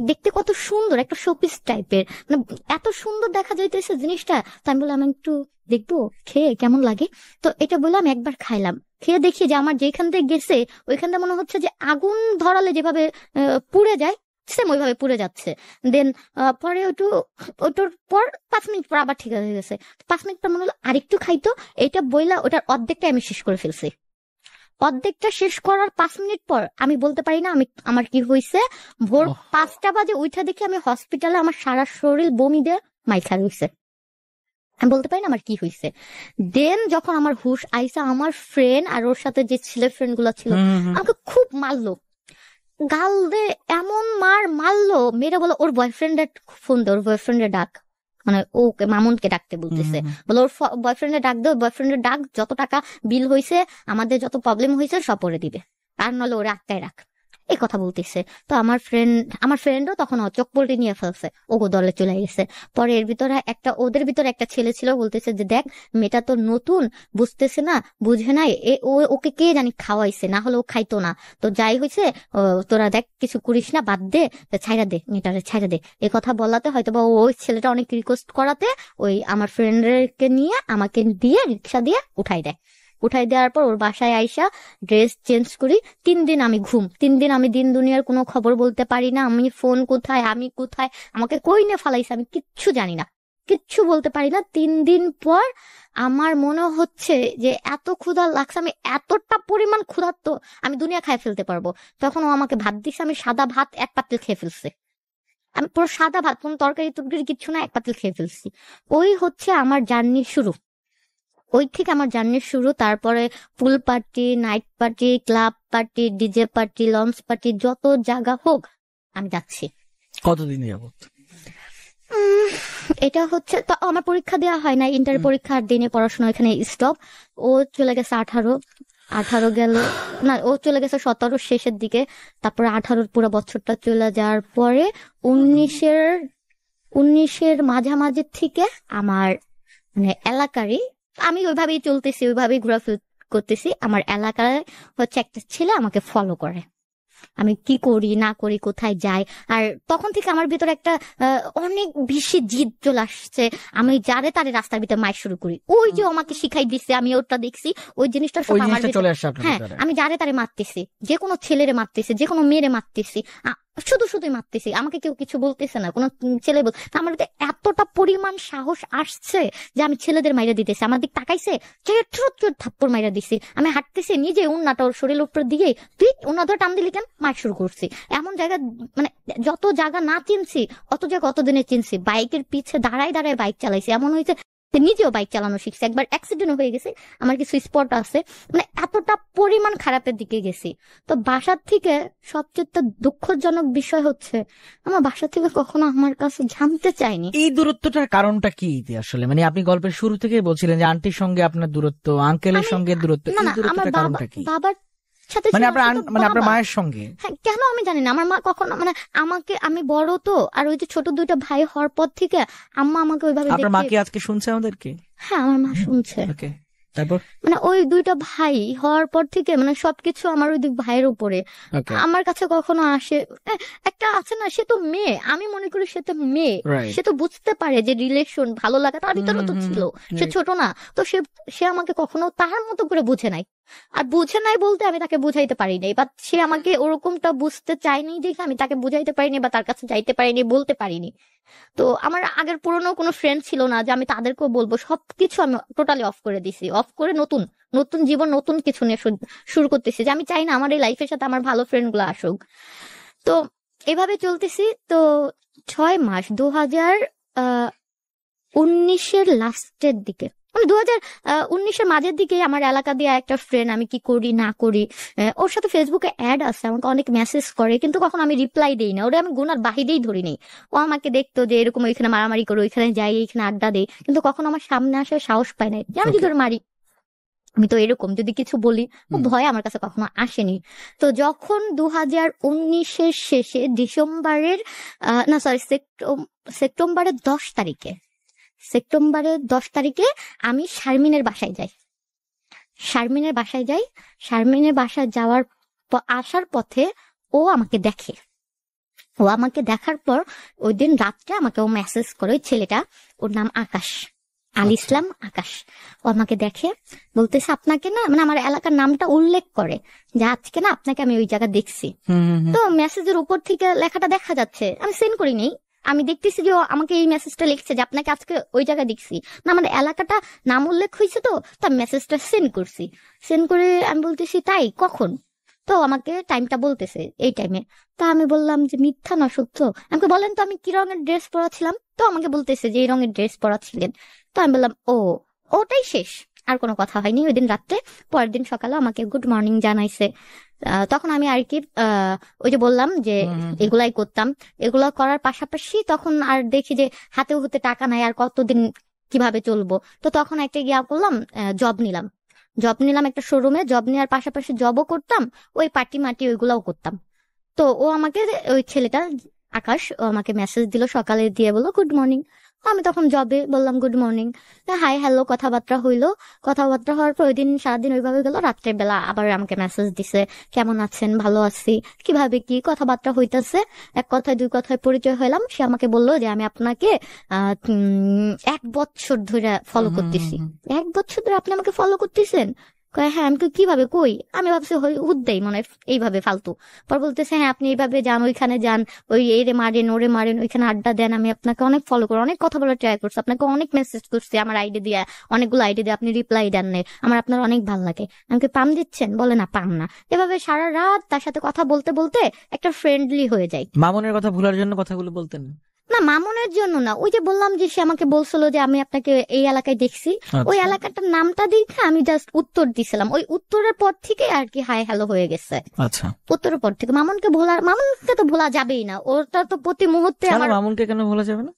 দেখতে কত সুন্দর, একটা শোপিস টাইপের, মানে এত সুন্দর দেখা যাইতেছে জিনিসটা। তো আমি বললাম একটু দেখবো খেয়ে কেমন লাগে। তো এটা বললাম একবার খাইলাম, খেয়ে দেখি যে আমার যেখান থেকে গেছে ওইখান থেকে মনে হচ্ছে যে আগুন ধরালে যেভাবে পুড়ে যায়, সেম ওইভাবে পুড়ে যাচ্ছে। দেন পরে ওটার পর 5 মিনিট পর আবার ঠিক হয়ে গেছে। 5 মিনিট পর মনে হলো আরেকটু খাইতো, এটা বইলা ওটার অর্ধেকটা আমি শেষ করে ফেলছি। অর্ধেকটা শেষ করার 5 মিনিট পর আমি বলতে পারি না আমি আমার কি হয়েছে, ভোর 5টা বাজে উঠা দেখি আমি হসপিটালে আমার সারা শরীর বমি দিয়ে মাইখা রয়েছে। আমি বলতে পারি না আমার কি হয়েছে। দেন যখন আমার হুশ আইসা, আমার ফ্রেন্ড আর ওর সাথে যে ছেলে ফ্রেন্ড গুলো ছিল আমাকে খুব মারলো, গাল দে এমন মারলো, মেয়েরা বলো ওর বয়ফ্রেন্ডের ফোন দে, ওর বয়ফ্রেন্ডের ডাক, মানে ওকে মামুনকে ডাকতে বলতেছে, বলে ওর বয়ফ্রেন্ডের ডাক দে, বয়ফ্রেন্ডের ডাক, যত টাকা বিল হয়েছে আমাদের যত প্রবলেম হয়েছে সব করে দিবে, আর নাহলে ওরা আটকায় রাখ, এই কথা বলতেছে। তো আমার ফ্রেন্ডও তখন চোখ পল্টি নিয়ে ফেলছে, ওগো দলে চলে গেছে। পরে এর ভিতরে ওদের ভিতরে একটা ছেলে ছিল, বলতেছে যে দেখ মেয়েটা তো নতুন, বুঝতেছে না, বুঝে নাই, ওকে কে জানি খাওয়াইছে, না হলে ও খাইতো না, তো যাই হয়েছে তোরা দেখ কিছু করিস না, বাদ দে, ছাইরা দে মেয়েটারে, ছাইরা দে। এ কথা বলাতে হয়তো বা ওই ছেলেটা অনেক রিকোয়েস্ট করাতে ওই আমার ফ্রেন্ডকে নিয়ে আমাকে দিয়ে রিক্সা দিয়ে উঠাই দেওয়ার পর ওর বাসায় আইসা ড্রেস চেঞ্জ করি। 3 দিন আমি 3 দিন আমি দিন দুনিয়ার কোনো খবর বলতে পারি না, আমি ফোন কোথায়, আমি কোথায়, আমাকে কই নিয়ে ফালাইছে আমি কিচ্ছু জানি না, কিচ্ছু বলতে পারি না। 3 দিন পর আমার মনে হচ্ছে যে এত ক্ষুধা লাগছে, আমি এতটা পরিমাণ ক্ষুধার্ত আমি দুনিয়া খাই ফেলতে পারবো। তখন ও আমাকে ভাত দিছে, আমি সাদা ভাত 1 পাতিল খেয়ে ফেলছে, আমি পুরো সাদা ভাত, কোনো তরকারি টরকারি কিচ্ছু না, 1 পাতিল খেয়ে ফেলছি। ওই হচ্ছে আমার জার্নির শুরু, ওই থেকে আমার জার্নির শুরু। তারপরে pool party, night party, club party, DJ party, launch party, যত জায়গা হোক আমি যাচ্ছি। কতদিন যাবত? এটা হচ্ছে তো আমার পরীক্ষা দেওয়া হয় না, ইন্টার পরীক্ষার দিনে পড়াশোনা এখানে স্টপ। ও চলে গেছে 18 গেল না, ও চলে গেছে 17 শেষের দিকে, তারপরে 18 পুরো বছরটা চলে যাওয়ার পরে 19-এর মাঝামাঝি থেকে আমার মানে এলাকারই, আমি ওইভাবেই চলতেছি, ওইভাবেই ঘোরাফেরা করতেছি। আমার এলাকায় হচ্ছে একটা ছেলে আমাকে ফলো করে, আমি কি করি না করি, কোথায় যাই। আর তখন থেকে আমার ভিতরে একটা অনেক বেশি জিদ চলে আসছে, আমি যারে তারে রাস্তার ভিতরে মাইর শুরু করি। ওই যে আমাকে শিখাই দিচ্ছে, আমি ওটা দেখছি, ওই জিনিসটা সব আমার ভিতরে। হ্যাঁ, আমি যারে তারে মারতেছি, যে কোনো ছেলেরে মারতেছি, যে কোনো মেয়েরে মারতেছি, শুধুই মারতেছি, আমাকে কেউ কিছু বলতেছে না, কোনো ছেলে আমার এতটা পরিমাণ সাহস আসছে যে আমি ছেলেদের মাইরা দিতেছি, আমার দিক তাকাইছে থাপ্পড় মাইরা দিছি, আমি হাঁটতেছি নিজে উন্নাটা ওর শরীরের উপর দিয়ে, তুই উন্না ধরে টান দিলি কেন, মার শুরু করছি। এমন জায়গা মানে যত জায়গা না চিনছি অত জায়গা অতদিনে চিনছি, বাইকের পিছে দাঁড়ায় বাইক চালাইছি, এমন হয়েছে নিজেও বাইক চালানো শিখছে, একবার অ্যাক্সিডেন্ট হয়ে গেছে, আমার কিছু স্পট আছে, মানে এতটা পরিমাণ খারাপের দিকে গেছি। তো বাসার থেকে সবচেয়ে দুঃখজনক বিষয় হচ্ছে আমার বাসা থেকে কখনো আমার কাছে জানতে চাইনি এই দূরত্বটার কারণটা কি আসলে। মানে আপনি গল্পের শুরু থেকে বলছিলেন যে আন্টির সঙ্গে আপনার দূরত্ব, আঙ্কেলের সঙ্গে দূরত্ব, এই দূরত্বটার কারণটা কি? বাবার সাথে মানে আপনার মায়ের সঙ্গে? হ্যাঁ, কেন আমি জানি না, আমার মা কখনো মানে আমাকে, আমি বড় তো, আর ওই যে ছোট 2টা ভাই হওয়ার পর থেকে আম্মা আমাকে ওইভাবে। আপনার মা কি আজকে শুনছে আমাদেরকে? হ্যাঁ, আমার মা শুনছে। ওকে, তারপর মানে ওই 2টা ভাই হওয়ার পর থেকে মানে সবকিছু আমার ওই 2 ভাইয়ের উপরে। আমার কাছে কখনো আসে একটা আছে না, সে তো মেয়ে, আমি মনে করি সে তো মেয়ে, সে তো বুঝতে পারে যে রিলেশন ভালো লাগা তার ভিতরে তো ছিল, সে ছোট না তো, সে আমাকে কখনো তার মতো করে বুঝে নাই। আর বুঝে নাই বলতে আমি তাকে বুঝাইতে পারি নাই, বা সে আমাকে ওরকমটা বুঝতে চাইনি দেখে আমি তাকে বুঝাইতে পারিনি বা তার কাছে যাইতে পারিনি, বলতে পারিনি। তো আমার আগের পুরনো কোনো ফ্রেন্ড ছিল না যে আমি তাদেরকেও বলবো, সবকিছু আমি টোটালি অফ করে দিছি, অফ করে নতুন জীবন, নতুন কিছু নিয়ে শুরু করতেছি, যে আমি চাই না আমার এই লাইফের সাথে আমার ভালো ফ্রেন্ড গুলো আসুক। তো এভাবে চলতেছি। তো 6 মাস 2019-এর লাস্টের দিকে, মানে 2019-এর মাঝের দিকে আমার এলাকা দিয়ে একটা ফ্রেন্ড, আমি কি করি না করি, ওর সাথে ফেসবুকে অ্যাড আছে, আমাকে অনেক মেসেজ করে, কিন্তু কখন আমি রিপ্লাই দিই না, ওরে আমি গুনার বাহিরেই ধরি নেই। ও আমাকে দেখতো যে এরকম ওইখানে মারামারি করে, ওইখানে যাই, এইখানে আড্ডা দেই, কিন্তু কখনো আমার সামনে আসার সাহস পায় না যে আমি কি করে মারি, আমি তো এরকম যদি কিছু বলি ও ভয় আমার কাছে কখনো আসেনি। তো যখন 2019-এর শেষে সেপ্টেম্বরের 10 তারিখে আমি শারমিনের বাসায় যাই। শারমিনের বাসায় আসার পথে ও আমাকে দেখে। ও আমাকে দেখার পর ওই দিন রাত্রে আমাকে ও মেসেজ করে, ওই ছেলেটা, ওর নাম আকাশ, আল ইসলাম আকাশ। ও আমাকে দেখে বলতেছে আপনাকে না, মানে আমার এলাকার নামটা উল্লেখ করে যে আজকে না আপনাকে আমি ওই জায়গা দেখছি। তো মেসেজের উপর থেকে লেখাটা দেখা যাচ্ছে, আমি সেন্ড করি নেই, আমি দেখতেছি যে ও আমাকে এই মেসেজটা লিখছে যে আপনাকে আজকে ওই জায়গায় দেখছি, না আমার এলাকাটা নাম উল্লেখ হয়েছে, তো তার মেসেজটা সেন্ড করছি। সেন্ড করে আমি বলতেছি তাই কখন, তো আমাকে টাইমটা বলতেছে এই টাইমে। তা আমি বললাম যে মিথ্যা না সত্য, আমাকে বলেন তো আমি কি রঙের ড্রেস পরা ছিলাম, তো আমাকে বলতেছে যে এই রঙের ড্রেস পরা ছিলেন। তো আমি বললাম ও, ওটাই শেষ, আর কোনো কথা হয়নি ওই দিন রাত্রে। পরের দিন সকালে আমাকে গুড মর্নিং জানাইছে। তখন আমি আর কি ওই যে বললাম যে এগুলাই করতাম, এগুলা করার পাশাপাশি তখন আর দেখি যে হাতেও হতে টাকা নাই, আর কতদিন কিভাবে চলবো। তো তখন একটা গিয়া করলাম, জব নিলাম একটা শোরুমে, জব নেওয়ার পাশাপাশি জবও করতাম, ওই পার্টি মাটি ওইগুলাও করতাম। তো ও আমাকে, ওই ছেলেটা আকাশ, ও আমাকে মেসেজ দিল সকালে, দিয়ে বললো গুড মর্নিং। আমি তখন জবে বললাম গুড মর্নিং, হাই হ্যালো কথাবার্তা হইলো। কথাবার্তা হওয়ার পর ওই দিন সারাদিন ওইভাবে গেল। রাত্রের বেলা আবার আমাকে মেসেজ দিছে, কেমন আছেন, ভালো আছি, কিভাবে কি কথাবার্তা হইতাছে। এক কথায় দুই কথায় পরিচয় হইলাম। সে আমাকে বললো যে আমি আপনাকে 1 বছর ধরে ফলো করতেছি। 1 বছর ধরে আপনি আমাকে ফলো করতেছেন? কয় হ্যাঁ। আমি কই, কিভাবে, কই? আমি ভাবছি উদ্দেই মনে হয় এইভাবে ফালতু। পর বলতেছে হ্যাঁ আপনি এইভাবে যান, ওইখানে যান, ওই এরে মারেন ওরে মারেন, ওইখানে আড্ডা দেন, আমি আপনাকে অনেক ফলো করি, অনেক কথা বলার ট্রাই করছি, আপনাকে অনেক মেসেজ করছি আমার আইডি দিয়ে, অনেকগুলো আইডি দিয়ে আপনি রিপ্লাই দেন নাই, আমার আপনার অনেক ভালো লাগে। আমাকে পাম দিচ্ছেন? বলে না পাম না। এভাবে সারা রাত তার সাথে কথা বলতে বলতে একটা ফ্রেন্ডলি হয়ে যায়। মামুনের কথা ভুলার জন্য কথাগুলো বলতেন? না, মামুনের জন্য না, ওই যে বললাম যে সে আমাকে বলছিল যে আমি আপনাকে এই এলাকায় দেখছি, ওই এলাকাটার নামটা দেখে আমি জাস্ট উত্তর দিছিলাম। ওই উত্তরের পর থেকে আর কি হাই হ্যালো হয়ে গেছে। আচ্ছা, উত্তরের পর থেকে মামুনকে তো ভোলা যাবেই না, ওটা তো প্রতি মুহূর্তে আমার। মামুনকে কেন ভোলা যাবে না?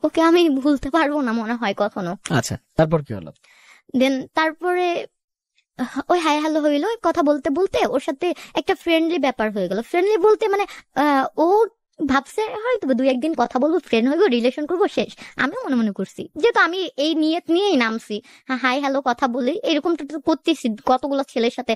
ওকে আমি ভুলতে পারবো না মনে হয় কখনো। আচ্ছা, তারপর কি হলো? দেন তারপরে ওই হাই হ্যালো হইলো, কথা বলতে বলতে ওর সাথে একটা ফ্রেন্ডলি ব্যাপার হয়ে গেল। ফ্রেন্ডলি বলতে মানে ও ভাবছে হয়তো 2-1 দিন কথা বলবো, ফ্রেন্ড হইবো, রিলেশন করবো, শেষ। আমিও মনে মনে করছি, যেহেতু আমি এই নিয়ত নিয়েই নামছি, হাই হ্যালো কথা বলি, এরকম তো করতেছি, কতগুলো ছেলের সাথে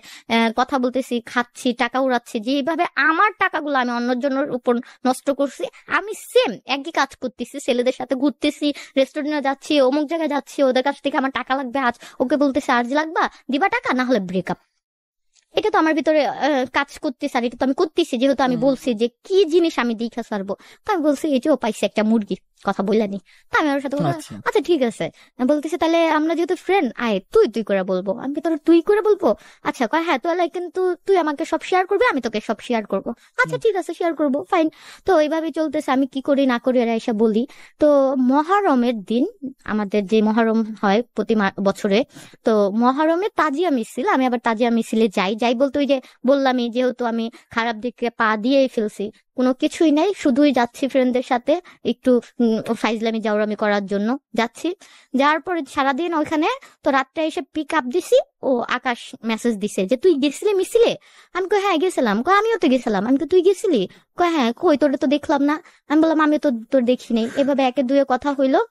কথা বলতেছি, খাচ্ছি, টাকা উড়াচ্ছি, যেভাবে আমার টাকাগুলো আমি অন্যজনের উপর নষ্ট করছি, আমি সেম একই কাজ করতেছি। ছেলেদের সাথে ঘুরতেছি, রেস্টুরেন্টে যাচ্ছি, অমুক জায়গায় যাচ্ছি, ওদের কাছ থেকে আমার টাকা লাগবে, আজ ওকে বলতেছি আজ লাগবা, দিবা টাকা, না হলে ব্রেকআপ। এটা তো আমার ভিতরে কাজ করতেছে, আর এটা তো আমি করতেছি, যেহেতু আমি বলছি যে কি জিনিস আমি দেখা ছাড়বো। তো আমি বলছি এই যে ও পাইছে একটা মুরগি, কথা বললানি। তা আমি ওর সাথে বললাম আচ্ছা ঠিক আছে। বলতেছে তাহলে আমরা যেহেতু ফ্রেন্ড, আয় তুই তুই করে বলবো। আমি কি তোর তুই করে বলবো? আচ্ছা, কয় হ্যাঁ তাহলে কিন্তু তুই আমাকে সব শেয়ার করবি, আমি তোকে সব শেয়ার করবো। আচ্ছা ঠিক আছে, শেয়ার করবো, ফাইন। তো এইভাবে চলতেছে, আমি কি করি না করি এরা এসে বলি। তো মহরমের দিন, আমাদের যে মহরম হয় প্রতি বছরে, তো মহরমে তাজিয়া মিছিল, আমি আবার তাজিয়া মিছিলে যাই। যাই বলতে ওই যে বললামই, যেহেতু আমি খারাপ দিকে পা দিয়েই ফেলছি, কোনো কিছুই নাই, শুধুই যাচ্ছি ফ্রেন্ডদের সাথে একটু ফাইজলামি জাউরামি করার জন্য যাচ্ছি। যাওয়ার পরে সারাদিন ওইখানে, তো রাতটা এসে পিক আপ দিছি। ও আকাশ মেসেজ দিছে যে তুই গেছিলি মিছিলে? আমি কই হ্যাঁ গেছিলাম। কই আমিও তো গেছিলাম। আমি কই তুই গেছিলি? কই হ্যাঁ। কই তোরে তো দেখলাম না। আমি বললাম আমিও তো তোর দেখি নাই। এভাবে একে দুয়ে কথা হইলো।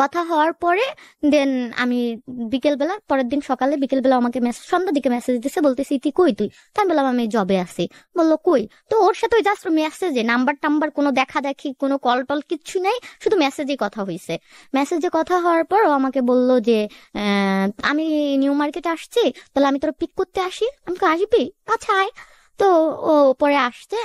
কথা হওয়ার পরে দেন আমি বিকেলবেলা, পরের দিন সকালে বিকেলবেলা আমাকে সন্ধ্যার দিকে মেসেজ দিছে, বলতেছি তুই কই তুই? তাই বললাম আমি জবে আছি। বললো কই? তো ওর সাথে জাস্ট মেসেজে, নাম্বার টাম্বার কোনো দেখা দেখি কোনো কল টল কিচ্ছু নেই, শুধু মেসেজে কথা হয়েছে। মেসেজে কথা হওয়ার পর ও আমাকে বললো যে আমি নিউ মার্কেটে আসছি, তাহলে আমি তোর পিক করতে আসি। আমি আসবি? আচ্ছা আয়। তো ও পরে আসছে,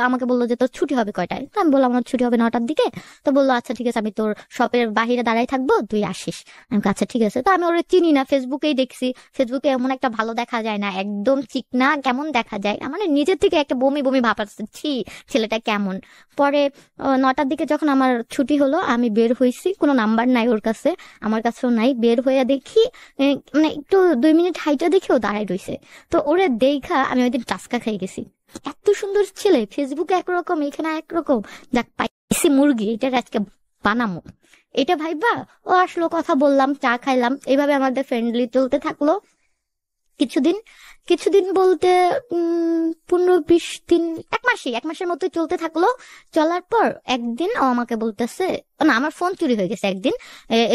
আমাকে বললো যে তোর ছুটি হবে কয়টায়? তো আমি বললাম আমার ছুটি হবে 9টার দিকে। তো বললো আচ্ছা ঠিক আছে, আমি তোর শপের বাহিরে দাঁড়াই থাকবো, তুই আসিস। আমি আচ্ছা ঠিক আছে। তো আমি ওরে চিনি না, ফেসবুকেই দেখছি, ফেসবুকে এমন একটা ভালো দেখা যায় না, একদম চিকনা কেমন দেখা যায়, মানে নিজের থেকে একটা বমি বমি ভাব আসছে, ছি ছেলেটা কেমন। পরে 9টার দিকে যখন আমার ছুটি হলো, আমি বের হয়েছি, কোনো নাম্বার নাই ওর কাছে, আমার কাছেও নাই। বের হয়ে দেখি মানে একটু 2 মিনিট হাইটা দেখি ও দাঁড়াই রয়েছে। তো ওরে দেখা আমি ওই দিন টাসকা খাই গেছি। এত সুন্দর ছেলে, ফেসবুকে একরকম, এখানে একরকম, যাক পাইছি মুরগি, এটা আজকে বানামো, এটা ভাইবা। ও আসলো, কথা বললাম, চা খাইলাম, এইভাবে আমাদের ফ্রেন্ডলি চলতে থাকলো কিছুদিন। কিছুদিন বলতে 15-20 দিন, 1 মাসের মতো চলতে থাকলো। চলার পর একদিন ও আমাকে বলতেছে, না আমার ফোন চুরি হয়ে গেছে একদিন।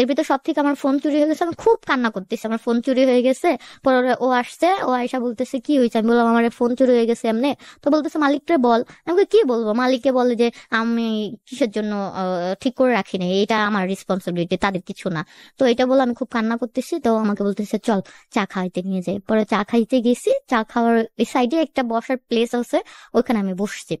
এর ভিতর সব থেকে আমার ফোন চুরি হয়ে গেছে, আমি খুব কান্না করতেছি, আমার ফোন চুরি হয়ে গেছে। পরে ও আসছে, ও আয়সা বলতেছে কি হয়েছে? আমি বললাম আমার ফোন চুরি হয়ে গেছে এমনি। তো বলতেছে মালিককে বল। আমি কি বলবো? মালিককে বলে যে আমি কিসের জন্য ঠিক করে রাখি নাই, এটা আমার রেসপন্সিবিলিটি, তাদের কিছু না। তো এটা বলে আমি খুব কান্না করতেছি। তো আমাকে বলতেছে চল চা খাইতে নিয়ে যাই। পরে চা খাইতে গেছি। খাইতেছি, চা খাওয়ার ওই সাইডে একটা বসার প্লেস আছে, ওইখানে আমি বসছি।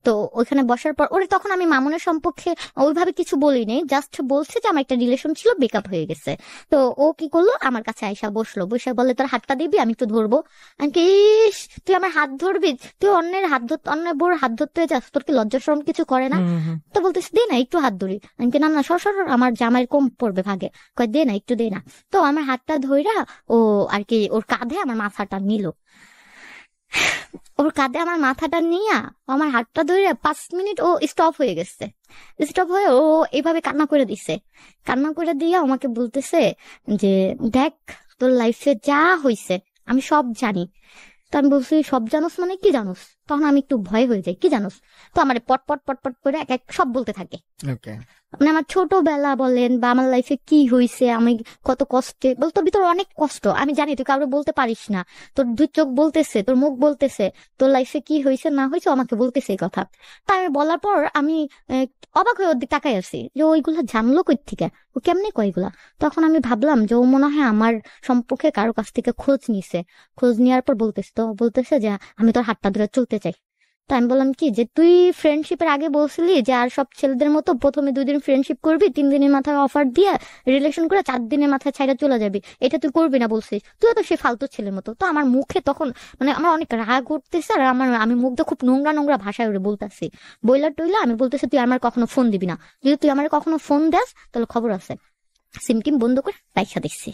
তো ওইখানে বসার পর ওরে তখন আমি মামুনের সম্পর্কে ওইভাবে কিছু বলিনি, জাস্ট বলছে যে আমার একটা রিলেশন ছিল, ব্রেকআপ হয়ে গেছে। তো ও কি করলো, আমার কাছে আইসা বসলো, বসে বলে তোর হাতটা দিবি, আমি একটু ধরবো। আমি কি, ইস, তুই আমার হাত ধরবি, তুই অন্যের হাত ধরতে, অন্যের বোর হাত ধরতে যাস, তোর কি লজ্জা শরম কিছু করে না? তো বলতেছি দে না একটু হাত ধরি। আমি কি, না না সর সর, আমার জামাইয়ের কম পড়বে ভাগে। কয় দে না একটু দে না। তো আমার হাতটা ধইরা ও আর কি ওর কাঁধে আমার মাথাটা নিল, ওর কাঁধে আমার মাথাটা নিয়া আমার হাতটা ধরে 5 মিনিট ও স্টপ হয়ে গেছে। স্টপ হয়ে ও এভাবে কান্না করে দিছে। কান্না করে দিয়া আমাকে বলতেছে যে দেখ, তোর লাইফে যা হইছে আমি সব জানি। তো আমি বলছি সব জানোস মানে কি জানোস? তখন আমি একটু ভয় হয়ে যাই, কি জানোস? তো আমার পট পট পট পট করে এক এক সব বলতে থাকে। মানে আমার ছোটবেলা বলেন বা আমার লাইফে কি হয়েছে, আমি কত কষ্টে, বল তোর ভিতর অনেক কষ্ট, আমি জানি তুই কাউকে বলতে পারিস না, তোর দুই চোখ বলতেছে, তোর মুখ বলতেছে, তোর লাইফে কি হয়েছে না হয়েছে আমাকে বলতেছে এই কথা। তাই আমি বলার পর আমি অবাক হয়ে ওর দিকে তাকাই আছি যে ওইগুলা জানলো কই থেকে, ও কেমনে কয় এগুলা। তখন আমি ভাবলাম যে ও মনে হয় আমার সম্পর্কে কারো কাছ থেকে খোঁজ নিছে। খোঁজ নেওয়ার পর বলতেছে যে আমি তোর হাতটা ধরে চলতে চাই। তো আমি বললাম কি যে তুই ফ্রেন্ডশিপের আগে বলছিলি যে আর সব ছেলেদের মতো প্রথমে 2 দিন ফ্রেন্ডশিপ করবি, 3 দিনের মাথায় অফার দিয়ে রিলেশন করে 4 দিনের মাথায় ছাইড়া চলে যাবি, এটা তুই করবি না বলছিস, তুই তো সে ফালতু ছেলের মতো। তো আমার মুখে তখন মানে আমার অনেক রাগ উঠতেছে, আর আমি মুখটা খুব নোংরা নোংরা ভাষায় ওরে বলতেছি, বইলা টইলা আমি বলতেছি তুই আমার কখনো ফোন দিবি না, যদি তুই আমার কখনো ফোন দেস তাহলে খবর আছে। সিম টিম বন্ধ করে রাইখা দিচ্ছি।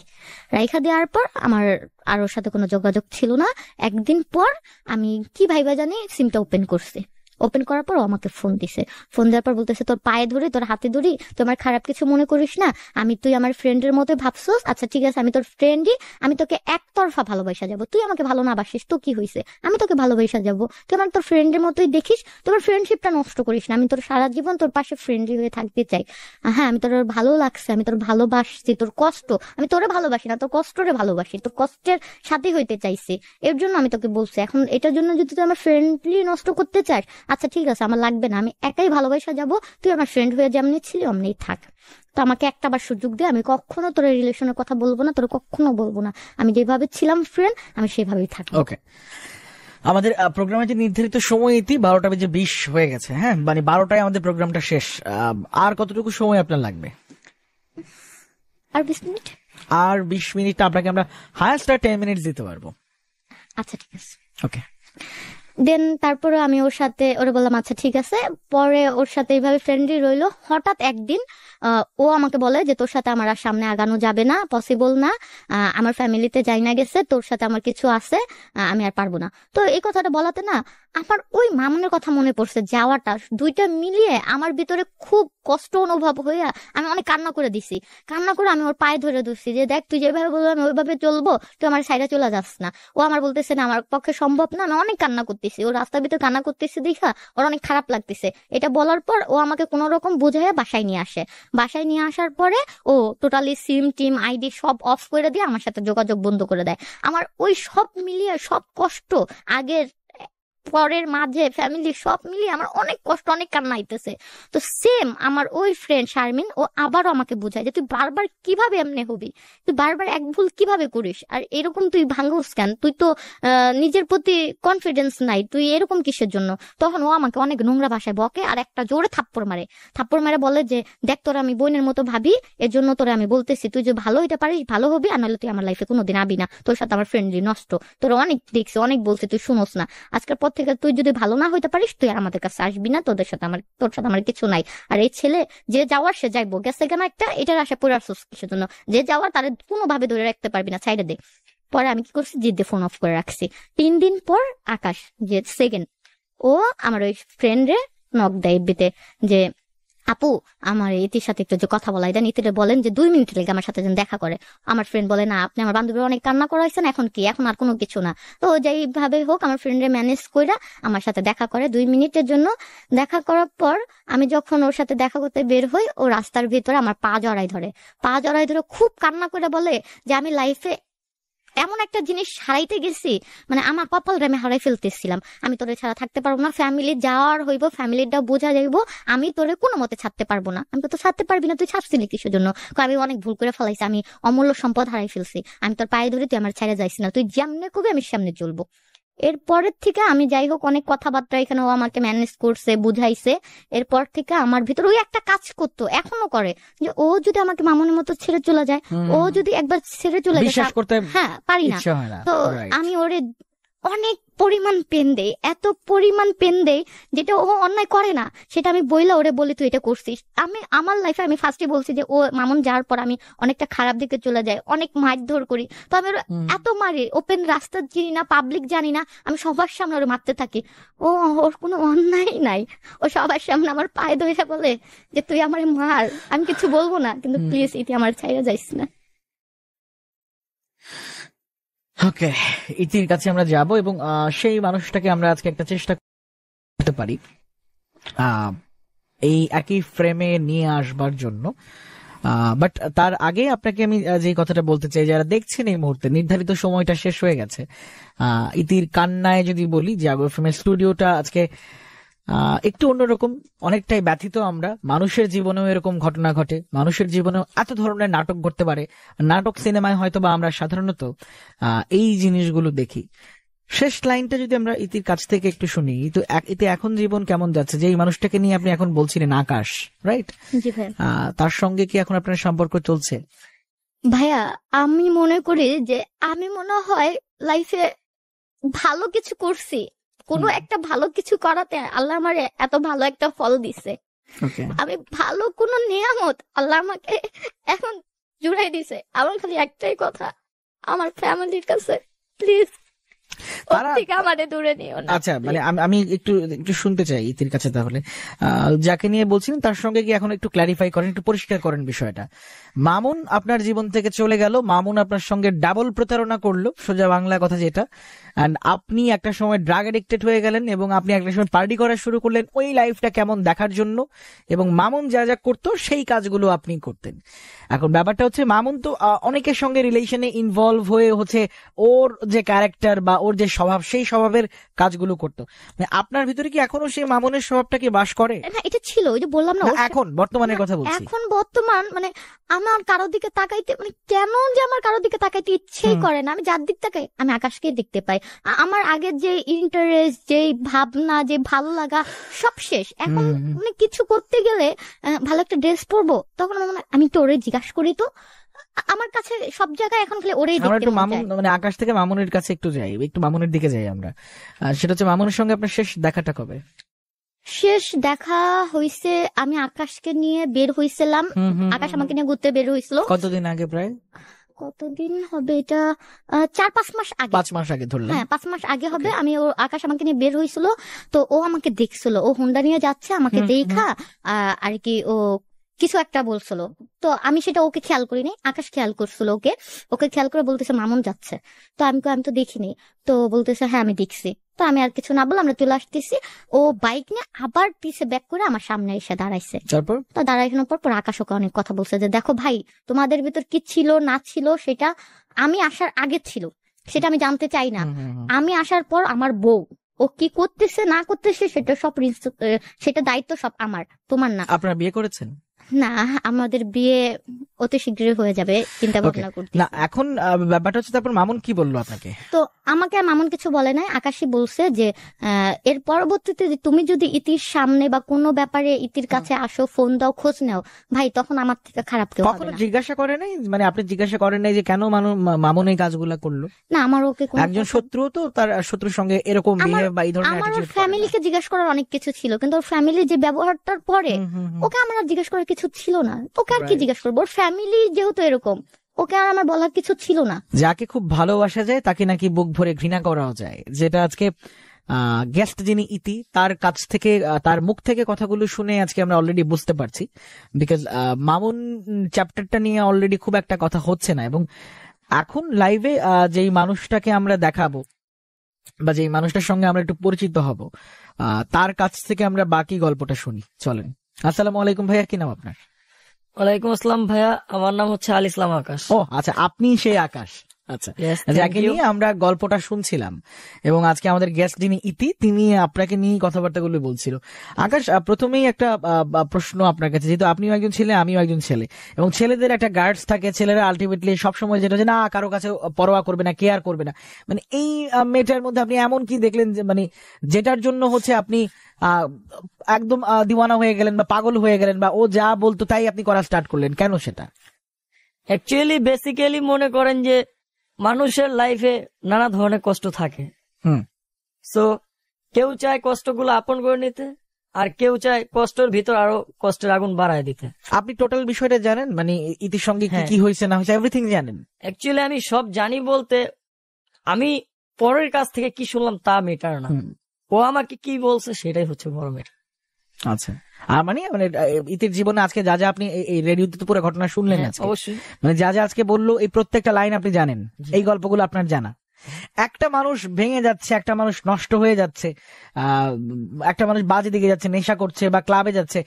রাইখা দেওয়ার পর আমার আর ওর সাথে কোনো যোগাযোগ ছিল না। একদিন পর আমি কি ভাইবা জানি সিমটা ওপেন করছি। ওপেন করার পর ও আমাকে ফোন দিছে। ফোন দেওয়ার পর বলতেছে তোর পায়ে ধরি, তোর হাতে ধরি, তোমার খারাপ কিছু মনে করিস না, তুই আমার ফ্রেন্ডের মতো ভাবছোস, আচ্ছা ঠিক আছে আমি তোর ফ্রেন্ডই, আমি তোকে একতরফা ভালোবাসা যাবো, তুই আমাকে ভালো না বাসিস তো কি হয়েছে, আমি তোকে ভালোবাসা যাবো, তুই আমার তোর ফ্রেন্ডের মতোই দেখিস, তোমার ফ্রেন্ডশিপটা নষ্ট করিস না, আমি তোর সারা জীবন তোর পাশে ফ্রেন্ডলি হয়ে থাকতে চাই। হ্যাঁ আমি তোর ভালো লাগছে, আমি তোর ভালোবাসছি, তোর কষ্ট, আমি তোরে ভালোবাসি না তোর কষ্টরে ভালোবাসি, তোর কষ্টের সাথে হইতে চাইছি, এর জন্য আমি তোকে বলছি। এখন এটার জন্য যদি তুই আমার ফ্রেন্ডলি নষ্ট করতে চাস, আচ্ছা ঠিক আছে আমার লাগবে না, আমি একাই ভালোবাসা যাবো, তুই আমার ফ্রেন্ড হয়ে যেমনি ছিলি অমনি থাক। তো আমাকে একটাবার সুযোগ দে, আমি কখনো তোর রিলেশনের কথা বলবো না, তোর কখনো বলবো না, আমি যেভাবে ছিলাম ফ্রেন্ড আমি সেভাবেই থাকবো। ওকে, আমাদের প্রোগ্রামের যে নির্ধারিত সময় 12:20 হয়ে গেছে। হ্যাঁ মানে 12টায় আমাদের প্রোগ্রামটা শেষ। আর কতটুকু সময় আপনার লাগবে? আর 20 মিনিট। আর 20 মিনিট আপনাকে আমরা হায়েস্ট 10 মিনিট দিতে পারবো। আচ্ছা ঠিক আছে। ওকে, দেন তারপরে আমি ওরে বললাম আচ্ছা ঠিক আছে। পরে ওর সাথে এইভাবে ফ্রেন্ডলি রইলো। হঠাৎ একদিন ও আমাকে বলে যে তোর সাথে আমার আর সামনে আগানো যাবে না, পসিবল না, আমার ফ্যামিলিতে যাই না গেছে, তোর সাথে আমার কিছু আছে, আমি আর পারবো না। তো এই কথাটা বলাতে না আমার ওই মামুনের কথা মনে পড়ছে, যাওয়াটা, দুইটা মিলিয়ে আমার ভিতরে খুব কষ্ট অনুভব হইয়া আমি অনেক কান্না করে দিছি। কান্না করে আমি ওর পায়ে ধরে ধরছি যে দেখ তুই যেভাবে বলবো আমি ওইভাবে চলবো, তুই আমার সাইডে চলে যাস না। ও আমার বলতেছে না আমার পক্ষে সম্ভব না, আমি অনেক কান্না করতেছি, ও রাস্তার ভিতরে কান্না করতেছে দেখা ওর অনেক খারাপ লাগতেছে। এটা বলার পর ও আমাকে কোন রকম বুঝাইয়া বাসায় নিয়ে আসে। বাসায় নিয়ে আসার পরে ও টোটালি সিম টিম আইডি সব অফ করে দিয়ে আমার সাথে যোগাযোগ বন্ধ করে দেয়। আমার ওই সব মিলিয়ে সব কষ্ট, আগের পরের মাঝে ফ্যামিলি সব মিলিয়ে আমার অনেক কষ্ট, অনেক কান্না আইতেছে। তো সেম আমার ওই ফ্রেন্ড শারমিন, ও আবারও আমাকে বোঝায় যে তুই বারবার কিভাবে এমনি হবি, তুই বারবার এক ভুল কিভাবে করিস, আর এরকম তুই ভাঙ্গস কেন, তুই তো নিজের প্রতি কনফিডেন্স নাই, তুই এরকম কিসের জন্য। তখন ও আমাকে অনেক নোংরা ভাষায় বকে আর একটা জোরে থাপ্পড় মারে বলে যে দেখ তোরা আমি বোনের মতো ভাবি, এর জন্য তোরা আমি বলতেছি তুই যে ভালো হইতে পারিস ভালো হবি, আর নাহলে তুই আমার লাইফে কোনোদিন আবি না, তোর সাথে আমার ফ্রেন্ডলি নষ্ট, তোরা অনেক দেখছি অনেক বলছি তুই শুনোস না, আজকের পর থেকে তুই যদি ভালো না হইতে পারিস তুই আর আমাদের কাছে আসবি না, তোর সাথে আমার কিছু নাই। আর এই ছেলে যে যাওয়ার সে যাইবো, গেছে কেন একটা এটার আশা পড়ে আসছিস কিসের জন্য, যে যাওয়ার তাদের কোনোভাবে ধরে রাখতে পারবি না, সাইডে দে। পরে আমি কি করছি, জিদ্দে ফোন অফ করে রাখছি। 3 দিন পর আকাশ যে সেকেন্ড, ও আমার ওই ফ্রেন্ডে নক দেয় এফবিতে যে আপু আমার ইতির সাথে একটু যে কথা বলাই দেন, ইতিরে বলেন যে 2 মিনিট লেগে আমার সাথে যেন দেখা করে। আমার ফ্রেন্ড বলে না আপনি আমার বান্ধবীর অনেক কান্না করাইছেন, এখন কি, এখন আর কোনো কিছু না। তো যাইভাবে হোক আমার ফ্রেন্ডে ম্যানেজ কইরা আমার সাথে দেখা করে 2 মিনিটের জন্য। দেখা করার পর আমি যখন ওর সাথে দেখা করতে বের হই, ও রাস্তার ভিতরে আমার পা জড়াই ধরে খুব কান্না করে বলে যে আমি লাইফে এমন একটা জিনিস হারাইতে গেছি, মানে আমার কপালটা আমি হারাই ফেলতেছিলাম। আমি তোরে ছাড়া থাকতে পারবো না, ফ্যামিলি যাওয়ার হইব, ফ্যামিলিটা বোঝা যাইব, আমি তোরে কোনো মতে ছাড়তে পারবো না। আমি তো ছাড়তে পারবি না, তুই ছাড়ছিলি কিসের জন্য? আমি অনেক ভুল করে ফেলাইছি, আমি অমূল্য সম্পদ হারাই ফেলছি, আমি তোর পায়ে ধরে, তুই আমার ছেড়ে যাইছি না, তুই যেমনে কবি আমি সামনে চলবো। এরপরের থেকে আমি যাই হোক অনেক কথাবার্তা এখানে ও আমাকে ম্যানেজ করছে, বুঝাইছে। এরপর থেকে আমার ভিতর ওই একটা কাজ করতো, এখনো করে, যে ও যদি আমাকে মামুনের মতো ছেড়ে চলে যায়, ও যদি একবার ছেড়ে চলে যায়, বিশ্বাস করতে হ্যাঁ পারি না। ইচ্ছা হয় না। তো Right. আমি ওরে অনেক পরিমাণ পেন দেই, এত পরিমাণ পেন দেই যেটা ও অন্যায় করে না, সেটা আমি বইলা ওরে বলি তুই এটা করছিস। আমি আমার লাইফে আমি ফার্স্টে বলছি যে ও মামুন যাওয়ার পর আমি অনেকটা খারাপ দিকে চলে যাই, অনেক মারধর করি। তো আমি ওরে এত মারি, ওপেন রাস্তা চিনি না, পাবলিক জানি না, আমি সবার সামনে ওরে মারতে থাকি। ও ওর কোনো অন্যায় নাই, ও সবার সামনে আমার পায়ে ধরে বলে যে তুই আমার মার, আমি কিছু বলবো না, কিন্তু প্লিজ ইতি আমার ছাইরা যাইস না। ওকে, ইতির কাছে আমরা যাব এবং সেই মানুষটাকে আমরা আজকে একটা চেষ্টা করতে পারি এই একই ফ্রেমে নিয়ে আসবার জন্য। বাট তার আগে আপনাকে আমি যে কথাটা বলতে চাই, যারা দেখছেন এই মুহূর্তে, নির্ধারিত সময়টা শেষ হয়ে গেছে। ইতির কান্নায় যদি বলি যে আগর ফ্রেমের স্টুডিওটা আজকে একটু অন্যরকম, অনেকটাই ব্যথিত আমরা। মানুষের জীবনেও এরকম ঘটনা ঘটে, মানুষের জীবনেও এত ধরনের নাটক ঘটতে পারে। নাটক সিনেমায় হয়তো বা আমরা সাধারণত এই জিনিসগুলো দেখি। শেষ লাইনটা যদি আমরা ইতির কাছ থেকে একটু শুনি, তো এতে এখন জীবন কেমন যাচ্ছে? যে এই মানুষটাকে নিয়ে আপনি এখন বলছিলেন আকাশ, রাইট? জি ভাই। তার সঙ্গে কি এখন আপনার সম্পর্ক চলছে? ভাইয়া আমি মনে করি যে আমি মনে হয় লাইফে ভালো কিছু করছি, কোনো একটা ভালো কিছু করাতে আল্লাহ আমার এত ভালো একটা ফল দিছে। আমি ভালো কোনো নিয়ামত আল্লাহ আমাকে এখন জুড়াই দিছে। আমার খালি একটাই কথা, আমার ফ্যামিলির কাছে প্লিজ আমাদের দূরে নিও না। আচ্ছা, মানে আমি একটু শুনতে চাই ইতির কাছে। তাহলে যাকে নিয়ে বলছিলেন তার সঙ্গে কি এখন একটু ক্ল্যারিফাই করেন, একটু পরিষ্কার করেন বিষয়টা। মামুন আপনার জীবন থেকে চলে গেল, মামুন আপনার সঙ্গে ডাবল প্রতারণা করলো, সোজা বাংলা কথা যেটা। এন্ড আপনি একটা সময় ড্রাগ এডিক্টেড হয়ে গেলেন এবং আপনি একটা সময় পার্টি করা শুরু করলেন ওই লাইফটা কেমন দেখার জন্য, এবং মামুন যা যা করতো সেই কাজগুলো আপনি করতেন। এখন ব্যাপারটা হচ্ছে মামুন তো অনেকের সঙ্গে রিলেশনে ইনভলভ হয়ে হচ্ছে ওর যে ক্যারেক্টার বা ওর যে স্বভাব, সেই স্বভাবের কাজগুলো করতো। মানে আপনার ভিতরে কি এখনো সেই মামুনের স্বভাবটা কি বাস করে? না, এটা ছিল, ওই যে বললাম না, এখন বর্তমানের কথা বলছি। এখন বর্তমান মানে আমার কারোর দিকে তাকাইতে, মানে কেন যে আমার কারোর দিকে তাকাইতে ইচ্ছেই করে না। আমি যার দিক তাকাই আমি আকাশকে দেখতে পাই। আমার আগের যে ইন্টারেস্ট, যে ভাবনা, যে ভালো লাগা সব শেষ। এখন মানে কিছু করতে গেলে ভালো একটা ড্রেস পরবো, তখন আমি তো ওরে জিজ্ঞাসা করি, তো আমার কাছে সব জায়গায় এখন খালি ওরেই দেখতে একটু মামুন, মানে আকাশ থেকে মামুনের কাছে একটু যাই, একটু মামুনের দিকে যাই আমরা। সেটা হচ্ছে মামুনের সঙ্গে আপনার শেষ দেখাটা কবে? শেষ দেখা হইছে আমি আকাশকে নিয়ে বের হইছিলাম, আকাশ আমাকে নিয়ে ঘুরতে বের হইছিল। কতদিন আগে? প্রায় কতদিন হবে এটা, 4-5 মাস আগে। 5 মাস আগে ধরলাম। হ্যাঁ 5 মাস আগে হবে। আমি আকাশ আমাকে নিয়ে বের হইছিল, তো ও আমাকে দেখছিল, ও হোন্ডা নিয়ে যাচ্ছে, আমাকে দেখা আর কি ও কিছু একটা বলছিল। তো আমি সেটা ওকে খেয়াল করিনি, আকাশ খেয়াল করছিল ওকে খেয়াল করে বলতেছে মামুন যাচ্ছে। তো আমি তো দেখিনি। তো বলতেছে হ্যাঁ আমি দেখছি। তো আমি আর কিছু না বলে আমরা চলে আসতেছি। ও বাইক নিয়ে আবার পিছে ব্যাক করে আমার সামনে এসে দাঁড়াইছে। তারপর তো দাঁড়াইখানোর পর আকাশ ওকে অনেক কথা বলছে যে দেখো ভাই, তোমাদের ভিতর কি ছিল না ছিল সেটা আমি আসার আগে ছিল, সেটা আমি জানতে চাই না। আমি আসার পর আমার বউ ও কি করতেছে না করতেছে সেটা দায়িত্ব সব আমার, তোমার না। আপনারা বিয়ে করেছেন? না, আমাদের বিয়ে অতি শীঘ্রই হয়ে যাবে, চিন্তা ভাবনা করতে। না, এখন ব্যাপারটা হচ্ছে তারপর মামুন কি বললো আপনাকে? তো আমাকে আর মামুন কিছু বলে নাই, আকাশই বলছে যে এর পরবর্তীতে তুমি যদি ইতির সামনে বা কোনো ব্যাপারে ইতির কাছে আসো, ফোন দাও, খোঁজ নাও, ভাই তখন আমার থেকে খারাপ কেউ হবে কখনো না। জিজ্ঞাসা করে নাই, মানে আপনি জিজ্ঞাসা করেন নাই যে কেন মামুন এই কাজগুলা করলো? না, আমার ওকে একজন শত্রু, তো তার শত্রুর সঙ্গে এরকম বিহেভ বা এই ধরনের আমার অ্যাটিটিউড। ফ্যামিলিকে জিজ্ঞেস করার অনেক কিছু ছিল, কিন্তু ওর ফ্যামিলির যে ব্যবহারটার পরে ওকে আমার আর জিজ্ঞেস করার কিছু ছিল না। ওকে আর কি জিজ্ঞেস করবো, ওর ফ্যামিলি যেহেতু এরকম, ওকে আর আমার বলার কিছু ছিল না। যাকে খুব ভালোবাসা যায় তাকে নাকি বুক ভরে ঘৃণা করাও যায়, যেটা আজকে গেস্ট যিনি ইতি তার কাছ থেকে, তার মুখ থেকে কথাগুলো শুনে আজকে আমরা অলরেডি বুঝতে পারছি। বিকজ মামুন চ্যাপ্টারটা নিয়ে অলরেডি খুব একটা কথা হচ্ছে না, এবং এখন লাইভে যেই মানুষটাকে আমরা দেখাবো বা যেই মানুষটার সঙ্গে আমরা একটু পরিচিত হব, তার কাছ থেকে আমরা বাকি গল্পটা শুনি। চলেন। আসসালামু আলাইকুম ভাইয়া, কি নাম আপনার? ওয়ালাইকুম আসসালাম ভাইয়া, আমার নাম হচ্ছে আল ইসলাম আকাশ। ও আচ্ছা, আপনি সেই আকাশ। আচ্ছা, Yes, যাকে thank you. নিয়ে আমরা গল্পটা শুনছিলাম এবং আজকে আমাদের গেস্ট যিনি ইতি, তিনি আপনাকে নিয়ে কথাবার্তাগুলো বলছিল। আকাশ, প্রথমেই একটা প্রশ্ন আপনার কাছে, যেহেতু আপনিও একজন ছেলে আমিও একজন ছেলে, এবং ছেলেদের একটা গার্ডস থাকে, ছেলেরা আলটিমেটলি সবসময় যেটা যে না কারো কাছে পরোয়া করবে না, কেয়ার করবে না, মানে এই মেয়েটার মধ্যে আপনি এমন কি দেখলেন যে মানে যেটার জন্য হচ্ছে আপনি একদম দিওয়ানা হয়ে গেলেন বা পাগল হয়ে গেলেন, বা ও যা বলতো তাই আপনি করা স্টার্ট করলেন, কেন সেটা? অ্যাকচুয়ালি বেসিক্যালি মনে করেন যে মানুষের লাইফে নানা ধরনের কষ্ট থাকে। হুম। সো কেউ চায় কষ্টগুলো আপন করে নিতে, আর কেউ চায় কষ্টের ভিতর আরো কষ্টের আগুন বাড়ায় দিতে। আপনি টোটাল বিষয়টা জানেন, মানে ইতির সঙ্গে কি হ্যাঁ। কি হয়েছে না হয়েছে এভরিথিং জানেন? অ্যাকচুয়ালি আমি সব জানি বলতে, আমি পরের কাছ থেকে কি শুনলাম তা মেটার না, হুম। ও আমাকে কি বলছে সেটাই হচ্ছে বড় মেটার। আচ্ছা, আর মানে মানে ইতির জীবনে আজকে যা যা আপনি এই রেডিওতে তো পুরো ঘটনা শুনলেন হ্যাঁ, আজকে, অবশ্যই। মানে যা যা আজকে বললো এই প্রত্যেকটা লাইন আপনি জানেন, এই গল্পগুলো আপনার জানা। একটা মানুষ ভেঙে যাচ্ছে, একটা মানুষ নষ্ট হয়ে যাচ্ছে, একটা মানুষ বাজে দিকে যাচ্ছে, নেশা করছে বা ক্লাবে যাচ্ছে,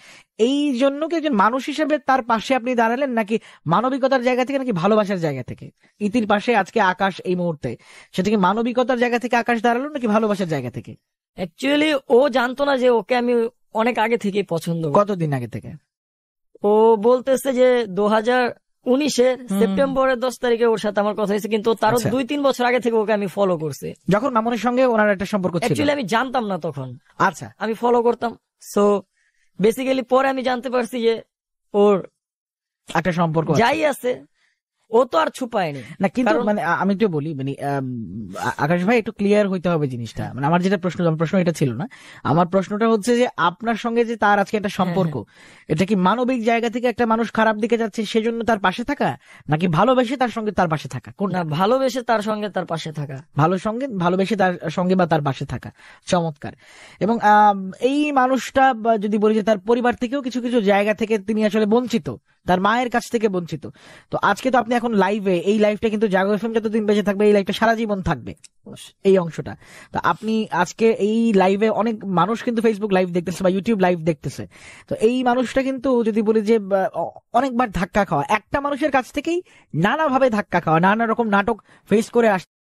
এই জন্য কি একজন মানুষ হিসেবে তার পাশে আপনি দাঁড়ালেন, নাকি মানবিকতার জায়গা থেকে, নাকি ভালোবাসার জায়গা থেকে? ইতির পাশে আজকে আকাশ এই মুহূর্তে, সেটা কি মানবিকতার জায়গা থেকে আকাশ দাঁড়ালো নাকি ভালোবাসার জায়গা থেকে? অ্যাকচুয়ালি ও জানতো না যে ওকে আমি অনেক আগে থেকে পছন্দ করি। কতদিন আগে থেকে? ও বলতেছে যে 2019-এর সেপ্টেম্বরের 10 তারিখে ওর সাথে আমার কথা হয়েছে, কিন্তু তারও আচ্ছা। 2-3 বছর আগে থেকে ওকে আমি ফলো করছি। যখন মামুনের সঙ্গে ওনার একটা সম্পর্ক ছিল? অ্যাকচুয়ালি আমি জানতাম না তখন, আচ্ছা, আমি ফলো করতাম। সো বেসিক্যালি পরে আমি জানতে পারছি যে ওর একটা সম্পর্ক আছে। যাই আছে ও তো আর ছুপায়নি না, কিন্তু কারণ- মানে আমি একটু বলি, মানে আকাশ ভাই একটু ক্লিয়ার হইতে হবে জিনিসটা, মানে আমার যেটা প্রশ্ন এটা ছিল না, আমার প্রশ্নটা হচ্ছে যে আপনার সঙ্গে যে তার আজকে একটা সম্পর্ক, এটা কি মানবিক জায়গা থেকে একটা মানুষ খারাপ দিকে যাচ্ছে সেজন্য তার পাশে থাকা, নাকি ভালোবেসে তার সঙ্গে তার পাশে থাকা? কোনটা? না, ভালোবেসে তার সঙ্গে তার পাশে থাকা। ভালোবেসে তার সঙ্গে বা তার পাশে থাকা, চমৎকার। এবং এই মানুষটা যদি বলি যে তার পরিবার থেকেও কিছু কিছু জায়গা থেকে তিনি আসলে বঞ্চিত, তার মায়ের কাছ থেকে বঞ্চিত। তো আজকে তো আপনি এখন লাইভে, এই লাইভটা কিন্তু জাগো এফএম যতদিন বেঁচে থাকবে এই লাইভটা সারা জীবন থাকবে, এই অংশটা। তো আপনি আজকে এই লাইভে অনেক মানুষ কিন্তু ফেসবুক লাইভ দেখতেছে বা ইউটিউব লাইভ দেখতেছে, তো এই মানুষটা কিন্তু যদি বলি যে অনেকবার ধাক্কা খাওয়া, একটা মানুষের কাছ থেকেই নানাভাবে ধাক্কা খাওয়া, নানা রকম নাটক ফেস করে